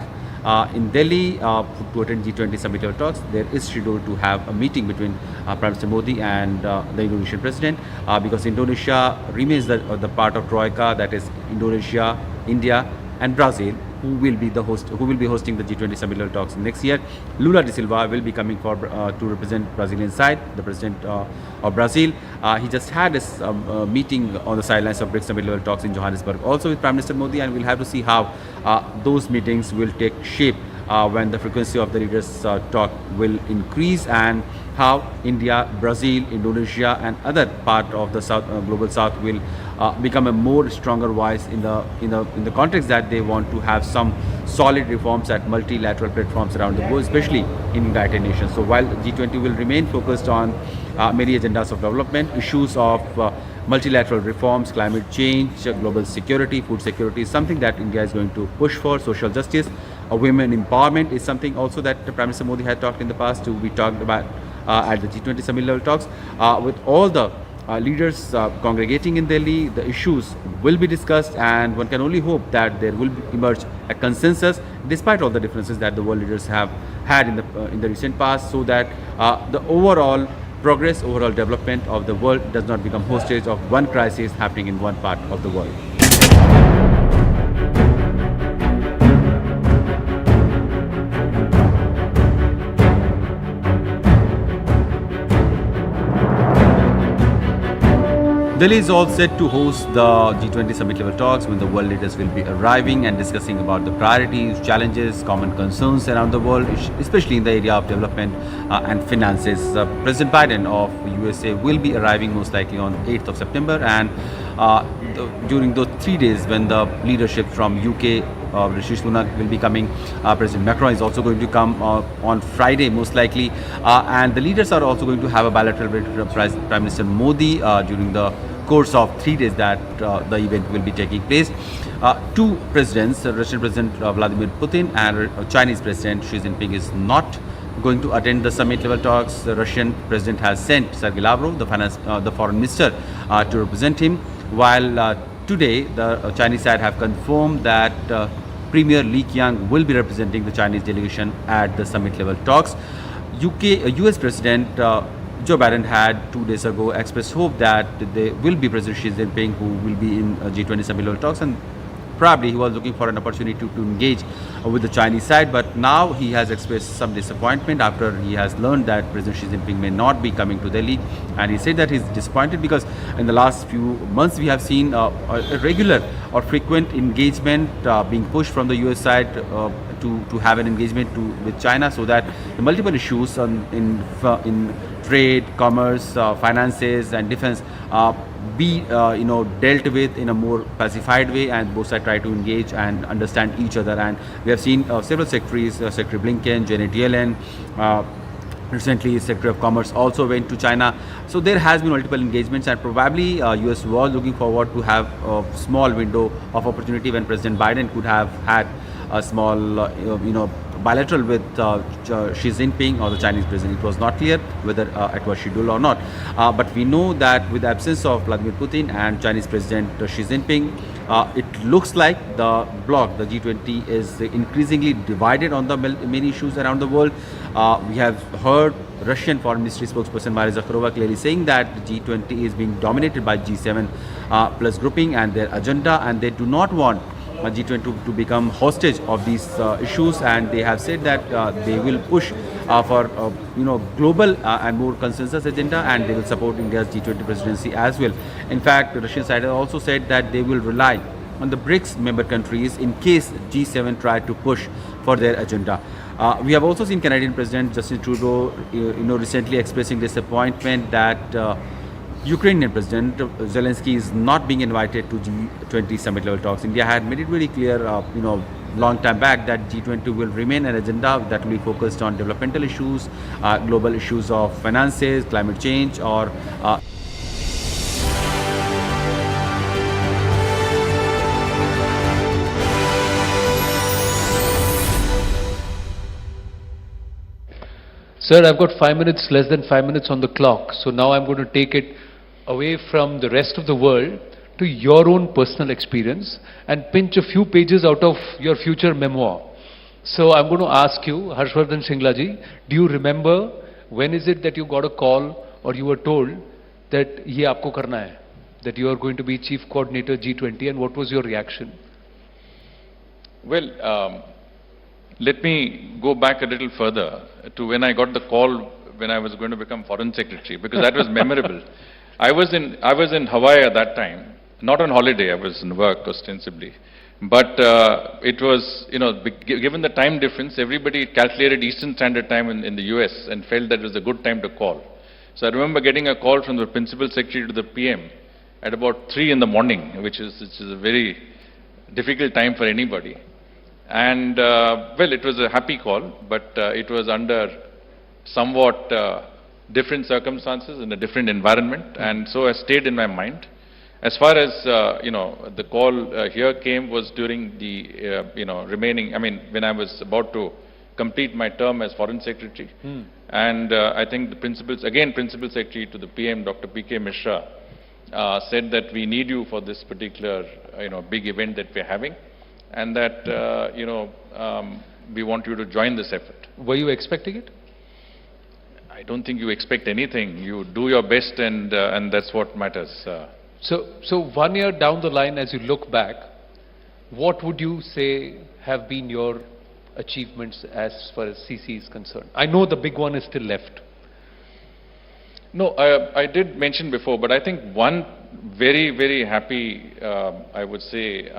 in Delhi to attend G20 summit level talks, there is scheduled to have a meeting between Prime Minister Modi and the Indonesian President, because Indonesia remains the part of Troika, that is Indonesia, India and Brazil, who will be hosting the G20 summit level talks next year. Lula da Silva will be coming for to represent Brazilian side, the president of Brazil. He just had this meeting on the sidelines of BRICS summit level talks in Johannesburg, also with Prime Minister Modi, and we'll have to see how those meetings will take shape when the frequency of the leaders talk will increase, and how India, Brazil, Indonesia and other part of the South, global South will become a more stronger voice in the context that they want to have some solid reforms at multilateral platforms around the world, especially in United Nations. So while G20 will remain focused on many agendas of development, issues of multilateral reforms, climate change, global security, food security is something that India is going to push for. Social justice, women empowerment is something also that Prime Minister Modi had talked in the past to be talked about at the G20 summit level talks. With all the leaders congregating in Delhi, the issues will be discussed, and one can only hope that there will emerge a consensus despite all the differences that the world leaders have had in the recent past, so that the overall progress, overall development of the world does not become hostage of one crisis happening in one part of the world. Delhi is all set to host the G20 summit level talks, when the world leaders will be arriving and discussing about the priorities, challenges, common concerns around the world, especially in the area of development and finances. President Biden of USA will be arriving most likely on 8th of September, and during those 3 days when the leadership from UK, Rishi Sunak will be coming, President Macron is also going to come on Friday most likely, and the leaders are also going to have a bilateral with Prime Minister Modi during the course of 3 days that the event will be taking place. Two presidents, Russian President Vladimir Putin and Chinese President Xi Jinping, is not going to attend the summit level talks. The Russian President has sent Sergei Lavrov, the foreign minister, to represent him, while today the Chinese side have confirmed that Premier Li Qiang will be representing the Chinese delegation at the summit level talks. US President Joe Biden had 2 days ago expressed hope that there will be President Xi Jinping who will be in G20 summit level talks, and probably he was looking for an opportunity to engage with the Chinese side, but now he has expressed some disappointment after he has learned that President Xi Jinping may not be coming to Delhi. And he said that he's disappointed because in the last few months we have seen a regular or frequent engagement being pushed from the US side to have an engagement with China, so that the multiple issues in trade, commerce, finances and defense be dealt with in a more pacified way, and both sides try to engage and understand each other. And we have seen several secretaries, Secretary Blinken, Janet Yellen, recently Secretary of Commerce also went to China. So there has been multiple engagements, and probably US was looking forward to have a small window of opportunity when President Biden could have had a small, bilateral with Xi Jinping or the Chinese president. It was not clear whether it was scheduled or not. But we know that with the absence of Vladimir Putin and Chinese President Xi Jinping, it looks like the bloc, the G20, is increasingly divided on the many issues around the world. We have heard Russian Foreign Ministry spokesperson Maria Zakharova clearly saying that the G20 is being dominated by G7 plus grouping and their agenda, and they do not want G20 to become hostage of these issues, and they have said that they will push for global and more consensus agenda, and they will support India's G20 presidency as well. In fact, the Russian side has also said that they will rely on the BRICS member countries in case G7 try to push for their agenda. We have also seen Canadian President Justin Trudeau, recently expressing disappointment that Ukrainian President Zelensky is not being invited to G20 summit level talks. India had made it very clear, long time back that G20 will remain an agenda that will be focused on developmental issues, global issues of finances, climate change, or Sir, I've got 5 minutes, less than 5 minutes on the clock. So now I'm going to take it away from the rest of the world to your own personal experience and pinch a few pages out of your future memoir. So I'm going to ask you, Harshvardhan Shringla ji, do you remember when is it that you got a call or you were told that ye aapko karna hai, that you are going to be chief coordinator G20, and what was your reaction? Well, let me go back a little further to when I got the call when I was going to become foreign secretary, because that was memorable. I was in Hawaii at that time, not on holiday, I was in work ostensibly. But it was, given the time difference, everybody calculated Eastern Standard Time in the US and felt that it was a good time to call. So I remember getting a call from the principal secretary to the PM at about 3 in the morning, which is a very difficult time for anybody. And well, it was a happy call, but it was under somewhat different circumstances in a different environment, and so it stayed in my mind. As far as the call here came was during the remaining, when I was about to complete my term as foreign secretary, and I think the principal secretary to the PM, Dr. P.K. Mishra, said that we need you for this particular big event that we're having, and that we want you to join this effort. Were you expecting it? I don't think you expect anything. You do your best, and that's what matters. So 1 year down the line, as you look back, what would you say have been your achievements as far as CC is concerned? I know the big one is still left. No, I did mention before, but I think one very, very happy, I would say,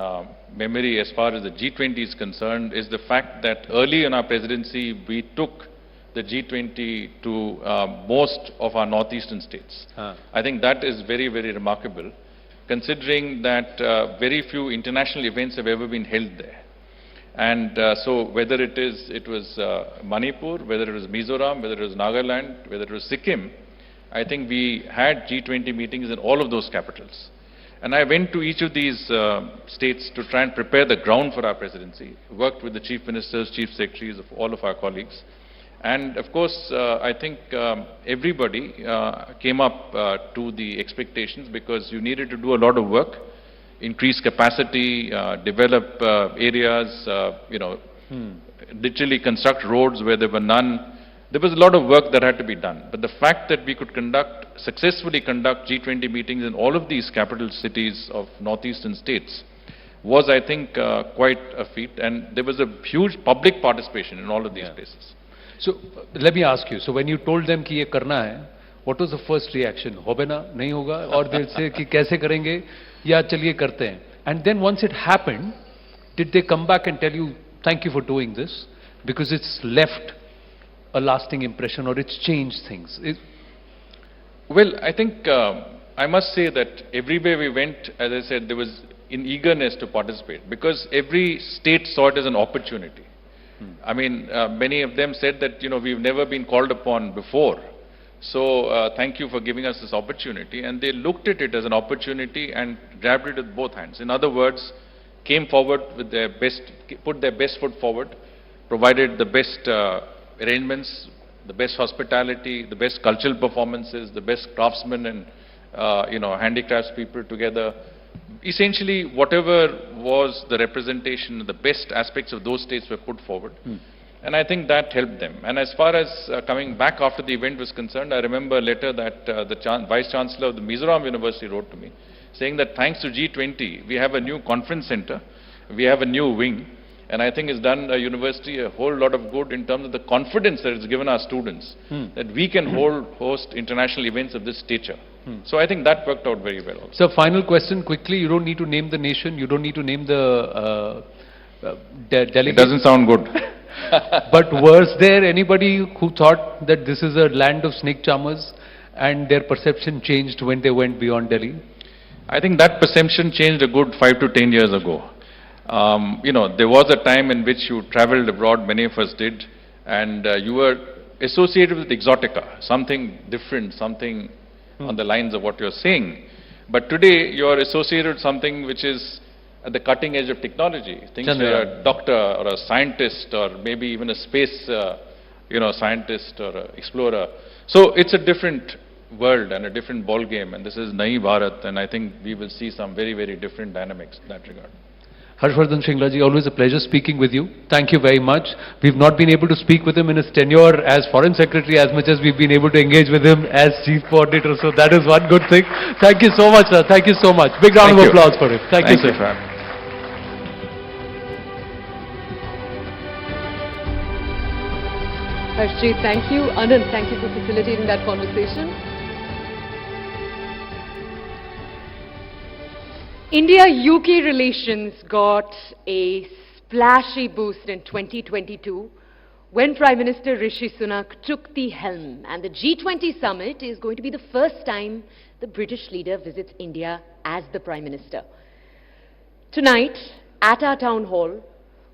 memory as far as the G20 is concerned is the fact that early in our presidency, we took the G20 to most of our northeastern states. I think that is very, very remarkable, considering that very few international events have ever been held there. And so whether it was Manipur, whether it was Mizoram, whether it was Nagaland, whether it was Sikkim, I think we had G20 meetings in all of those capitals. And I went to each of these states to try and prepare the ground for our presidency, worked with the chief ministers, chief secretaries of all of our colleagues. And of course, I think everybody came up to the expectations, because you needed to do a lot of work, increase capacity, develop areas, literally construct roads where there were none. There was a lot of work that had to be done. But the fact that we could successfully conduct G20 meetings in all of these capital cities of northeastern states was, I think, quite a feat. And there was a huge public participation in all of these places. So let me ask you, so when you told them कि ये करना है, what was the first reaction? होगा ना, नहीं होगा, और दिल से कि कैसे करेंगे, या चलिए करते हैं. And then once it happened, did they come back and tell you, thank you for doing this, because it's left a lasting impression, or it's changed things? Well, I think I must say that everywhere we went, as I said, there was an eagerness to participate, because every state saw it as an opportunity. I mean, many of them said that, we've never been called upon before. So thank you for giving us this opportunity. And they looked at it as an opportunity and grabbed it with both hands. In other words, came forward with their best, put their best foot forward, provided the best arrangements, the best hospitality, the best cultural performances, the best craftsmen and handicrafts people together. Essentially, whatever was the representation, the best aspects of those states were put forward. And I think that helped them. And as far as coming back after the event was concerned, I remember a letter that the Vice Chancellor of the Mizoram University wrote to me, saying that thanks to G20, we have a new conference center, we have a new wing, and I think it's done a university a whole lot of good in terms of the confidence that it's given our students, that we can host international events of this stature. So I think that worked out very well. So final question quickly, you don't need to name the nation, you don't need to name the delegate. It doesn't sound good. But was there anybody who thought that this is a land of snake charmers and their perception changed when they went beyond Delhi? I think that perception changed a good 5 to 10 years ago. There was a time in which you traveled abroad, many of us did, and you were associated with exotica, something different, something on the lines of what you're saying. But today, you're associated with something which is at the cutting edge of technology. Things where a doctor or a scientist or maybe even a space scientist or an explorer. So it's a different world and a different ball game, and this is Nai Bharat, and I think we will see some very, very different dynamics in that regard. Harshvardhan Shringlaji, always a pleasure speaking with you. Thank you very much. We've not been able to speak with him in his tenure as Foreign Secretary as much as we've been able to engage with him as Chief Coordinator, so that is one good thing. Thank you so much, sir. Thank you so much. Big round of applause for him. Thank you, sir. Harshji, thank you. Anand, thank you for facilitating that conversation. India-UK relations got a splashy boost in 2022 when Prime Minister Rishi Sunak took the helm, and the G20 summit is going to be the first time the British leader visits India as the Prime Minister. Tonight, at our town hall,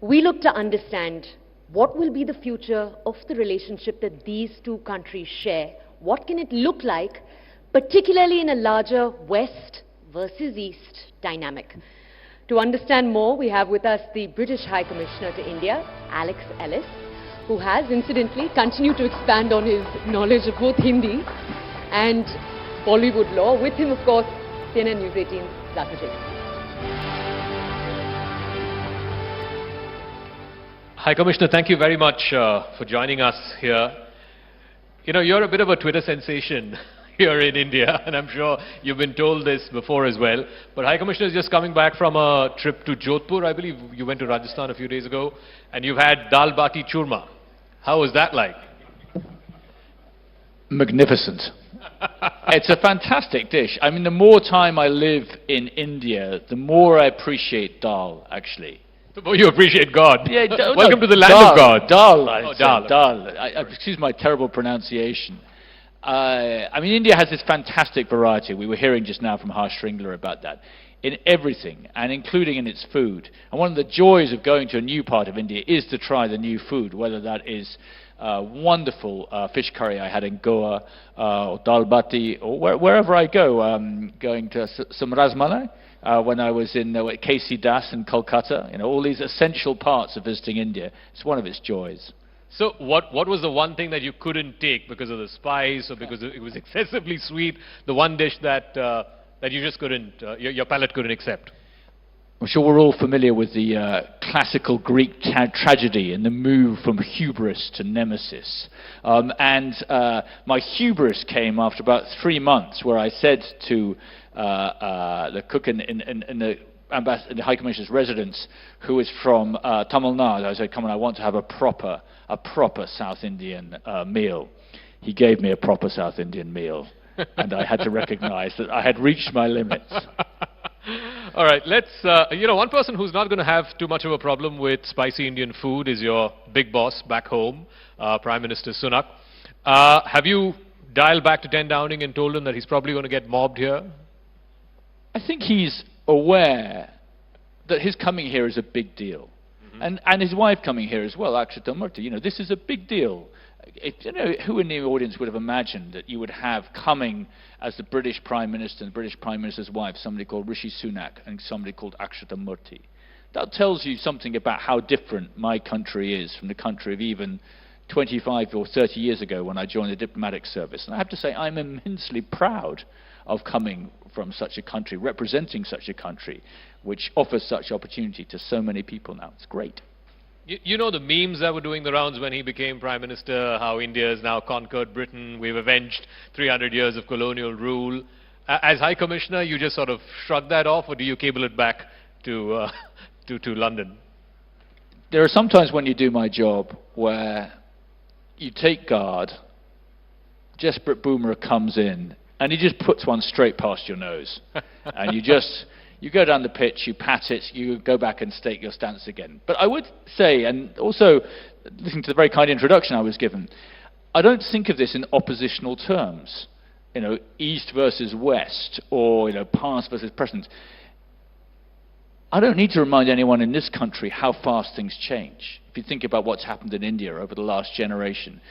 we look to understand what will be the future of the relationship that these two countries share. What can it look like, particularly in a larger West versus East dynamic? To understand more, we have with us the British High Commissioner to India, Alex Ellis, who has incidentally continued to expand on his knowledge of both Hindi and Bollywood law. With him, of course, CNN-News18's Zaka. High Commissioner, thank you very much for joining us here. You know, you're a bit of a Twitter sensation here in India, and I'm sure you've been told this before as well. But High Commissioner is just coming back from a trip to Jodhpur. I believe you went to Rajasthan a few days ago, and you've had dal bati churma. How was that like? Magnificent. It's a fantastic dish. I mean, the more time I live in India, the more I appreciate dal, actually. The more you appreciate God. Yeah, welcome to the land of God. Dal. Excuse my terrible pronunciation. I mean, India has this fantastic variety. We were hearing just now from Harsh Shringla about that. In everything, and including in its food. And one of the joys of going to a new part of India is to try the new food, whether that is wonderful fish curry I had in Goa, or dal bati, or wherever I go, going to some rasmalai. When I was in K.C. Das in Kolkata, you know, all these essential parts of visiting India. It's one of its joys. So what was the one thing that you couldn't take because of the spice or because it was excessively sweet, the one dish that you just couldn't, your palate couldn't accept? I'm sure we're all familiar with the classical Greek tragedy and the move from hubris to nemesis. My hubris came after about 3 months, where I said to the cook in the High Commissioner's residence, who is from Tamil Nadu, I said, come on, I want to have a proper South Indian meal. He gave me a proper South Indian meal, and I had to recognize that I had reached my limits. All right, let's, one person who's not going to have too much of a problem with spicy Indian food is your big boss back home, Prime Minister Sunak. Have you dialed back to 10 Downing and told him that he's probably going to get mobbed here? I think he's aware that his coming here is a big deal. And his wife coming here as well, Akshata Murthy. You know, this is a big deal. Who in the audience would have imagined that you would have coming as the British Prime Minister and the British Prime Minister's wife, somebody called Rishi Sunak and somebody called Akshata Murthy? that tells you something about how different my country is from the country of even 25 or 30 years ago when I joined the diplomatic service. And I have to say, I'm immensely proud of coming from such a country, representing such a country, which offers such opportunity to so many people now. It's great. You know the memes that were doing the rounds when he became Prime Minister, how India has now conquered Britain, we've avenged 300 years of colonial rule. As High Commissioner, you just sort of shrug that off, or do you cable it back to London? There are sometimes when you do my job where you take guard, desperate boomer comes in, and he just puts one straight past your nose. And you go down the pitch, you pat it, you go back and stake your stance again. But I would say, and also listening to the very kind introduction I was given, I don't think of this in oppositional terms. You know, East versus West, or, you know, past versus present. I don't need to remind anyone in this country how fast things change. If you think about what's happened in India over the last generation,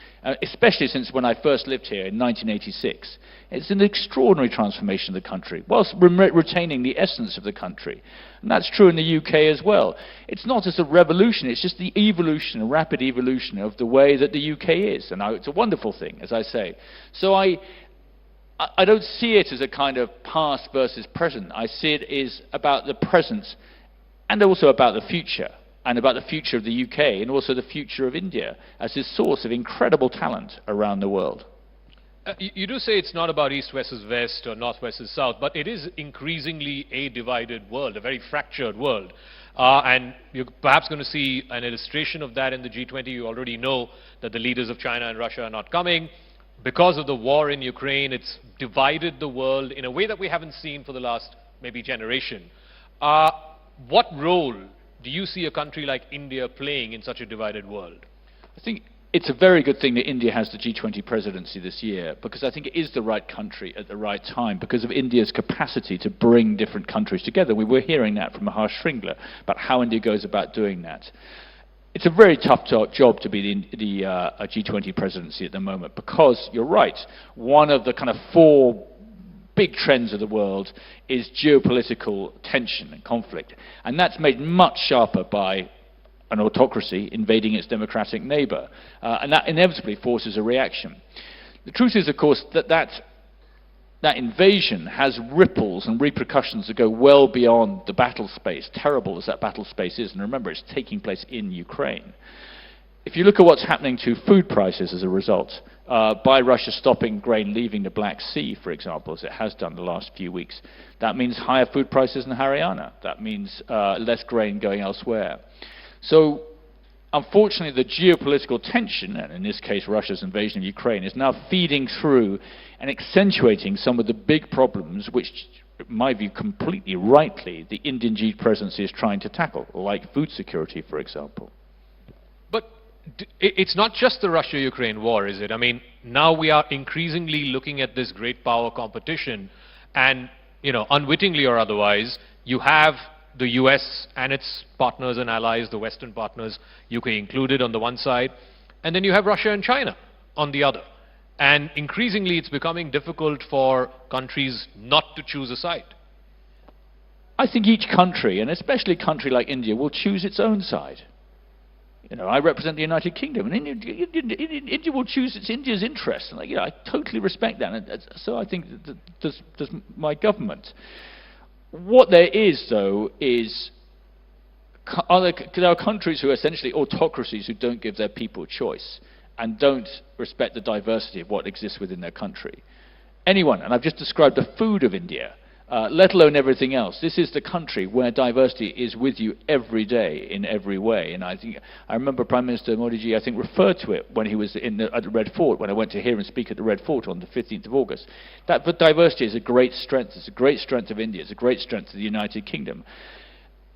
especially since when I first lived here in 1986, it's an extraordinary transformation of the country, whilst retaining the essence of the country. And that's true in the UK as well. It's not just a revolution, it's just the evolution, a rapid evolution of the way that the UK is. And it's a wonderful thing, as I say. So I don't see it as a kind of past versus present. I see it as about the present and also about the future, and about the future of the UK and also the future of India as this source of incredible talent around the world. You do say it's not about East versus West or North versus South, but it is increasingly a divided world, a very fractured world. And you're perhaps going to see an illustration of that in the G20. You already know that the leaders of China and Russia are not coming. Because of the war in Ukraine, it's divided the world in a way that we haven't seen for the last maybe generation. What role do you see a country like India playing in such a divided world? I think it's a very good thing that India has the G20 presidency this year, because I think it is the right country at the right time because of India's capacity to bring different countries together. We were hearing that from Harsh Shringla about how India goes about doing that. It's a very tough job to be the G20 presidency at the moment, because you're right, one of the kind of four big trends of the world is geopolitical tension and conflict. And that's made much sharper by an autocracy invading its democratic neighbor. And that inevitably forces a reaction. The truth is, of course, that invasion has ripples and repercussions that go well beyond the battle space, terrible as that battle space is. And remember, it's taking place in Ukraine. If you look at what's happening to food prices as a result, by Russia stopping grain leaving the Black Sea, for example, as it has done the last few weeks, that means higher food prices in Haryana. That means less grain going elsewhere. So, unfortunately, the geopolitical tension, and in this case Russia's invasion of Ukraine, is now feeding through and accentuating some of the big problems which, in my view, completely rightly, the Indian G presidency is trying to tackle, like food security, for example. But it's not just the Russia-Ukraine war, is it? I mean, now we are increasingly looking at this great power competition, and, you know, unwittingly or otherwise, you have the US and its partners and allies, the Western partners, UK included, on the one side, and then you have Russia and China on the other. And increasingly it's becoming difficult for countries not to choose a side. I think each country, and especially a country like India, will choose its own side. You know, I represent the United Kingdom, and India will choose India's interests. And, you know, I totally respect that, and so I think does my government. What there is, though, is there are countries who are essentially autocracies who don't give their people choice and don't respect the diversity of what exists within their country. Anyone, and I've just described the food of India, let alone everything else. This is the country where diversity is with you every day in every way. And I remember Prime Minister Modi ji, I think, referred to it when he was at the Red Fort, when I went to hear him speak at the Red Fort on the 15th of August. But diversity is a great strength. It's a great strength of India. It's a great strength of the United Kingdom.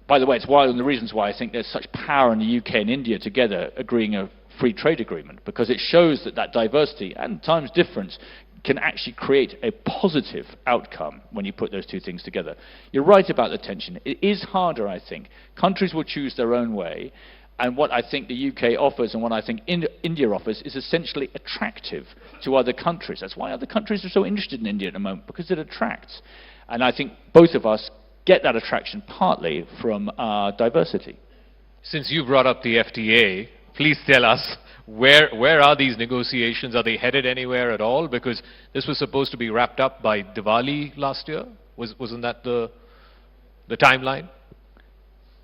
By the way, it's one of the reasons why I think there's such power in the UK and India together agreeing a free trade agreement, because it shows that diversity and times difference can actually create a positive outcome when you put those two things together. You're right about the tension. It is harder, I think. Countries will choose their own way, and what I think the UK offers and what I think India offers is essentially attractive to other countries. That's why other countries are so interested in India at the moment, because it attracts. And I think both of us get that attraction partly from our diversity. Since you brought up the FTA, please tell us, where are these negotiations? Are they headed anywhere at all? Because this was supposed to be wrapped up by Diwali last year. Wasn't that the timeline?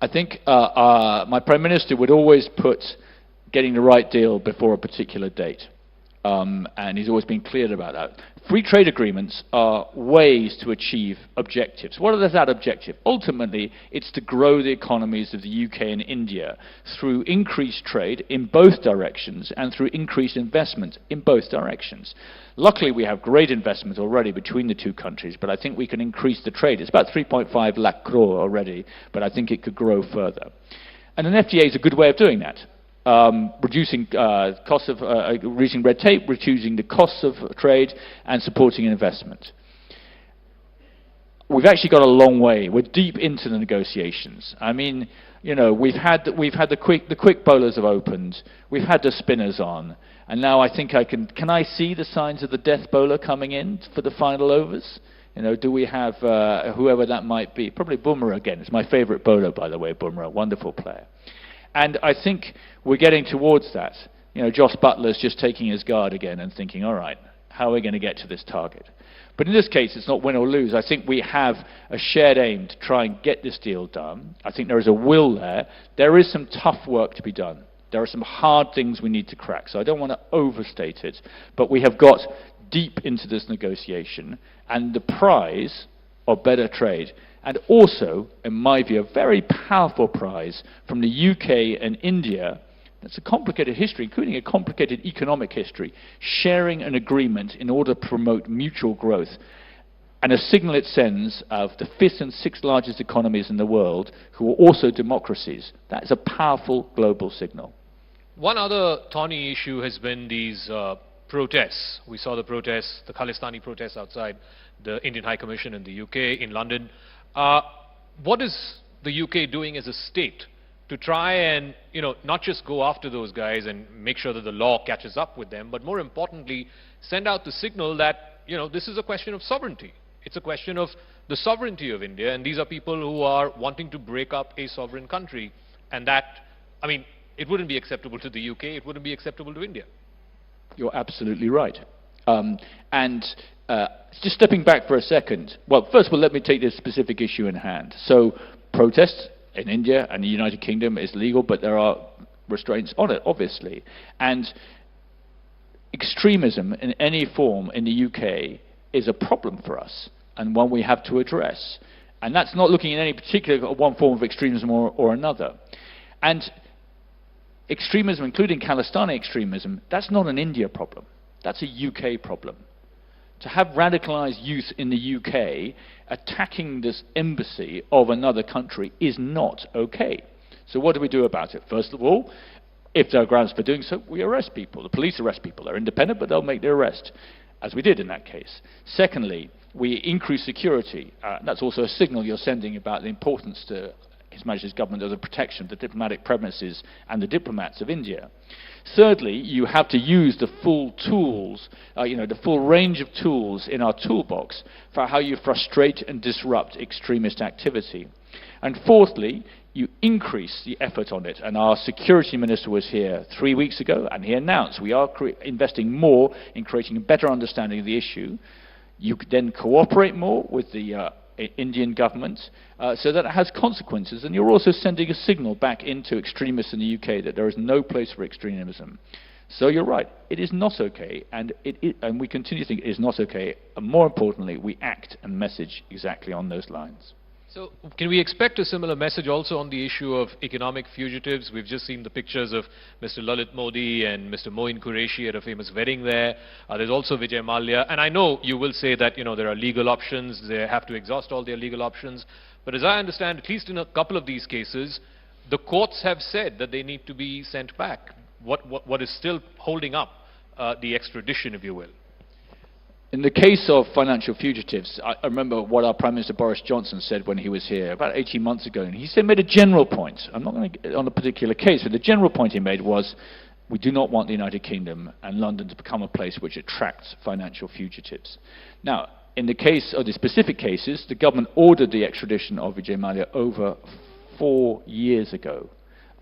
I think my Prime Minister would always put getting the right deal before a particular date. And he's always been clear about that. Free trade agreements are ways to achieve objectives. What is that objective? Ultimately, it's to grow the economies of the UK and India through increased trade in both directions and through increased investment in both directions. Luckily, we have great investment already between the two countries, but I think we can increase the trade. It's about 3.5 lakh crore already, but I think it could grow further. And an FTA is a good way of doing that. Reducing costs of reducing red tape, reducing the costs of trade, and supporting investment. We've actually got a long way. We're deep into the negotiations. I mean, you know, we've had the quick bowlers have opened. We've had the spinners on, and now I think I can I see the signs of the death bowler coming in for the final overs? You know, do we have whoever that might be? Probably Bumrah again. It's my favourite bowler, by the way. Bumrah, wonderful player. And I think we're getting towards that. You know, Josh Butler's just taking his guard again and thinking, all right, how are we going to get to this target? But in this case, it's not win or lose. I think we have a shared aim to try and get this deal done. I think there is a will there. There is some tough work to be done. There are some hard things we need to crack. So I don't want to overstate it. But we have got deep into this negotiation. And the prize of better trade, and also, in my view, a very powerful prize from the UK and India. That's a complicated history, including a complicated economic history, sharing an agreement in order to promote mutual growth. And a signal it sends of the 5th and 6th largest economies in the world, who are also democracies. That is a powerful global signal. One other thorny issue has been these protests. We saw the protests, the Khalistani protests outside the Indian High Commission in the UK, in London. What is the UK doing as a state to try and, you know, not just go after those guys and make sure that the law catches up with them, but more importantly, send out the signal that, you know, this is a question of sovereignty. It's a question of the sovereignty of India, and these are people who are wanting to break up a sovereign country. And that, I mean, it wouldn't be acceptable to the UK, it wouldn't be acceptable to India. You're absolutely right. Just stepping back for a second, well, first of all, let me take this specific issue in hand. So, protests in India and the United Kingdom is legal, but there are restraints on it, obviously. And extremism in any form in the UK is a problem for us, and one we have to address. And that's not looking at any particular one form of extremism or another. And extremism, including Khalistani extremism, that's not an India problem. That's a UK problem. To have radicalized youth in the UK attacking this embassy of another country is not okay. So what do we do about it? First of all, if there are grounds for doing so, we arrest people. The police arrest people. They're independent, but they'll make the arrest, as we did in that case. Secondly, we increase security. That's also a signal you're sending about the importance to His Majesty's government of the protection of the diplomatic premises and the diplomats of India. Thirdly, you have to use the full tools, the full range of tools in our toolbox for how you frustrate and disrupt extremist activity. And fourthly, you increase the effort on it. And our security minister was here 3 weeks ago, and he announced we are investing more in creating a better understanding of the issue. You could then cooperate more with the Indian government so that it has consequences, and you're also sending a signal back into extremists in the UK that there is no place for extremism. So you're right, it is not okay, and we continue to think it is not okay, and more importantly, we act and message exactly on those lines. So can we expect a similar message also on the issue of economic fugitives? We've just seen the pictures of Mr. Lalit Modi and Mr. Moin Qureshi at a famous wedding there. There's also Vijay Mallya. And I know you will say that, there are legal options. They have to exhaust all their legal options. But as I understand, at least in a couple of these cases, the courts have said that they need to be sent back. What is still holding up the extradition, if you will? In the case of financial fugitives, I remember what our Prime Minister Boris Johnson said when he was here about 18 months ago. And he made a general point. I'm not going to get on a particular case, but the general point he made was we do not want the United Kingdom and London to become a place which attracts financial fugitives. Now, in the case of the specific cases, the government ordered the extradition of Vijay Mallya over 4 years ago.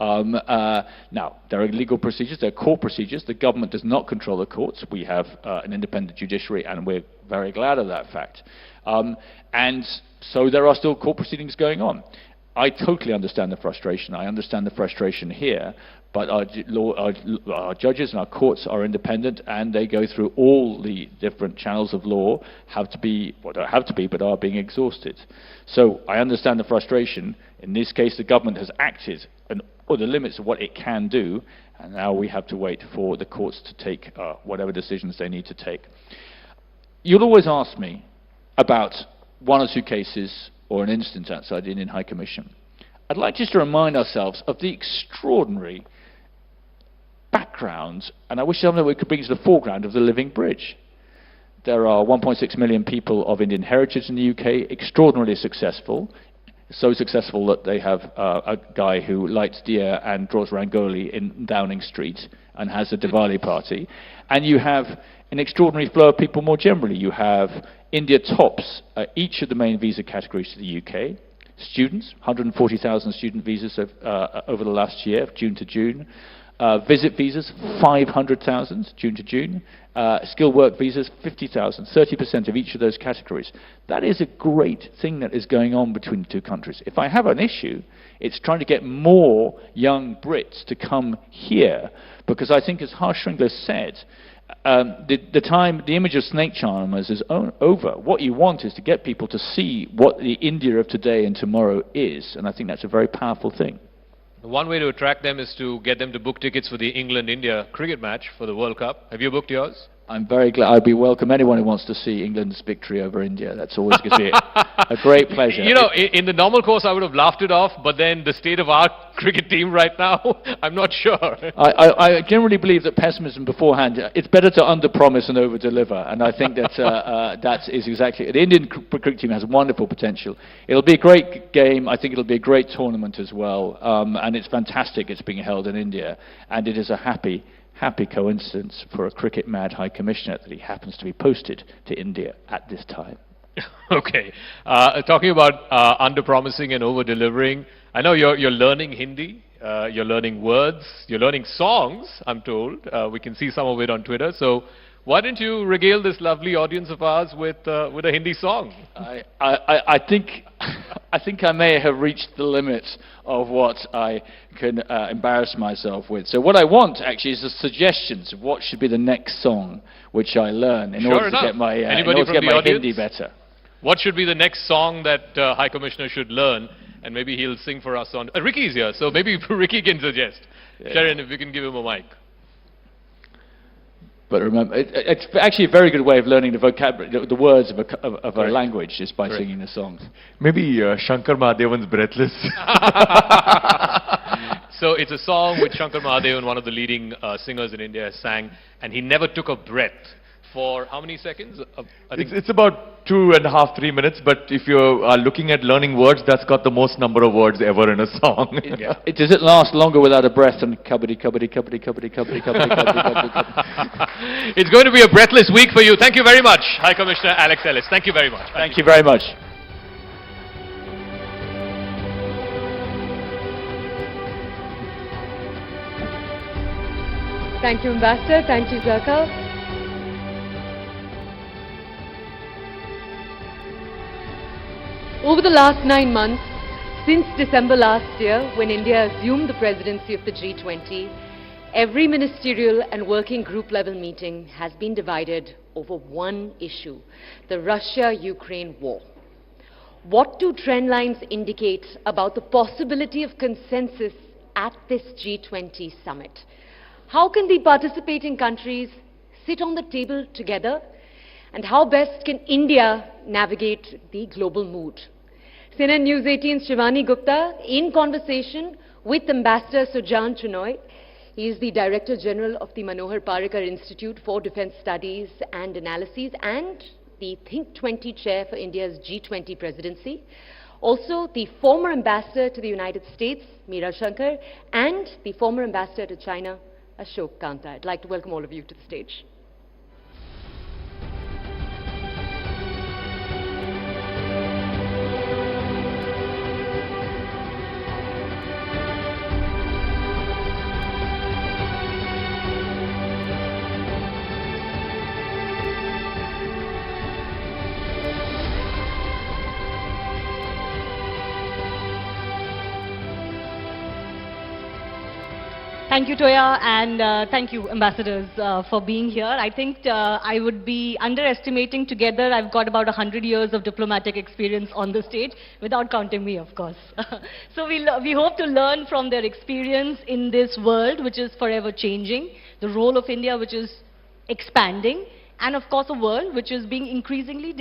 Now, there are legal procedures, there are court procedures. The government does not control the courts. We have an independent judiciary, and we're very glad of that fact. And so there are still court proceedings going on. I totally understand the frustration. I understand the frustration here, but our judges and our courts are independent, and they go through all the different channels of law, don't have to be, but are being exhausted. So I understand the frustration. In this case, the government has acted or the limits of what it can do, and now we have to wait for the courts to take whatever decisions they need to take. You'll always ask me about one or two cases or an instance outside the Indian High Commission. I'd like just to remind ourselves of the extraordinary background, and I wish something we could bring to the foreground of the Living Bridge. There are 1.6 million people of Indian heritage in the UK, extraordinarily successful. So successful that they have a guy who lights deer and draws rangoli in Downing Street and has a Diwali party. And you have an extraordinary flow of people more generally. You have India tops each of the main visa categories to the UK. Students, 140,000 student visas over the last year, June to June. Visit visas, 500,000 June to June. Skilled work visas, 50,000, 30% of each of those categories. That is a great thing that is going on between the two countries. If I have an issue, it's trying to get more young Brits to come here, because I think, as Harsh Shringler said, the image of snake charmers is over. What you want is to get people to see what the India of today and tomorrow is, and I think that's a very powerful thing. One way to attract them is to get them to book tickets for the England-India cricket match for the World Cup. Have you booked yours? I'm very glad. I'd be welcome anyone who wants to see England's victory over India. That's always going to be a great pleasure. You know, in the normal course, I would have laughed it off, but then the state of our cricket team right now, I'm not sure. I generally believe that pessimism beforehand, it's better to under-promise and over-deliver, and I think that that is exactly it. The Indian cricket team has wonderful potential. It'll be a great game. I think it'll be a great tournament as well, and it's fantastic it's being held in India, and it is a happy coincidence for a cricket-mad High Commissioner that he happens to be posted to India at this time. Okay. Talking about under-promising and over-delivering, I know you're learning Hindi, you're learning words, you're learning songs, I'm told. We can see some of it on Twitter. So why don't you regale this lovely audience of ours with a Hindi song? I think I may have reached the limits of what I can embarrass myself with. So what I want, actually, is the suggestions of what should be the next song which I learn in order to get my, Hindi better. What should be the next song that High Commissioner should learn? And maybe he'll sing for us on... Ricky's here, so maybe Ricky can suggest. Yeah. Sharon, if you can give him a mic. But remember, it's actually a very good way of learning the vocabulary, the words of a language, is by singing the songs. Maybe Shankar Mahadevan's Breathless. So it's a song which Shankar Mahadevan, one of the leading singers in India, sang, and he never took a breath for how many seconds? I think it's about 2.5, 3 minutes, but if you are looking at learning words, that's got the most number of words ever in a song. Does it last longer without a breath than kabaddi, kabaddi, kabaddi, kabaddi, kabaddi, kabaddi, kabaddi, kabaddi? It's going to be a breathless week for you. Thank you very much, High Commissioner Alex Ellis. Thank you very much. Thank you very much. Thank you, Ambassador. Thank you, Zarkal. Over the last 9 months, since December last year, when India assumed the presidency of the G20, every ministerial and working group level meeting has been divided over one issue, the Russia-Ukraine war. What do trend lines indicate about the possibility of consensus at this G20 summit? How can the participating countries sit on the table together? And how best can India navigate the global mood? CNN-News18's Shivani Gupta, in conversation with Ambassador Sujan Chinoy. He is the Director General of the Manohar Parrikar Institute for Defence Studies and Analyses and the Think 20 Chair for India's G20 presidency. Also, the former Ambassador to the United States, Meera Shankar, and the former Ambassador to China, Ashok Kanta. I'd like to welcome all of you to the stage. Thank you, Toya, and thank you, ambassadors, for being here. I think I would be underestimating together. I've got about 100 years of diplomatic experience on the stage, without counting me, of course. So we hope to learn from their experience in this world, which is forever changing, the role of India, which is expanding, and of course a world which is being increasingly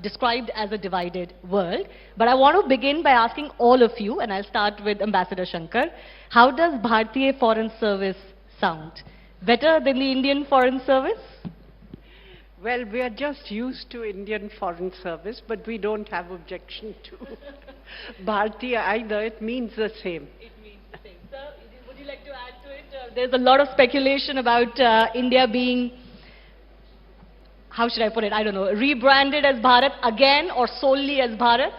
described as a divided world. But I want to begin by asking all of you, and I'll start with Ambassador Shankar, how does Bharatiya Foreign Service sound? Better than the Indian Foreign Service? Well, we are just used to Indian Foreign Service, but we don't have objection to Bharatiya either. It means the same. It means the same. Sir, would you like to add to it? There's a lot of speculation about India being, how should I put it, I don't know, rebranded as Bharat again or solely as Bharat?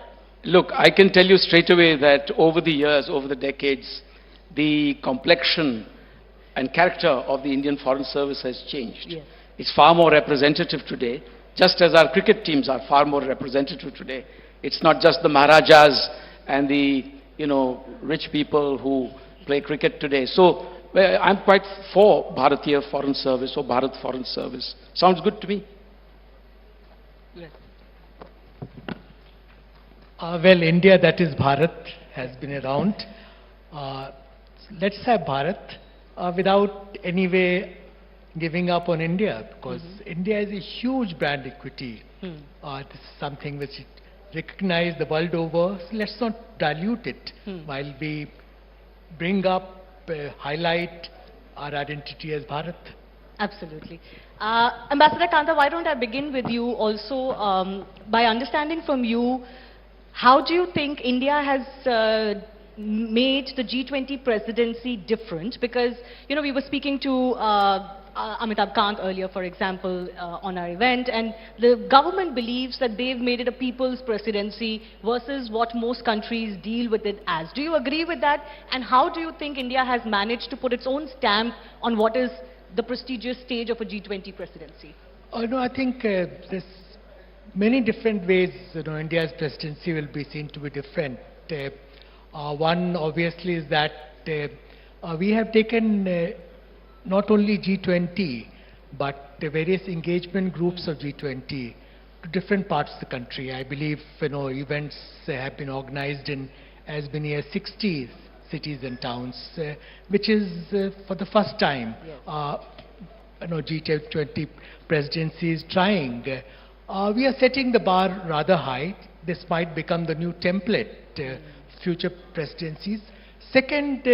Look, I can tell you straight away that over the years, over the decades, the complexion and character of the Indian Foreign Service has changed. Yes. It's far more representative today, just as our cricket teams are far more representative today. It's not just the Maharajas and the, rich people who play cricket today. So, I'm quite for Bharatiya Foreign Service or Bharat Foreign Service. Sounds good to me. Well, India, that is Bharat, has been around. Let's have Bharat without anyway giving up on India, because India is a huge brand equity. This is something which is recognized the world over. So let's not dilute it while we bring up, highlight our identity as Bharat. Absolutely. Ambassador Kanta, why don't I begin with you also by understanding from you, how do you think India has made the G20 presidency different? Because, we were speaking to Amitabh Kant earlier, for example, on our event, and the government believes that they've made it a people's presidency versus what most countries deal with it as. Do you agree with that? And how do you think India has managed to put its own stamp on what is the prestigious stage of a G20 presidency? No, I think there's many different ways, India's presidency will be seen to be different. One, obviously, is that we have taken not only G20, but the various engagement groups of G20 to different parts of the country. I believe, events have been organized in as many as 60 cities and towns, which is for the first time, G20 presidency is trying. We are setting the bar rather high. This might become the new template future presidencies. Second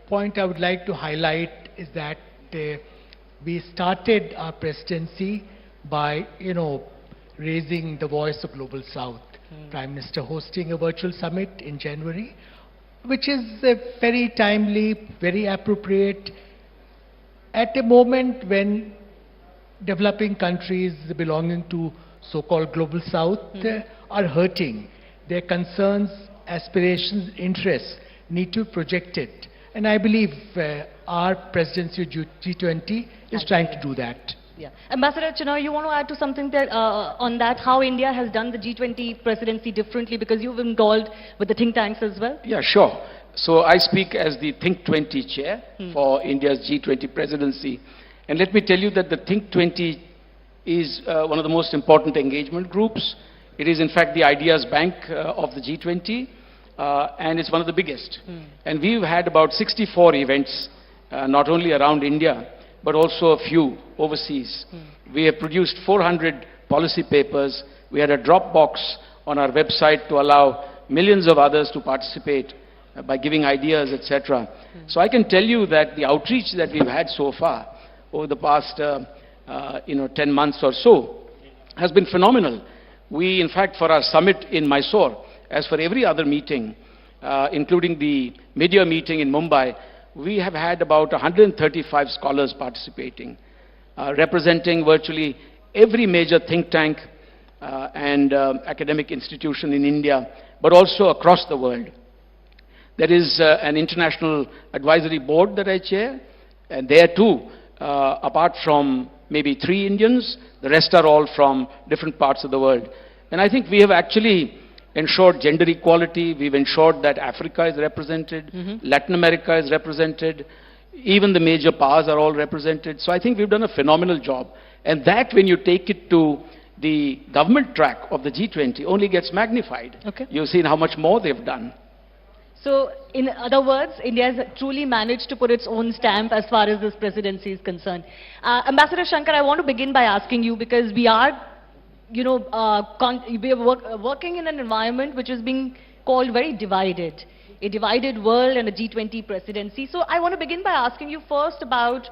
point I would like to highlight is that we started our presidency by, raising the voice of Global South. Prime Minister hosting a virtual summit in January, which is very timely, very appropriate at a moment when developing countries belonging to so-called Global South are hurting. Their concerns, aspirations, interests need to be projected. And I believe our presidency of G20 is trying to do that. Yeah. Ambassador Chinnoy, you want to add to something that, on that, how India has done the G20 presidency differently, because you've been involved with the think tanks as well? Yeah, sure. So I speak as the Think 20 chair for India's G20 presidency. And let me tell you that the Think 20 is one of the most important engagement groups. It is in fact the ideas bank of the G20, and it's one of the biggest. And we've had about 64 events, not only around India, but also a few overseas. We have produced 400 policy papers. We had a Dropbox on our website to allow millions of others to participate by giving ideas, etc. So I can tell you that the outreach that we've had so far over the past 10 months or so has been phenomenal. We, in fact, for our summit in Mysore, as for every other meeting, including the mid-year meeting in Mumbai, we have had about 135 scholars participating, representing virtually every major think tank and academic institution in India, but also across the world. There is an international advisory board that I chair, and there too, apart from maybe 3 Indians, the rest are all from different parts of the world. And I think we have actually ensured gender equality. We've ensured that Africa is represented, Latin America is represented, Even the major powers are all represented. So I think we've done a phenomenal job. And that, when you take it to the government track of the G20, only gets magnified. Okay. You've seen how much more they've done. So, in other words, India has truly managed to put its own stamp as far as this presidency is concerned. Ambassador Shankar, I want to begin by asking you, because we are, we are working in an environment which is being called very divided. A divided world and a G20 presidency. So I want to begin by asking you first about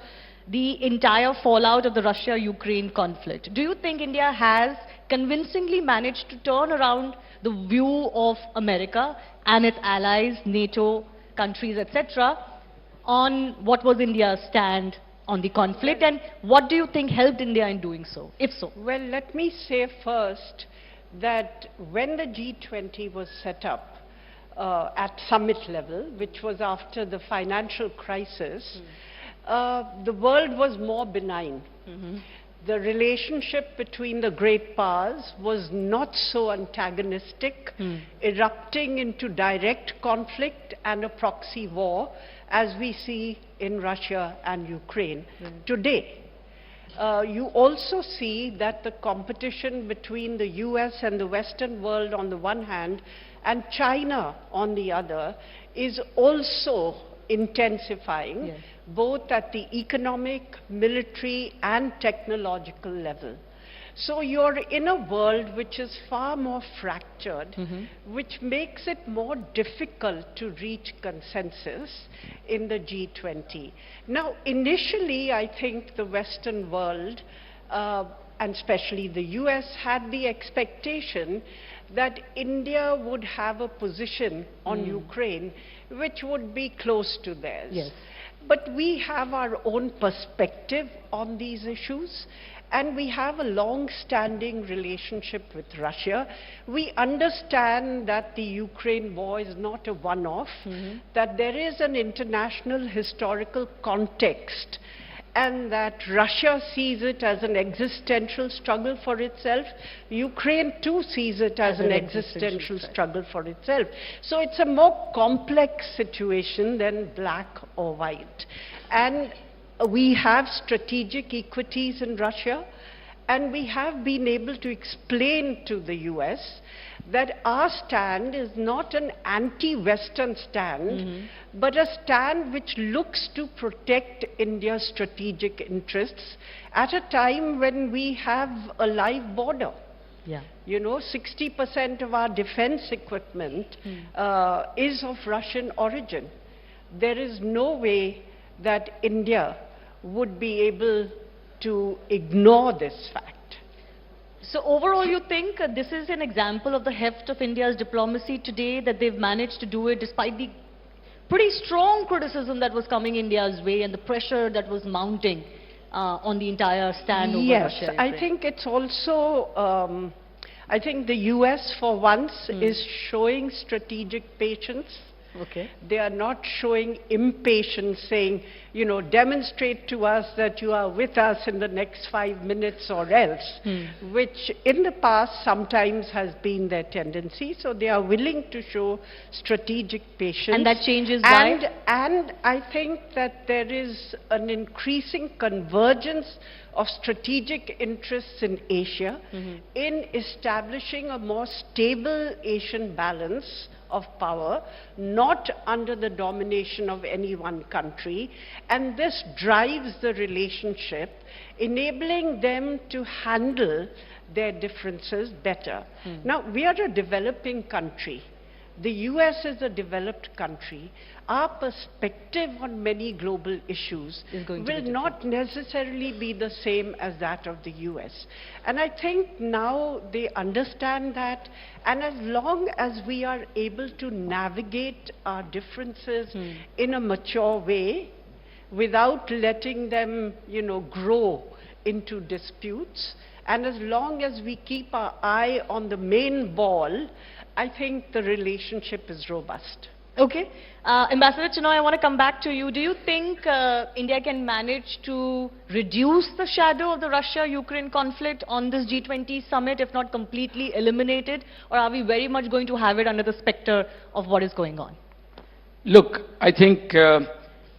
the entire fallout of the Russia-Ukraine conflict. Do you think India has convincingly managed to turn around the view of America and its allies, NATO countries, etc., on what was India's stand on the conflict, and what do you think helped India in doing so, if so? Well, let me say first that when the G20 was set up, at summit level, which was after the financial crisis, the world was more benign. The relationship between the great powers was not so antagonistic, erupting into direct conflict and a proxy war, as we see in Russia and Ukraine today. You also see that the competition between the US and the Western world on the one hand and China on the other is also intensifying, both at the economic, military and technological level. So you're in a world which is far more fractured, which makes it more difficult to reach consensus in the G20. Now, initially, I think the Western world, and especially the US, had the expectation that India would have a position on Ukraine which would be close to theirs. Yes. But we have our own perspective on these issues, and we have a long-standing relationship with Russia. We understand that the Ukraine war is not a one-off, that there is an international historical context, and that Russia sees it as an existential struggle for itself. Ukraine too sees it as an existential struggle for itself. So it's a more complex situation than black or white. And we have strategic equities in Russia, and we have been able to explain to the US that our stand is not an anti-Western stand, but a stand which looks to protect India's strategic interests at a time when we have a live border. Yeah. You know, 60% of our defense equipment is of Russian origin. There is no way that India would be able to ignore this fact. So overall, you think this is an example of the heft of India's diplomacy today, that they've managed to do it despite the pretty strong criticism that was coming India's way and the pressure that was mounting on the entire stand over Russia? Yes, I think it's also, I think the US for once is showing strategic patience. Okay. They are not showing impatience, saying, you know, demonstrate to us that you are with us in the next 5 minutes or else, which in the past sometimes has been their tendency. So they are willing to show strategic patience. And that changes by? And I think that there is an increasing convergence of strategic interests in Asia in establishing a more stable Asian balance of power, not under the domination of any one country, and this drives the relationship, enabling them to handle their differences better. Now, we are a developing country. The US is a developed country. Our perspective on many global issues will not necessarily be the same as that of the US. And I think now they understand that, and as long as we are able to navigate our differences in a mature way, without letting them, you know, grow into disputes, and as long as we keep our eye on the main ball, I think the relationship is robust. Okay. Ambassador Chinoy, I want to come back to you. Do you think India can manage to reduce the shadow of the Russia-Ukraine conflict on this G20 summit, if not completely eliminate it? Or are we very much going to have it under the specter of what is going on? Look, I think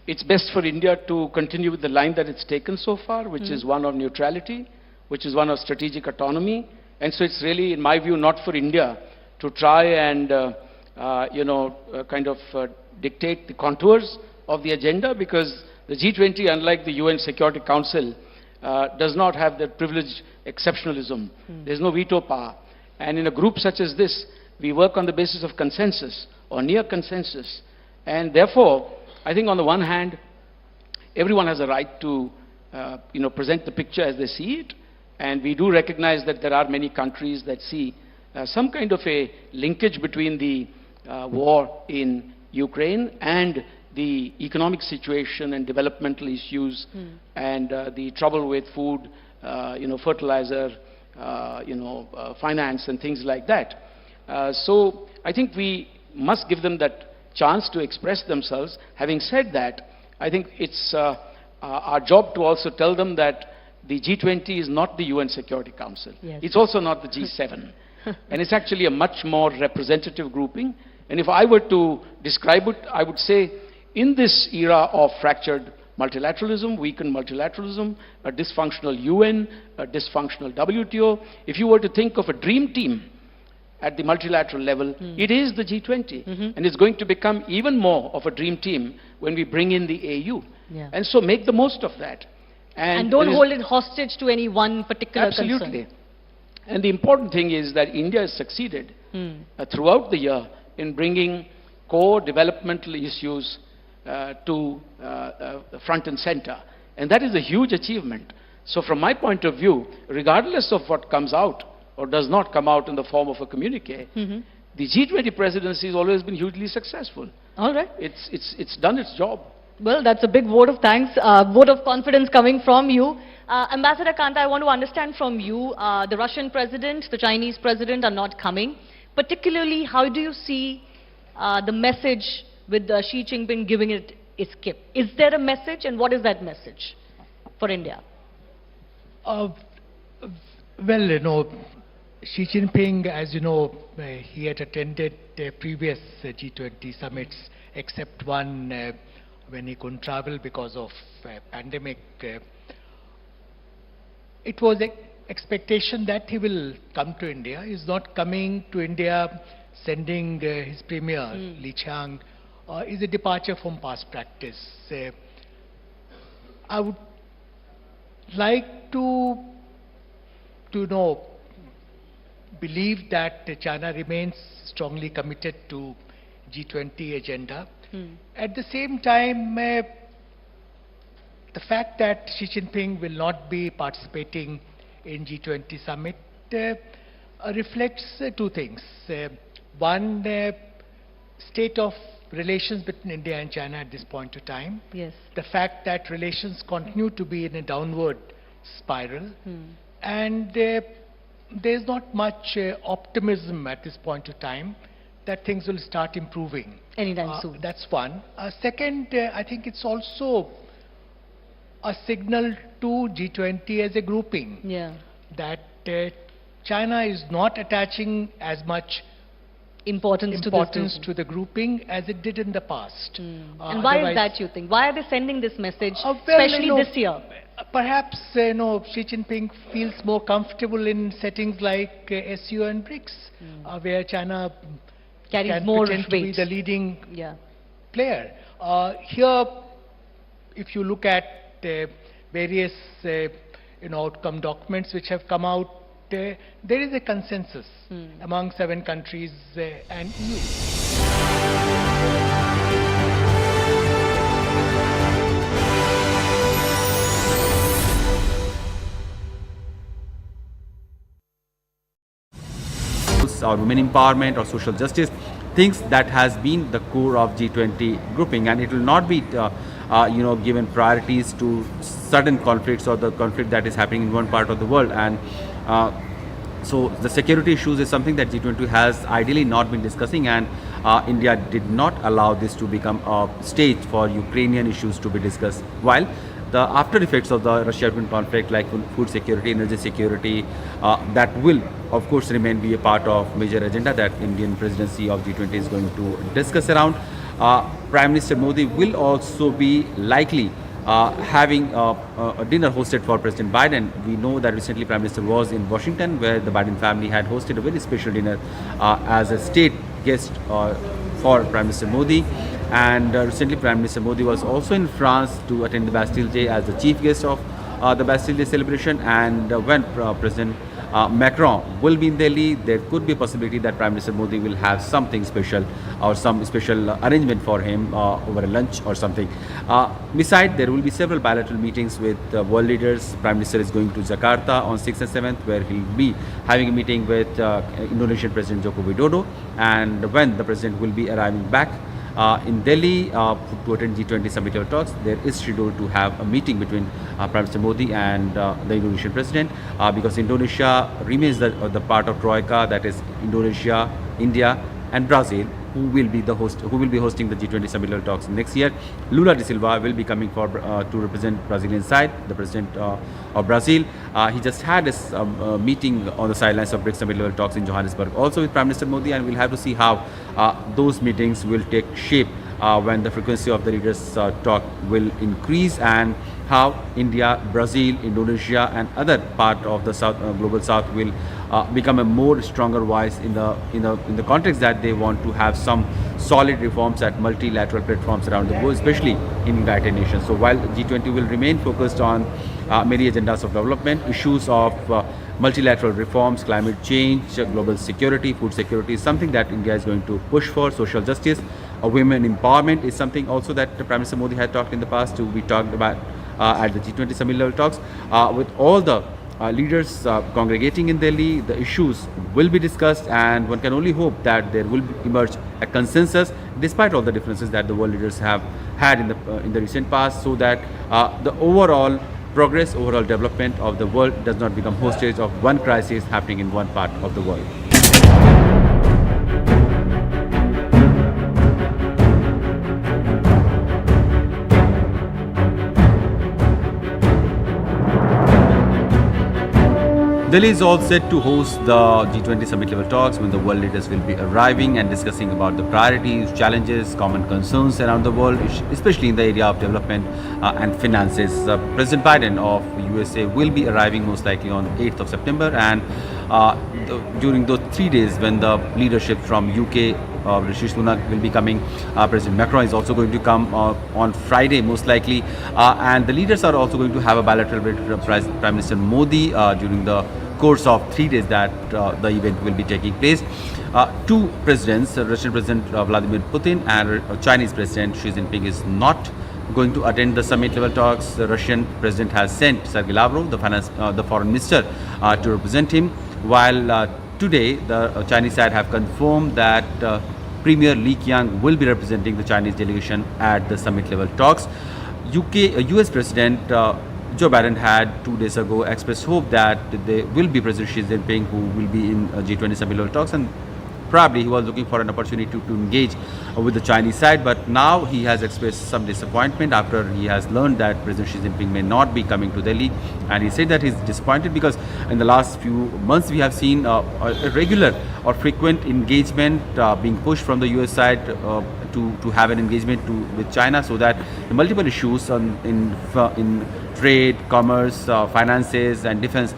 it's best for India to continue with the line that it's taken so far, which is one of neutrality, which is one of strategic autonomy. And so it's really, in my view, not for India to try and, dictate the contours of the agenda, because the G20, unlike the UN Security Council, does not have the privileged exceptionalism. There's no veto power. And in a group such as this, we work on the basis of consensus or near consensus. And therefore, I think on the one hand, everyone has a right to present the picture as they see it. And we do recognize that there are many countries that see some kind of a linkage between the war in Ukraine and the economic situation and developmental issues and the trouble with food, fertilizer, finance and things like that. So I think we must give them that chance to express themselves. Having said that, I think it's our job to also tell them that the G20 is not the UN Security Council. Yes. It's also not the G7. And it's actually a much more representative grouping. And if I were to describe it, I would say in this era of fractured multilateralism, weakened multilateralism, a dysfunctional UN, a dysfunctional WTO, if you were to think of a dream team at the multilateral level, it is the G20. And it's going to become even more of a dream team when we bring in the AU. Yeah. And so make the most of that. And don't hold it hostage to any one particular Absolutely. concern. And the important thing is that India has succeeded throughout the year in bringing core developmental issues to front and center. And that is a huge achievement. So from my point of view, regardless of what comes out or does not come out in the form of a communique, the G20 presidency has always been hugely successful. All right. It's done its job. Well, that's a big vote of thanks, vote of confidence coming from you. Ambassador Kanta, I want to understand from you, the Russian president, the Chinese president are not coming. Particularly, how do you see the message with Xi Jinping giving it a skip? Is there a message, and what is that message for India? Well, Xi Jinping, as you know, he had attended previous G20 summits, except one when he couldn't travel because of pandemic. It was an expectation that he will come to India. He's not coming to India, sending his premier, Li Qiang, is a departure from past practice. I would like to believe that China remains strongly committed to G20 agenda. At the same time, the fact that Xi Jinping will not be participating in G20 summit reflects two things. One, state of relations between India and China at this point of time. Yes. The fact that relations continue to be in a downward spiral. And there's not much optimism at this point of time that things will start improving. Anytime soon. That's one. Second, I think it's also a signal to G20 as a grouping that China is not attaching as much importance to the grouping as it did in the past. And why is that, you think? Why are they sending this message, especially this year? Perhaps Xi Jinping feels more comfortable in settings like SU and BRICS, where China carries more pretend to be the leading player. Here, if you look at various outcome documents which have come out, there is a consensus among 7 countries and EU. Or women empowerment or social justice, things that has been the core of G20 grouping, and it will not be given priorities to certain conflicts or the conflict that is happening in one part of the world. And so the security issues is something that G20 has ideally not been discussing, and India did not allow this to become a stage for Ukrainian issues to be discussed, while the after effects of the Russia-Ukraine conflict, like food security, energy security, that will of course remain be a part of major agenda that Indian presidency of G20 is going to discuss around. Prime Minister Modi will also be likely having a dinner hosted for President Biden. We know that recently Prime Minister was in Washington, where the Biden family had hosted a very special dinner as a state guest for Prime Minister Modi. And recently Prime Minister Modi was also in France to attend the Bastille Day as the chief guest of the Bastille Day celebration. And when President Macron will be in Delhi, there could be a possibility that Prime Minister Modi will have something special or some special arrangement for him over a lunch or something. Besides, there will be several bilateral meetings with world leaders. Prime Minister is going to Jakarta on 6th and 7th, where he'll be having a meeting with Indonesian President Joko Widodo. And when the President will be arriving back in Delhi to attend G20 summit level talks, there is scheduled to have a meeting between Prime Minister Modi and the Indonesian President, because Indonesia remains the part of Troika, that is Indonesia, India and Brazil, who will be hosting the G20 summit level talks next year. Lula da Silva will be coming for to represent Brazilian side, the President of Brazil. He just had a meeting on the sidelines of BRICS summit level talks in Johannesburg, also with Prime Minister Modi, and we'll have to see how those meetings will take shape when the frequency of the leaders talk will increase, and how India, Brazil, Indonesia and other part of the South, global South will become a more stronger voice in the context that they want to have some solid reforms at multilateral platforms around the world, especially in United Nations. So while G20 will remain focused on many agendas of development, issues of multilateral reforms, climate change, global security, food security is something that India is going to push for. Social justice, women empowerment is something also that Prime Minister Modi had talked in the past. We talked about at the G20 summit level talks. With all the leaders congregating in Delhi, the issues will be discussed, and one can only hope that there will emerge a consensus despite all the differences that the world leaders have had in the recent past, so that the overall progress, overall development of the world does not become hostage of one crisis happening in one part of the world. Delhi is all set to host the G20 summit level talks, when the world leaders will be arriving and discussing about the priorities, challenges, common concerns around the world, especially in the area of development and finances. President Biden of USA will be arriving most likely on 8th of September, and during those 3 days when the leadership from UK, Rishi Sunak will be coming, President Macron is also going to come on Friday most likely, and the leaders are also going to have a bilateral with Prime Minister Modi during the course of 3 days that the event will be taking place. Two presidents, Russian President Vladimir Putin and Chinese President Xi Jinping, is not going to attend the summit level talks. The Russian President has sent Sergei Lavrov, the foreign minister, to represent him, while today the Chinese side have confirmed that Premier Li Qiang will be representing the Chinese delegation at the summit level talks. US President Joe Biden had 2 days ago expressed hope that there will be President Xi Jinping who will be in G20 summit level talks, and probably he was looking for an opportunity to engage with the Chinese side, but now he has expressed some disappointment after he has learned that President Xi Jinping may not be coming to Delhi, and he said that he's disappointed because in the last few months we have seen a regular or frequent engagement being pushed from the US side to have an engagement with China, so that the multiple issues in trade, commerce, finances and defense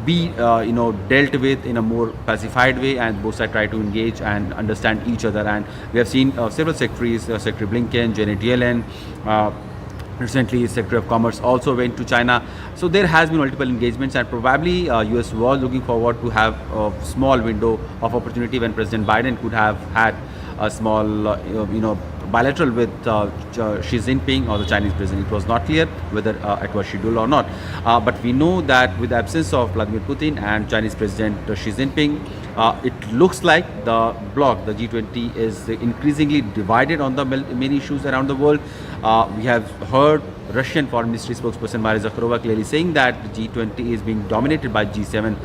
be dealt with in a more pacified way, and both sides try to engage and understand each other. And we have seen several secretaries, Secretary Blinken, Janet Yellen, recently Secretary of Commerce also went to China. So there has been multiple engagements, and probably US was looking forward to have a small window of opportunity when President Biden could have had a small bilateral with Xi Jinping or the Chinese president. It was not clear whether it was scheduled or not. But we know that with the absence of Vladimir Putin and Chinese President Xi Jinping, it looks like the bloc, the G20, is increasingly divided on the many issues around the world. We have heard Russian Foreign Ministry spokesperson Maria Zakharova clearly saying that the G20 is being dominated by G7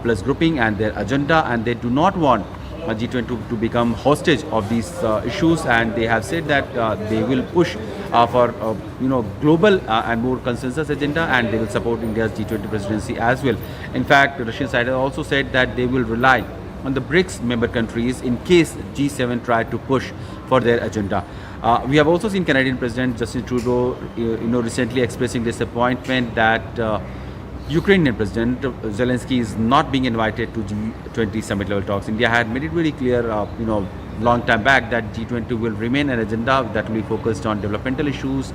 plus grouping and their agenda, and they do not want G20 to become hostage of these issues, and they have said that they will push for global and more consensus agenda, and they will support India's G20 presidency as well. In fact, the Russian side has also said that they will rely on the BRICS member countries in case G7 try to push for their agenda. We have also seen Canadian President Justin Trudeau, recently expressing disappointment that Ukrainian President Zelensky is not being invited to G20 summit level talks. India had made it very clear, long time back that G20 will remain an agenda that will be focused on developmental issues,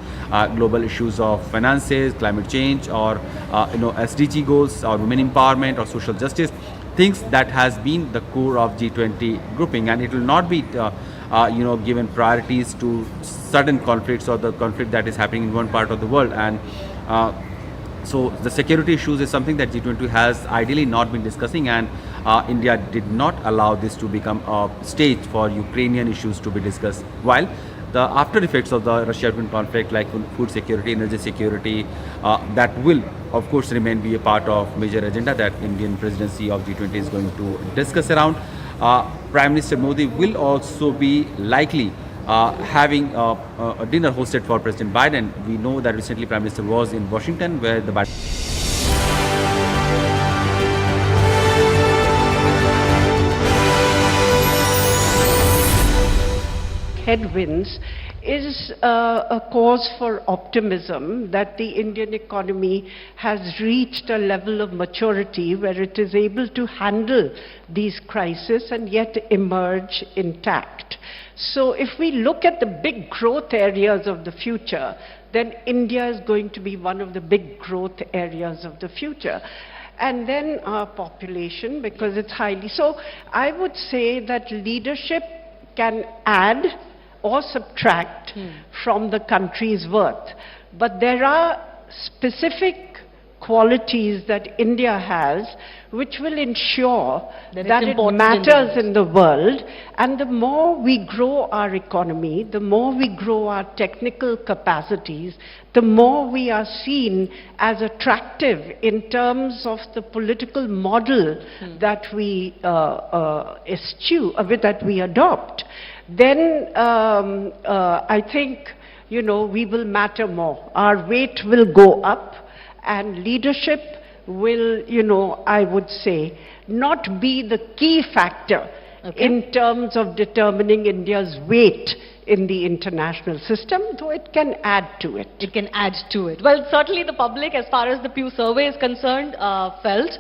global issues of finances, climate change, or SDG goals, or women empowerment, or social justice, things that has been the core of G20 grouping, and it will not be given priorities to certain conflicts or the conflict that is happening in one part of the world. And so the security issues is something that G20 has ideally not been discussing, and India did not allow this to become a stage for Ukrainian issues to be discussed. While the after effects of the Russia-Ukraine conflict, like food security, energy security, that will of course remain be a part of major agenda that Indian presidency of G20 is going to discuss around. Prime Minister Modi will also be likely having a dinner hosted for President Biden. We know that recently Prime Minister was in Washington, where the headwinds is a cause for optimism that the Indian economy has reached a level of maturity where it is able to handle these crises and yet emerge intact. So if we look at the big growth areas of the future, then India is going to be one of the big growth areas of the future. And then our population, because it's highly... So I would say that leadership can add or subtract from the country's worth. But there are specific qualities that India has which will ensure that it matters in the world, and the more we grow our economy, the more we grow our technical capacities, the more we are seen as attractive in terms of the political model that we eschew, that we adopt, then I think, we will matter more. Our weight will go up, and leadership will, I would say, not be the key factor in terms of determining India's weight in the international system, though it can add to it. It can add to it. Well, certainly the public, as far as the Pew survey is concerned, felt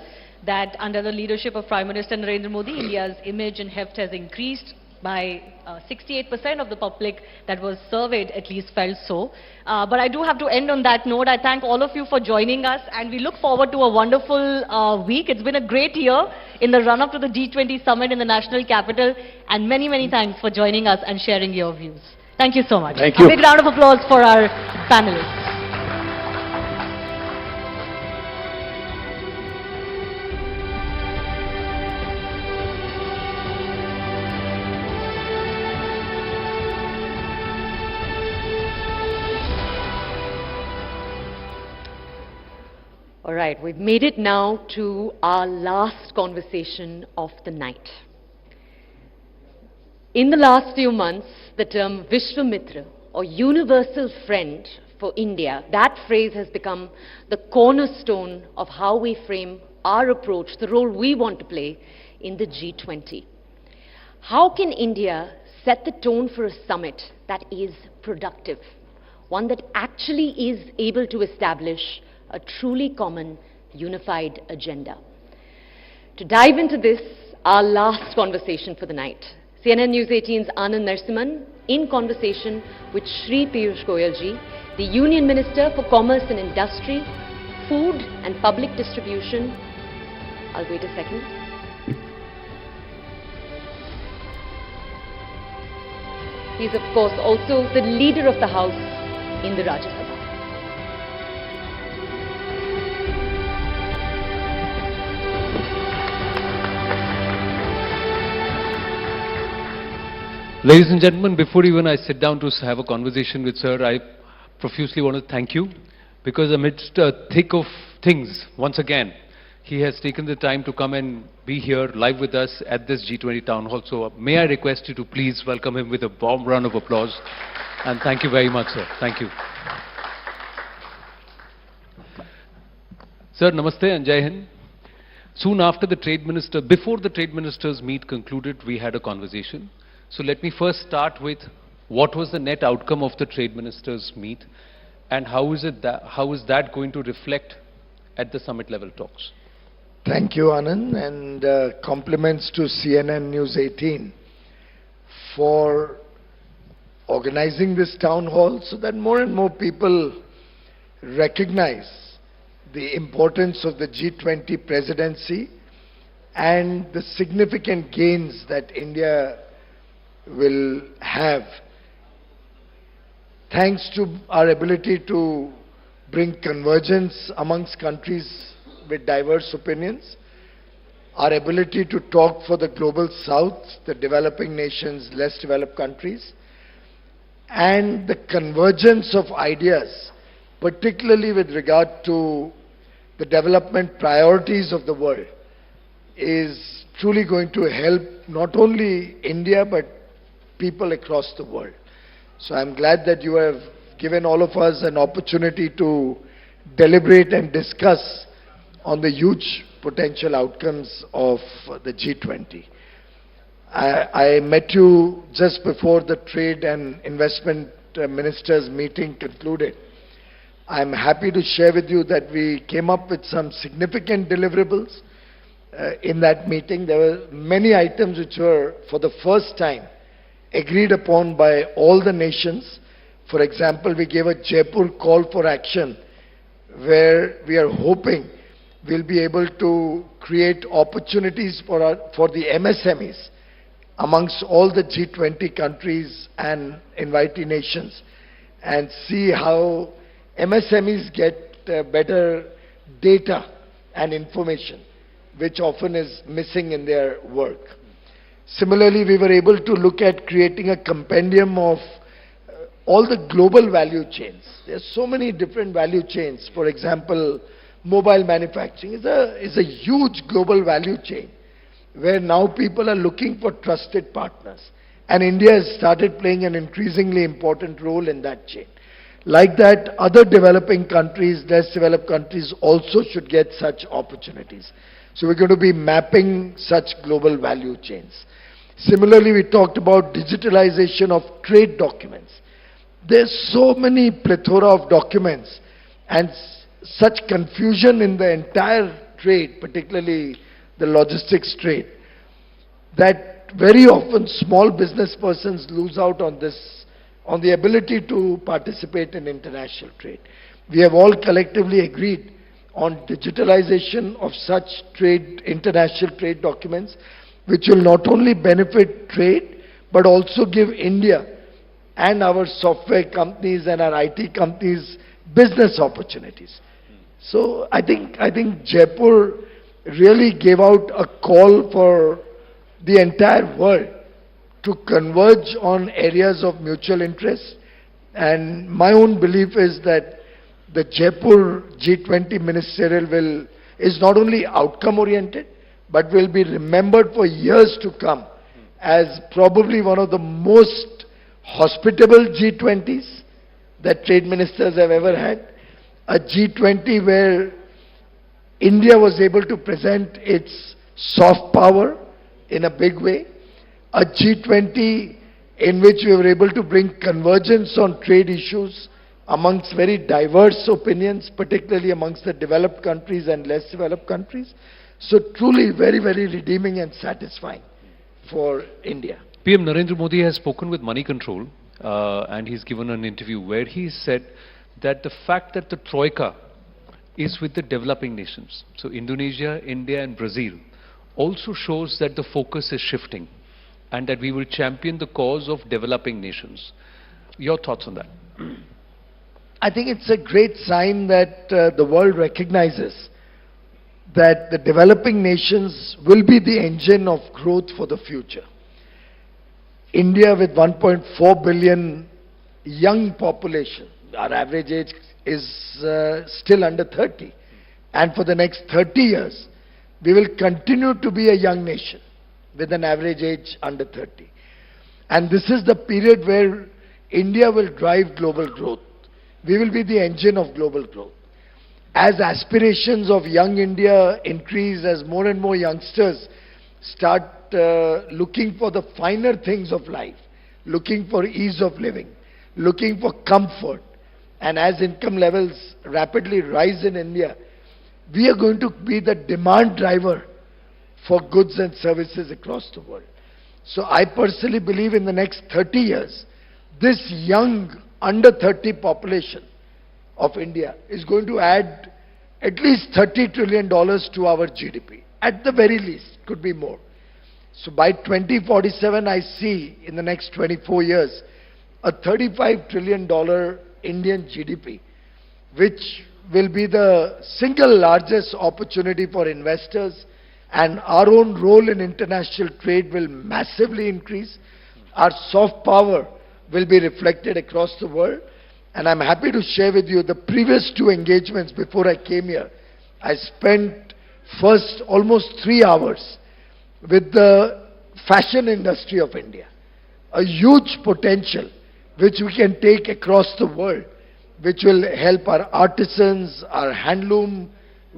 that under the leadership of Prime Minister Narendra Modi, India's image and heft has increased by 68% of the public that was surveyed at least felt so. But I do have to end on that note. I thank all of you for joining us, and we look forward to a wonderful week. It's been a great year in the run-up to the G20 summit in the national capital, and many, many thanks for joining us and sharing your views. Thank you so much. Thank you. A big round of applause for our panelists. All right, we've made it now to our last conversation of the night. In the last few months, the term Vishwamitra, or universal friend for India, that phrase has become the cornerstone of how we frame our approach, the role we want to play in the G20. How can India set the tone for a summit that is productive, one that actually is able to establish a truly common, unified agenda? To dive into this, our last conversation for the night, CNN-News18's Anand Narasimhan in conversation with Shri Piyush Goyalji, the Union Minister for Commerce and Industry, Food and Public Distribution. I'll wait a second. He's of course also the leader of the House in the Rajya Sabha. Ladies and gentlemen, before even I sit down to have a conversation with sir, I profusely want to thank you, because amidst a thick of things, once again, he has taken the time to come and be here live with us at this G20 Town Hall. So may I request you to please welcome him with a warm round of applause. And thank you very much, sir. Thank you. Sir, namaste and Jai Hind. Soon after the trade minister, before the trade ministers' meet concluded, we had a conversation. So let me first start with What was the net outcome of the trade ministers' meet? And how is that going to reflect at the summit level talks? Thank you, Anand, and compliments to CNN-News18 for organizing this town hall so that more and more people recognize the importance of the G20 presidency and the significant gains that India will have thanks to our ability to bring convergence amongst countries with diverse opinions, our ability to talk for the global south, the developing nations, less developed countries, and the convergence of ideas, particularly with regard to the development priorities of the world, is truly going to help not only India but people across the world. So I'm glad that you have given all of us an opportunity to deliberate and discuss on the huge potential outcomes of the G20. I met you just before the trade and investment ministers meeting concluded. I'm happy to share with you that we came up with some significant deliverables in that meeting. There were many items which were for the first time agreed upon by all the nations. For example, we gave a Jaipur call for action where we are hoping we'll be able to create opportunities for the MSMEs amongst all the G20 countries and invitee nations and see how MSMEs get better data and information, which often is missing in their work. Similarly, we were able to look at creating a compendium of all the global value chains. There are so many different value chains. For example, mobile manufacturing is a huge global value chain where now people are looking for trusted partners. And India has started playing an increasingly important role in that chain. Like that, other developing countries, less developed countries also should get such opportunities. So we're going to be mapping such global value chains. Similarly, we talked about digitalization of trade documents. There's so many plethora of documents and such confusion in the entire trade, particularly the logistics trade, that very often small business persons lose out on this, on the ability to participate in international trade. We have all collectively agreed on digitalization of such trade, international trade documents, which will not only benefit trade, but also give India and our software companies and our IT companies business opportunities. So I think Jaipur really gave out a call for the entire world to converge on areas of mutual interest. And my own belief is that the Jaipur G20 ministerial is not only outcome oriented, but will be remembered for years to come as probably one of the most hospitable G20s that trade ministers have ever had. A G20 where India was able to present its soft power in a big way. A G20 in which we were able to bring convergence on trade issues amongst very diverse opinions, particularly amongst the developed countries and less developed countries. So truly very, very redeeming and satisfying for India. PM Narendra Modi has spoken with Money Control and he's given an interview where he said that the fact that the Troika is with the developing nations, so Indonesia, India and Brazil, also shows that the focus is shifting and that we will champion the cause of developing nations. Your thoughts on that? I think it's a great sign that the world recognizes that the developing nations will be the engine of growth for the future. India with 1.4 billion young population, our average age is still under 30. And for the next 30 years, we will continue to be a young nation with an average age under 30. And this is the period where India will drive global growth. We will be the engine of global growth. As aspirations of young India increase, as more and more youngsters start looking for the finer things of life, looking for ease of living, looking for comfort. And as income levels rapidly rise in India, we are going to be the demand driver for goods and services across the world. So I personally believe in the next 30 years, this young under 30 population of India is going to add at least $30 trillion to our GDP. At the very least, could be more. So by 2047, I see in the next 24 years, a $35 trillion Indian GDP, which will be the single largest opportunity for investors, and our own role in international trade will massively increase. Our soft power will be reflected across the world. And I'm happy to share with you the previous 2 engagements before I came here. I spent first almost 3 hours with the fashion industry of India. A huge potential which we can take across the world, which will help our artisans, our handloom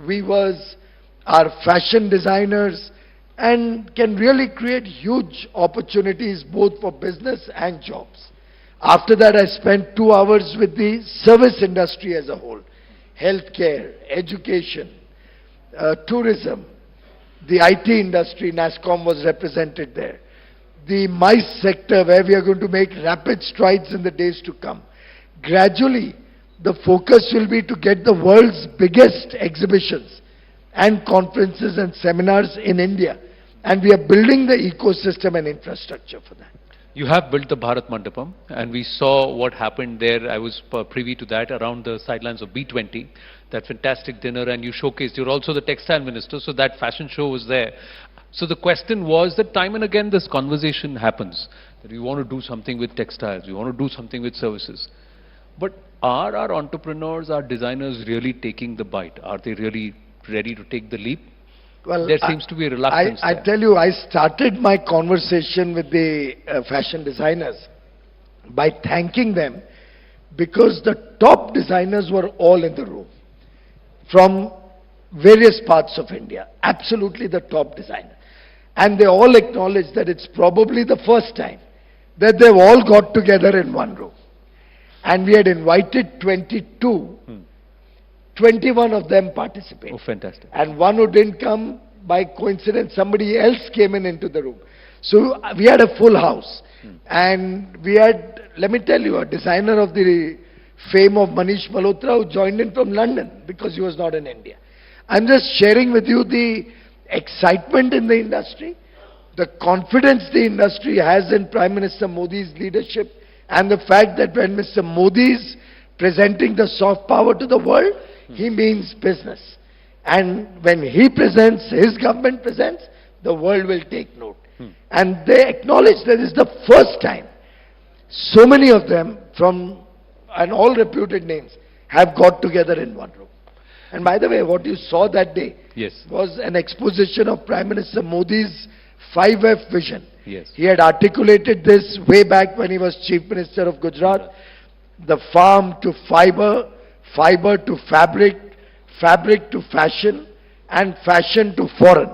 weavers, our fashion designers, and can really create huge opportunities both for business and jobs. After that, I spent 2 hours with the service industry as a whole. Healthcare, education, tourism, the IT industry, NASSCOM was represented there. The MICE sector, where we are going to make rapid strides in the days to come. Gradually, the focus will be to get the world's biggest exhibitions and conferences and seminars in India. And we are building the ecosystem and infrastructure for that. You have built the Bharat Mandapam, and we saw what happened there. I was privy to that around the sidelines of B20, that fantastic dinner, and you showcased. You're also the textile minister, so that fashion show was there. So the question was that time and again this conversation happens, that we want to do something with textiles, we want to do something with services. But are our entrepreneurs, our designers really taking the bite? Are they really ready to take the leap? Well, there seems to be a reluctance I tell you, I started my conversation with the fashion designers by thanking them because the top designers were all in the room from various parts of India, absolutely the top designers. And they all acknowledged that it's probably the first time that they've all got together in one room. And we had invited 22. 21 of them participated. Oh, fantastic. And one who didn't come, by coincidence, somebody else came into the room. So we had a full house. And we had, let me tell you, a designer of the fame of Manish Malhotra who joined in from London because he was not in India. I'm just sharing with you the excitement in the industry, the confidence the industry has in Prime Minister Modi's leadership, and the fact that when Mr. Modi is presenting the soft power to the world, he means business. And when he presents, his government presents, the world will take note. And they acknowledge that it's the first time so many of them from, and all reputed names, have got together in one room. And by the way, what you saw that day was an exposition of Prime Minister Modi's 5F vision. He had articulated this way back when he was Chief Minister of Gujarat. The farm to fiber, fiber to fabric, fabric to fashion, and fashion to foreign.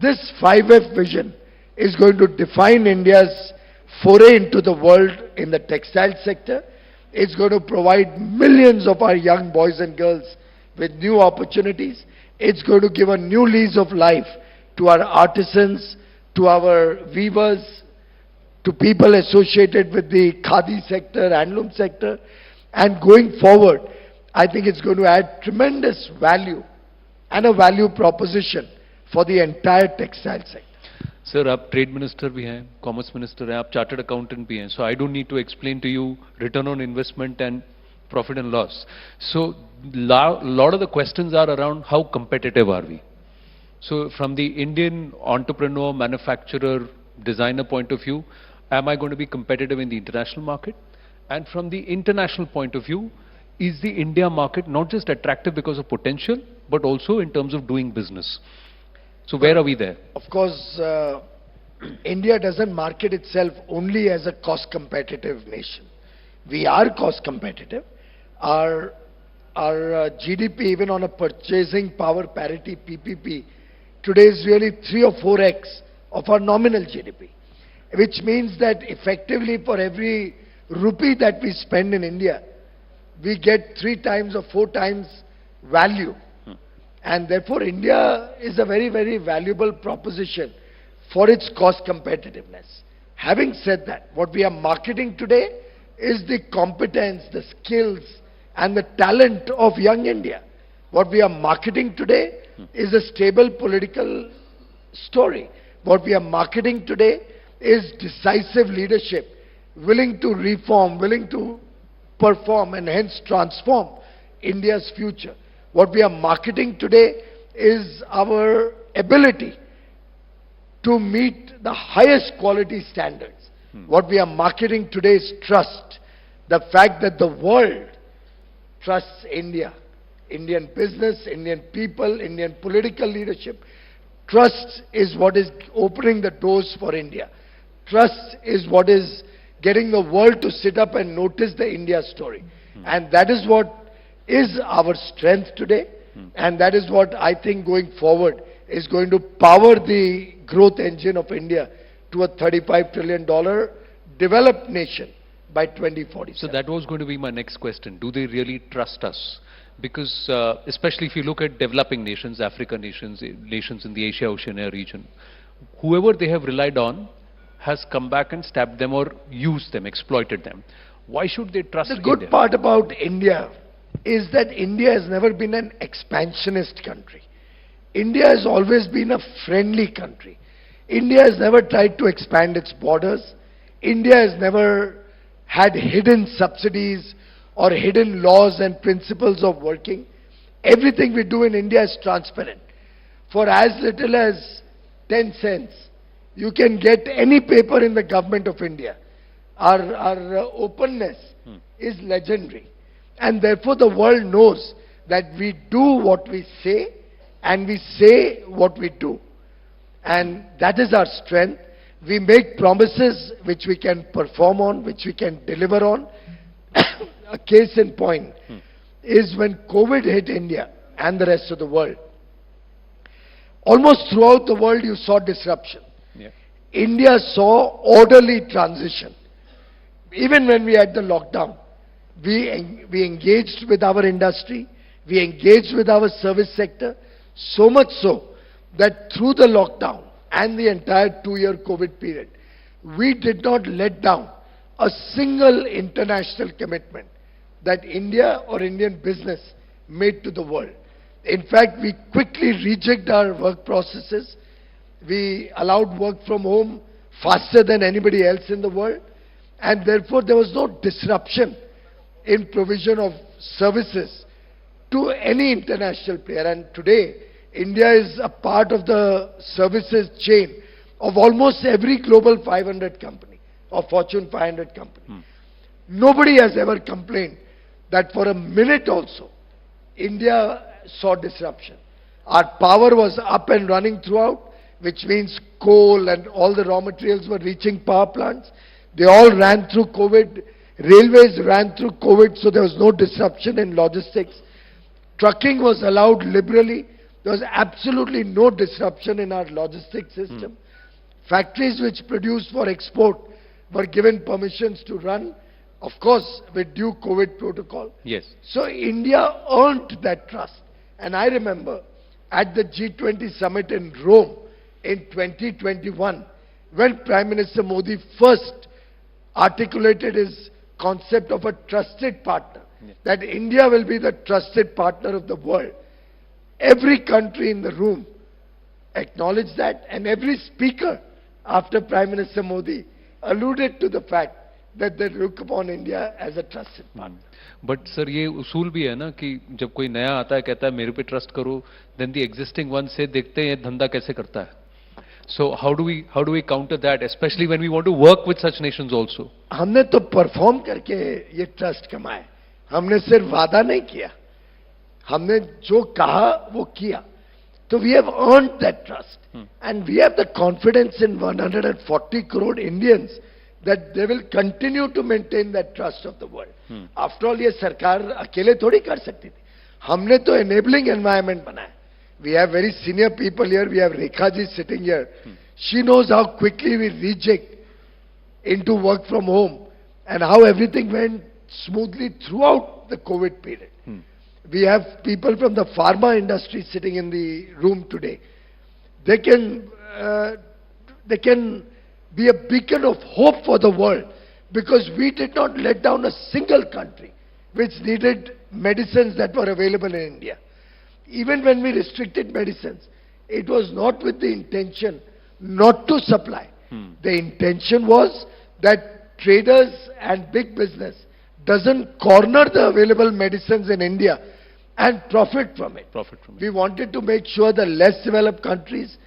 This 5F vision is going to define India's foray into the world in the textile sector. It's going to provide millions of our young boys and girls with new opportunities. It's going to give a new lease of life to our artisans, to our weavers, to people associated with the khadi sector, handloom sector. And going forward, I think it's going to add tremendous value and a value proposition for the entire textile sector. Sir, आप trade minister भी हैं, commerce minister हैं, आप chartered accountant भी हैं. So I don't need to explain to you return on investment and profit and loss. So lot of the questions are around how competitive are we. So from the Indian entrepreneur, manufacturer, designer point of view, am I going to be competitive in the international market? And from the international point of view, is the India market not just attractive because of potential, but also in terms of doing business? So where are we there? Of course, India doesn't market itself only as a cost competitive nation. We are cost competitive. Our GDP, even on a purchasing power parity PPP, today is really 3 or 4x of our nominal GDP. which means that effectively for every rupee that we spend in India, we get 3 times or 4 times value. And therefore India is a very, very valuable proposition for its cost competitiveness. Having said that, what we are marketing today is the competence, the skills and the talent of young India. What we are marketing today is a stable political story. What we are marketing today is decisive leadership, willing to reform, willing to perform and hence transform India's future. What we are marketing today is our ability to meet the highest quality standards. What we are marketing today is trust. The fact that the world trusts India, Indian business, Indian people, Indian political leadership. Trust is what is opening the doors for India. Trust is what is getting the world to sit up and notice the India story. And that is what is our strength today. And that is what I think going forward is going to power the growth engine of India to a $35 trillion developed nation by 2040. So that was going to be my next question. Do they really trust us? Because especially if you look at developing nations, African nations, nations in the Asia-Oceania region, whoever they have relied on has come back and stabbed them or used them, exploited them. Why should they trust India? The good part about India is that India has never been an expansionist country. India has always been a friendly country. India has never tried to expand its borders. India has never had hidden subsidies or hidden laws and principles of working. Everything we do in India is transparent. For as little as 10 cents, you can get any paper in the government of India. Our openness is legendary. And therefore the world knows that we do what we say and we say what we do. And that is our strength. We make promises which we can perform on, which we can deliver on. A case in point is when COVID hit India and the rest of the world. Almost throughout the world you saw disruption. India saw orderly transition. Even when we had the lockdown, we engaged with our industry, we engaged with our service sector, so much so that through the lockdown and the entire 2-year COVID period, we did not let down a single international commitment that India or Indian business made to the world. In fact, we quickly rejigged our work processes. We allowed work from home faster than anybody else in the world, and therefore there was no disruption in provision of services to any international player. And today, India is a part of the services chain of almost every global 500 company or Fortune 500 company. Nobody has ever complained that for a minute also, India saw disruption. Our power was up and running throughout, which means coal and all the raw materials were reaching power plants. They all ran through COVID. Railways ran through COVID, so there was no disruption in logistics. Trucking was allowed liberally. There was absolutely no disruption in our logistics system. Factories which produced for export were given permissions to run, of course, with due COVID protocol. Yes. So India earned that trust. And I remember at the G20 summit in Rome in 2021, when Prime Minister Modi first articulated his concept of a trusted partner, that India will be the trusted partner of the world. Every country in the room acknowledged that, and every speaker after Prime Minister Modi alluded to the fact that they look upon India as a trusted partner. But sir, ये उसूल भी है ना कि जब कोई नया आता है कहता है मेरे पे ट्रस्ट करो, then the existing one से देखते हैं ये धंधा कैसे करता है. So how do we counter that, especially when we want to work with such nations also? हमने तो परफॉर्म करके ये ट्रस्ट कमाए. हमने सिर्फ वादा नहीं किया. हमने जो कहा वो किया. So we have earned that trust. And we have the confidence in 140 crore Indians that they will continue to maintain that trust of the world. After all, ये सरकार अकेले थोड़ी कर सकती थी. हमने तो enabling environment बनाया. We have very senior people here. We have Rekha ji sitting here. She knows how quickly we reject into work from home and how everything went smoothly throughout the COVID period. We have people from the pharma industry sitting in the room today. They can be a beacon of hope for the world because we did not let down a single country which needed medicines that were available in India. Even when we restricted medicines, it was not with the intention not to supply. The intention was that traders and big business doesn't corner the available medicines in India and profit from it. We wanted to make sure the less developed countries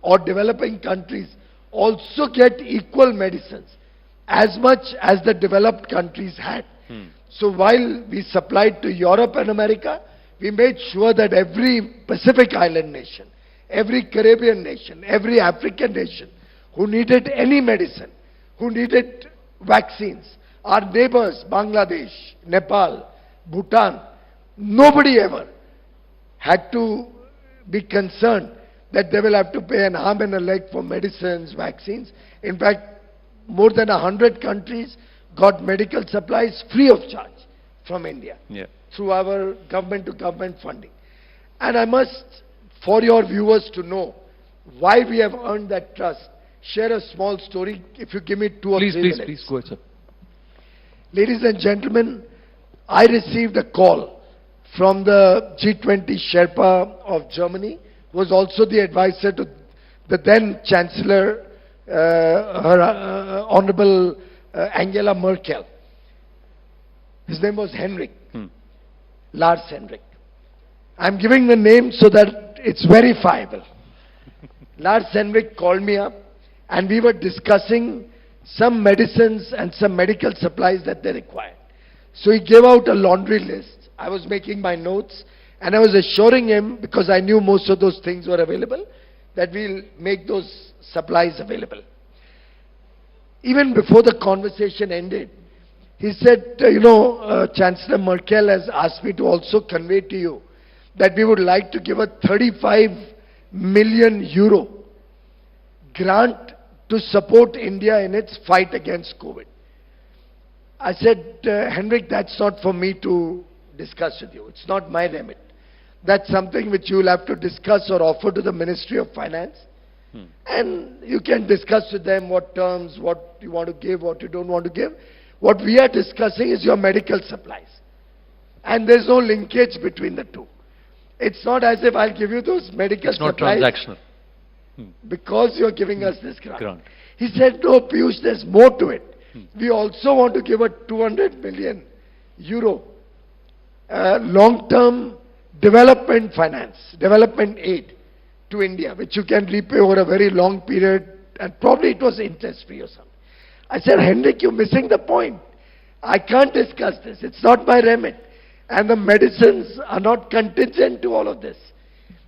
or developing countries also get equal medicines as much as the developed countries had. So while we supplied to Europe and America, we made sure that every Pacific Island nation, every Caribbean nation, every African nation who needed any medicine, who needed vaccines, our neighbors, Bangladesh, Nepal, Bhutan, nobody ever had to be concerned that they will have to pay an arm and a leg for medicines, vaccines. In fact, more than 100 countries got medical supplies free of charge from India through our government-to-government funding. And I must, for your viewers to know why we have earned that trust, share a small story, if you give me 2 or 3 minutes. Please, go ahead, sir. Ladies and gentlemen, I received a call from the G20 Sherpa of Germany, who was also the advisor to the then Chancellor, Honorable Angela Merkel. His name was Henrik, Lars Henrik. I'm giving the name so that it's verifiable. Lars Henrik called me up and we were discussing some medicines and some medical supplies that they required. So he gave out a laundry list. I was making my notes and I was assuring him, because I knew most of those things were available, that we'll make those supplies available. Even before the conversation ended, he said, Chancellor Merkel has asked me to also convey to you that we would like to give a 35 million euro grant to support India in its fight against COVID. I said, Henrik, that's not for me to discuss with you. It's not my remit. That's something which you will have to discuss or offer to the Ministry of Finance. And you can discuss with them what terms, what you want to give, what you don't want to give. What we are discussing is your medical supplies. And there's no linkage between the two. It's not as if I'll give you those medical supplies. It's not transactional. Because you're giving us this grant. He said, no, Piyush, there's more to it. We also want to give a 200 million euro long-term development finance, development aid to India, which you can repay over a very long period, and probably it was interest-free or something. I said, Henrik, you're missing the point. I can't discuss this. It's not my remit. And the medicines are not contingent to all of this.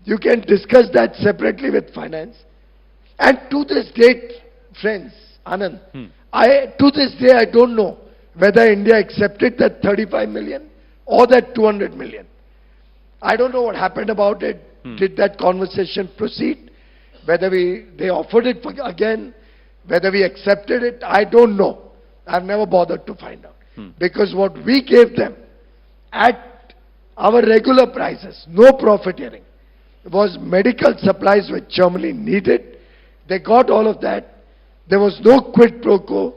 You can discuss that separately with finance. And to this date, friends, Anand, to this day I don't know whether India accepted that 35 million or that 200 million. I don't know what happened about it. Did that conversation proceed? Whether they offered it again, whether we accepted it, I don't know. I've never bothered to find out. Because what we gave them at our regular prices, no profiteering, was medical supplies which Germany needed. They got all of that. There was no quid pro quo.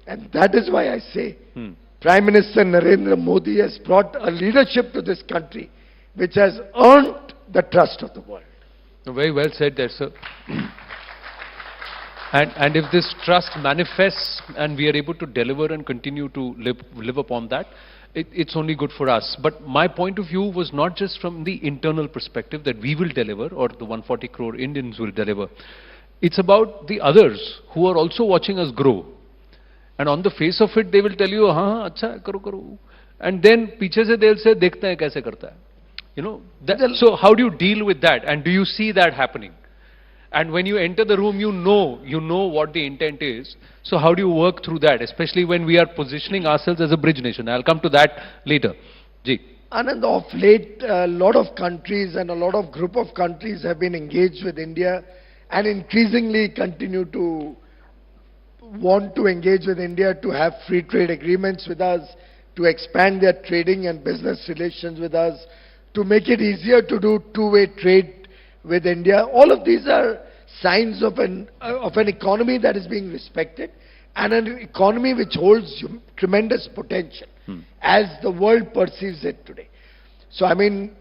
And that is why I say Prime Minister Narendra Modi has brought a leadership to this country which has earned the trust of the world. Very well said there, sir. And if this trust manifests and we are able to deliver and continue to live upon that, it's only good for us. But my point of view was not just from the internal perspective that we will deliver or the 140 crore Indians will deliver. It's about the others who are also watching us grow. And on the face of it, they will tell you, हाँ, अच्छा, करो, करो. And then पीछे से they'll say, देखते हैं कैसे करता है. So how do you deal with that? And do you see that happening? And when you enter the room, you know what the intent is. So how do you work through that, especially when we are positioning ourselves as a bridge nation? I'll come to that later. Ji. Anand, of late, a lot of countries and a lot of group of countries have been engaged with India and increasingly continue to want to engage with India to have free trade agreements with us, to expand their trading and business relations with us, to make it easier to do two-way trade with India. All of these are signs of an economy that is being respected and an economy which holds tremendous potential as the world perceives it today. So I mean,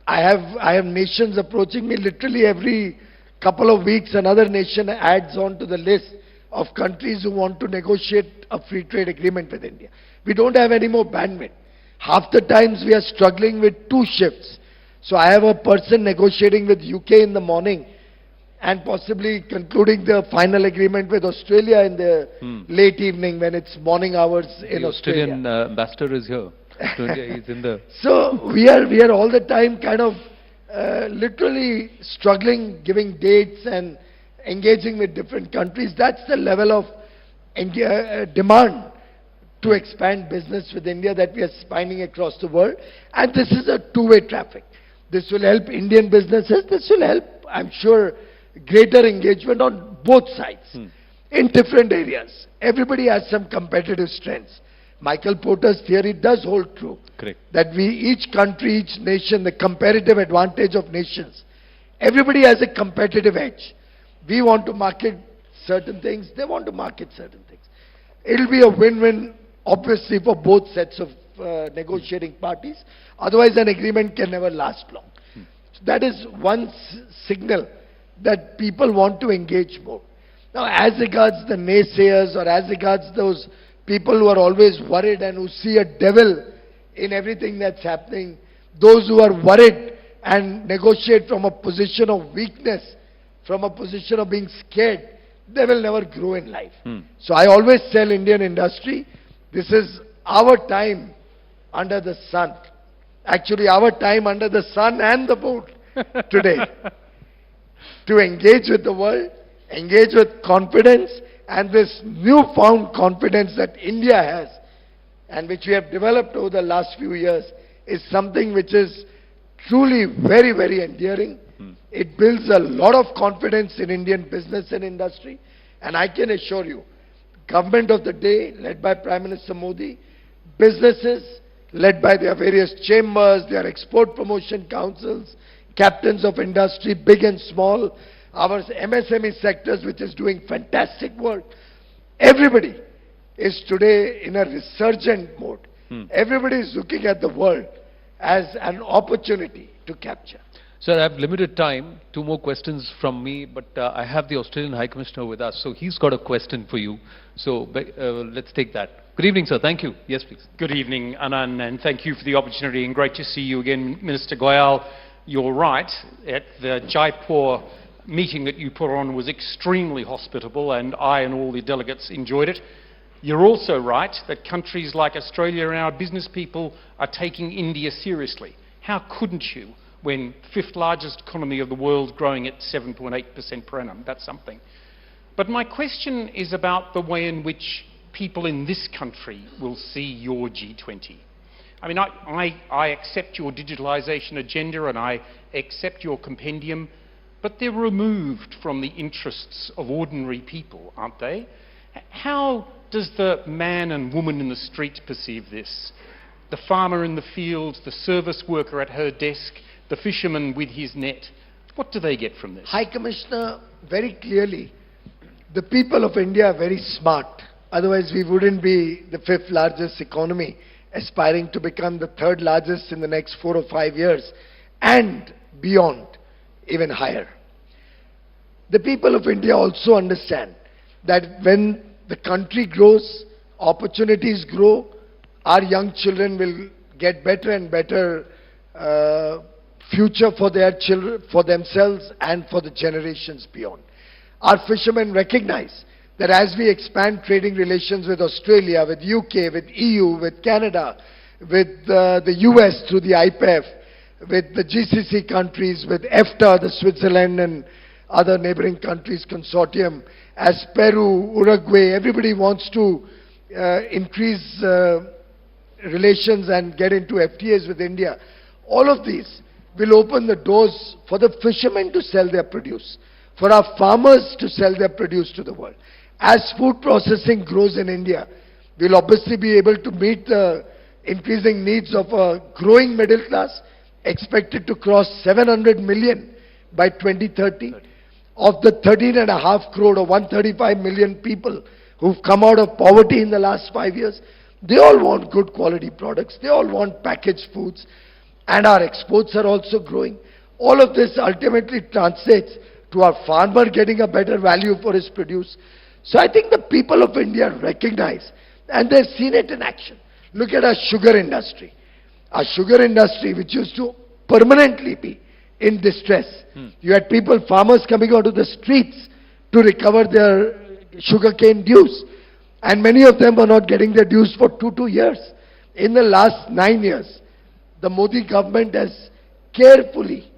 I have nations approaching me literally every couple of weeks. Another nation adds on to the list of countries who want to negotiate a free trade agreement with India. We don't have any more bandwidth. Half the times we are struggling with two shifts. So I have a person negotiating with UK in the morning and possibly concluding the final agreement with Australia in the late evening when it's morning hours in Australia. The Australian ambassador is here. He's in the... So we are all the time kind of literally struggling, giving dates and engaging with different countries. That's the level of demand to expand business with India that we are finding across the world. And this is a two-way traffic. This will help Indian businesses. This will help, I'm sure, greater engagement on both sides in different areas. Everybody has some competitive strengths. Michael Porter's theory does hold true. Correct. That each country, each nation, the comparative advantage of nations, everybody has a competitive edge. We want to market certain things, they want to market certain things. It'll be a win-win, obviously, for both sets of negotiating parties. Otherwise, an agreement can never last long. So that is one signal that people want to engage more. Now, as regards the naysayers or as regards those people who are always worried and who see a devil in everything that's happening, those who are worried and negotiate from a position of weakness, from a position of being scared, they will never grow in life. So I always tell Indian industry, this is our time under the sun. Actually, our time under the sun and the moon today. To engage with the world, engage with confidence, and this newfound confidence that India has and which we have developed over the last few years is something which is truly very, very endearing. It builds a lot of confidence in Indian business and industry, and I can assure you, government of the day, led by Prime Minister Modi, businesses, led by their various chambers, their export promotion councils, captains of industry, big and small, our MSME sectors, which is doing fantastic work. Everybody is today in a resurgent mode. Everybody is looking at the world as an opportunity to capture. Sir, I have limited time. Two more questions from me, but I have the Australian High Commissioner with us, so he's got a question for you. So let's take that. Good evening, sir. Thank you. Yes, please. Good evening, Anand, and thank you for the opportunity, and great to see you again, Minister Goyal. You're right, at the Jaipur meeting that you put on was extremely hospitable, and I and all the delegates enjoyed it. You're also right that countries like Australia and our business people are taking India seriously. How couldn't you, when fifth largest economy of the world growing at 7.8% per annum? That's something. But my question is about the way in which people in this country will see your G20. I mean, I accept your digitalisation agenda and I accept your compendium, but they're removed from the interests of ordinary people, aren't they? How does the man and woman in the street perceive this? The farmer in the field, the service worker at her desk, the fisherman with his net. What do they get from this? High Commissioner, very clearly, the people of India are very smart. Otherwise, we wouldn't be the fifth largest economy, aspiring to become the third largest in the next 4 or 5 years, and beyond, even higher. The people of India also understand that when the country grows, opportunities grow, our young children will get better and better future for their children, for themselves and for the generations beyond. Our fishermen recognize that as we expand trading relations with Australia, with UK, with EU, with Canada, with the US through the IPEF, with the GCC countries, with EFTA, the Switzerland and other neighboring countries consortium, as Peru, Uruguay, everybody wants to increase relations and get into FTAs with India. All of these will open the doors for the fishermen to sell their produce, for our farmers to sell their produce to the world. As food processing grows in India, we'll obviously be able to meet the increasing needs of a growing middle class, expected to cross 700 million by 2030. Of the 13.5 crore or 135 million people who've come out of poverty in the last 5 years, they all want good quality products. They all want packaged foods. And our exports are also growing. All of this ultimately translates to our farmer getting a better value for his produce. So I think the people of India recognize, and they've seen it in action. Look at our sugar industry. Our sugar industry, which used to permanently be in distress. You had people, farmers coming out of the streets to recover their sugarcane dues. And many of them were not getting their dues for 2 years. In the last 9 years, the Modi government has carefully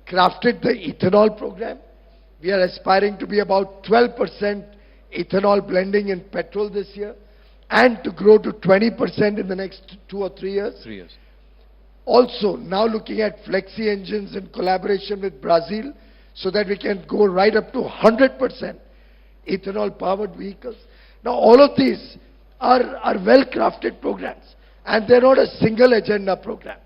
crafted the ethanol program. We are aspiring to be about 12% ethanol blending in petrol this year, and to grow to 20% in the next 2 or 3 years. 3 years. Also, now looking at flexi engines in collaboration with Brazil, so that we can go right up to 100% ethanol powered vehicles. Now all of these are well crafted programs, and they're not a single agenda program.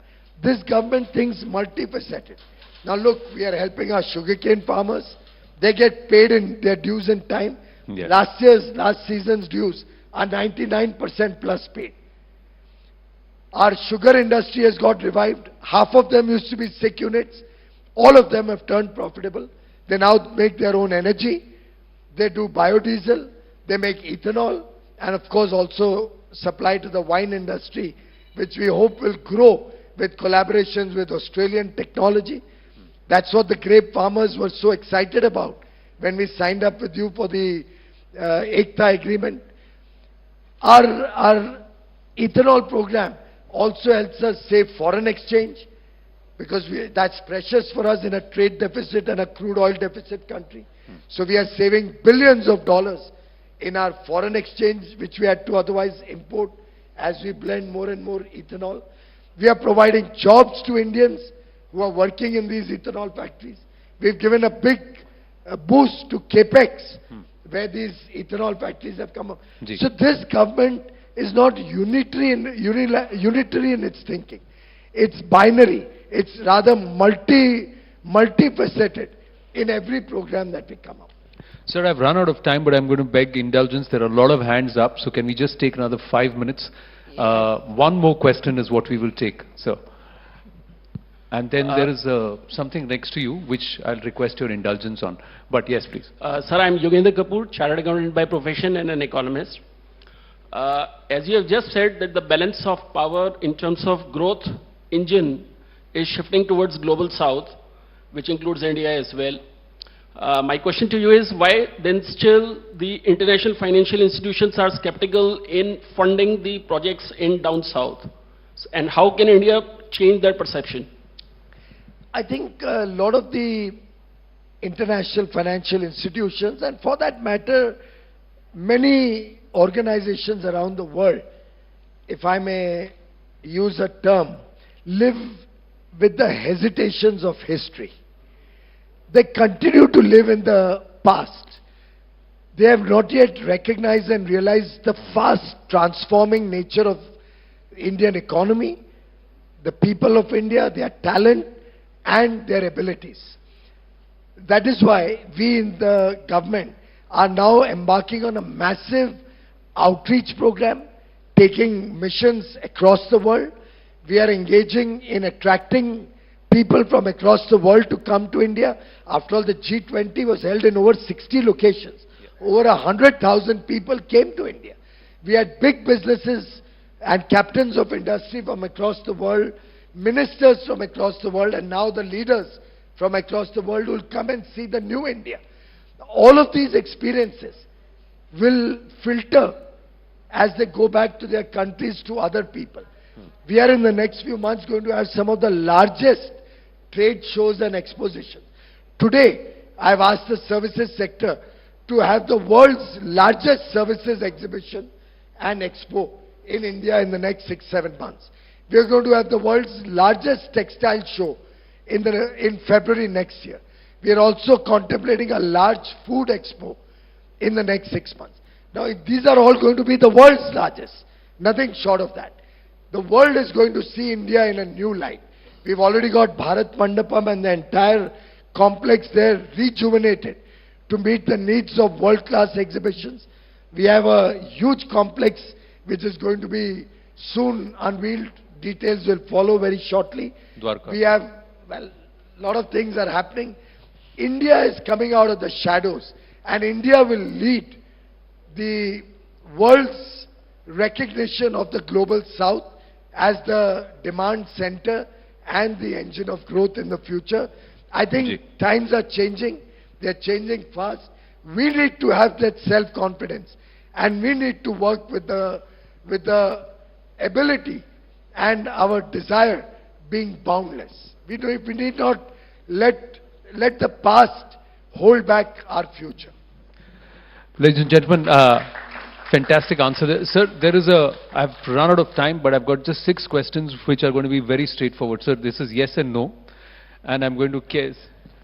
This government thinks multifaceted. Now look, we are helping our sugarcane farmers. They get paid in their dues in time. Yes. Last season's dues are 99% plus paid. Our sugar industry has got revived. Half of them used to be sick units. All of them have turned profitable. They now make their own energy. They do biodiesel. They make ethanol. And of course also supply to the wine industry, which we hope will grow with collaborations with Australian technology. That's what the grape farmers were so excited about when we signed up with you for the Ekta agreement. Our ethanol program also helps us save foreign exchange, because that's precious for us in a trade deficit and a crude oil deficit country. So we are saving billions of dollars in our foreign exchange, which we had to otherwise import as we blend more and more ethanol. We are providing jobs to Indians who are working in these ethanol factories. We've given a big boost to CAPEX, where these ethanol factories have come up. So this government is not unitary in its thinking. It's binary. It's rather multifaceted in every program that we come up. Sir, I've run out of time, but I'm going to beg indulgence. There are a lot of hands up, so can we just take another 5 minutes? One more question is what we will take, sir. And then there is something next to you, which I'll request your indulgence on. But yes, please. Sir, I'm Yogendra Kapoor, Chartered Accountant by profession and an economist. As you have just said, that the balance of power in terms of growth engine is shifting towards global south, which includes India as well. My question to you is, why then still the international financial institutions are skeptical in funding the projects in down south? And how can India change that perception? I think a lot of the international financial institutions, and for that matter, many organizations around the world, if I may use a term, live with the hesitations of history. They continue to live in the past. They have not yet recognized and realized the fast transforming nature of Indian economy, the people of India, their talent and their abilities. That is why we in the government are now embarking on a massive outreach program, taking missions across the world. We are engaging in attracting people from across the world to come to India. After all, the G20 was held in over 60 locations. Over 100,000 people came to India. We had big businesses and captains of industry from across the world, ministers from across the world, and now the leaders from across the world will come and see the new India. All of these experiences will filter as they go back to their countries to other people. We are in the next few months going to have some of the largest trade shows and expositions. Today, I've asked the services sector to have the world's largest services exhibition and expo in India in the next 6-7 months. We are going to have the world's largest textile show in February next year. We are also contemplating a large food expo in the next 6 months. Now, these are all going to be the world's largest. Nothing short of that. The world is going to see India in a new light. We've already got Bharat Mandapam and the entire complex there rejuvenated to meet the needs of world-class exhibitions. We have a huge complex which is going to be soon unveiled. Details will follow very shortly. Dwarka. We have, well, a lot of things are happening. India is coming out of the shadows, and India will lead the world's recognition of the global south as the demand center and the engine of growth in the future. I think times are changing. They're changing fast. We need to have that self-confidence, and we need to work with the ability and our desire being boundless. We need not let the past hold back our future. Ladies and gentlemen, fantastic answer there. Sir, I've run out of time, but I've got just 6 questions which are going to be very straightforward. Sir, this is yes and no, and I'm going to guess.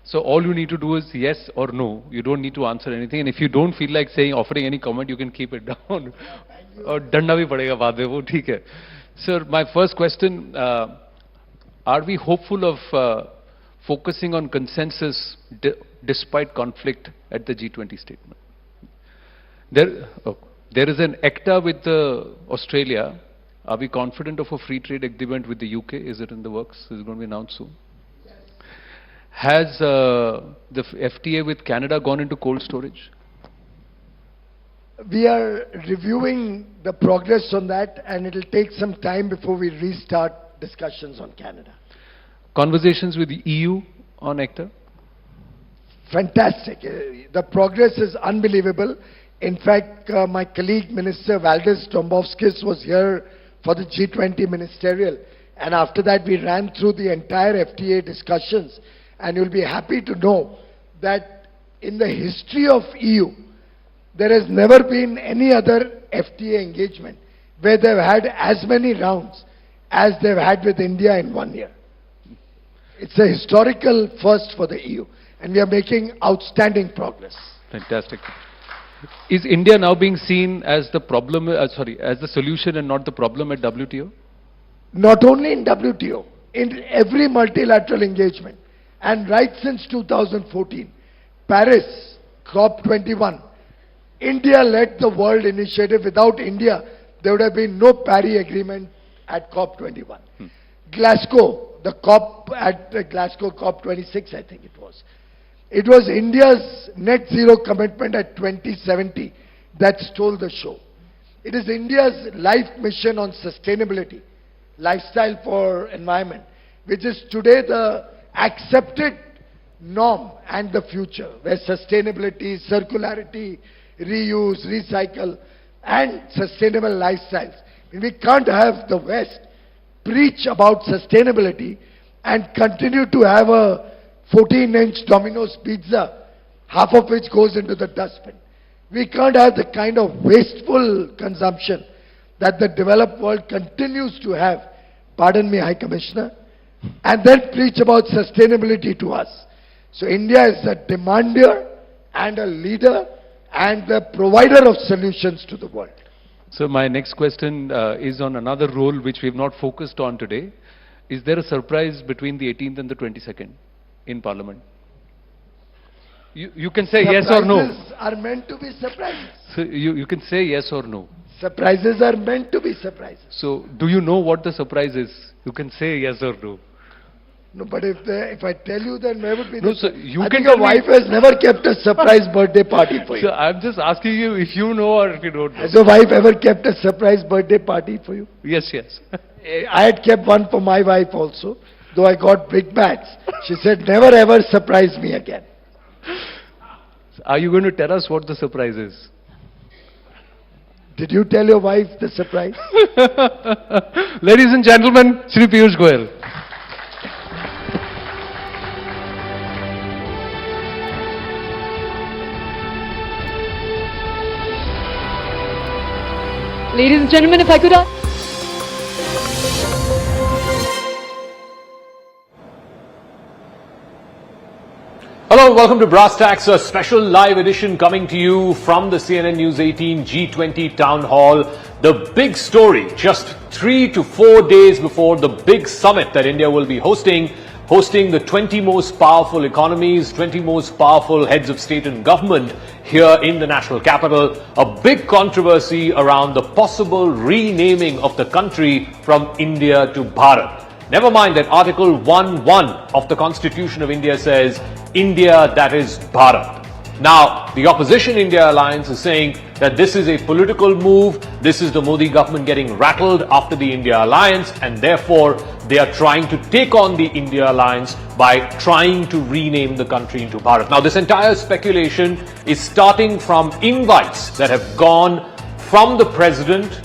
So all you need to do is yes or no. You don't need to answer anything, and if you don't feel like offering any comment, you can keep it down. Or danda bhi padega baad mein, wo theek hai. Sir, my first question, are we hopeful of focusing on consensus despite conflict at the G20 statement? There is an ACTA with Australia. Are we confident of a free trade agreement with the UK? Is it in the works? Is it going to be announced soon? Yes. Has the FTA with Canada gone into cold storage? We are reviewing the progress on that, and it will take some time before we restart discussions on Canada. Conversations with the EU on ACTA? Fantastic. The progress is unbelievable. In fact, my colleague, Minister Valdis Dombrovskis, was here for the G20 ministerial. And after that, we ran through the entire FTA discussions. And you'll be happy to know that in the history of EU, there has never been any other FTA engagement where they've had as many rounds as they've had with India in 1 year. It's a historical first for the EU. And we are making outstanding progress. Fantastic. Is India now being seen as the problem, as the solution and not the problem at WTO? Not only in WTO, in every multilateral engagement. And right since 2014, Paris, COP21, India led the world initiative. Without India, there would have been no Paris agreement at COP21. Glasgow, the COP at Glasgow COP26, I think it was. It was India's net zero commitment at 2070 that stole the show. It is India's life mission on sustainability, lifestyle for environment, which is today the accepted norm and the future, where sustainability, circularity, reuse, recycle, and sustainable lifestyles. We can't have the West preach about sustainability and continue to have a 14-inch Domino's pizza, half of which goes into the dustbin. We can't have the kind of wasteful consumption that the developed world continues to have, pardon me, High Commissioner, and then preach about sustainability to us. So India is a demander and a leader and the provider of solutions to the world. So my next question is on another role which we have not focused on today. Is there a surprise between the 18th and the 22nd in Parliament? You can say yes or no. Surprises are meant to be surprises. So you can say yes or no. Surprises are meant to be surprises. So do you know what the surprise is? You can say yes or no. No, but if I tell you, then where would be no, the... so you I can think your wife has never kept a surprise birthday party for you. So I'm just asking you if you know or if you don't know. Has your wife ever kept a surprise birthday party for you? Yes, yes. I had kept one for my wife also, though I got big bats. She said, never ever surprise me again. Are you going to tell us what the surprise is? Did you tell your wife the surprise? Ladies and gentlemen, Shri Piyush Goyal. Ladies and gentlemen, if I could ask... Hello and welcome to Brass Tacks, a special live edition coming to you from the CNN-News18 G20 Town Hall. The big story, just 3 to 4 days before the big summit that India will be hosting the 20 most powerful economies, 20 most powerful heads of state and government here in the national capital. A big controversy around the possible renaming of the country from India to Bharat. Never mind that Article 1(1) of the Constitution of India says, India, that is Bharat. Now, the opposition India alliance is saying that this is a political move, this is the Modi government getting rattled after the India alliance, and therefore they are trying to take on the India alliance by trying to rename the country into Bharat. Now, this entire speculation is starting from invites that have gone from the president,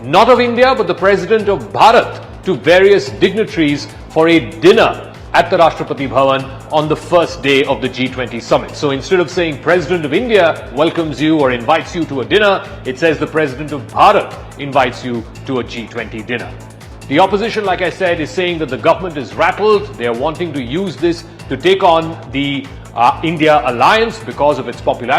not of India, but the president of Bharat, to various dignitaries for a dinner at the Rashtrapati Bhavan on the first day of the G20 summit. So instead of saying President of India welcomes you or invites you to a dinner, it says the President of Bharat invites you to a G20 dinner. The opposition, like I said, is saying that the government is rattled. They are wanting to use this to take on the India alliance because of its popularity.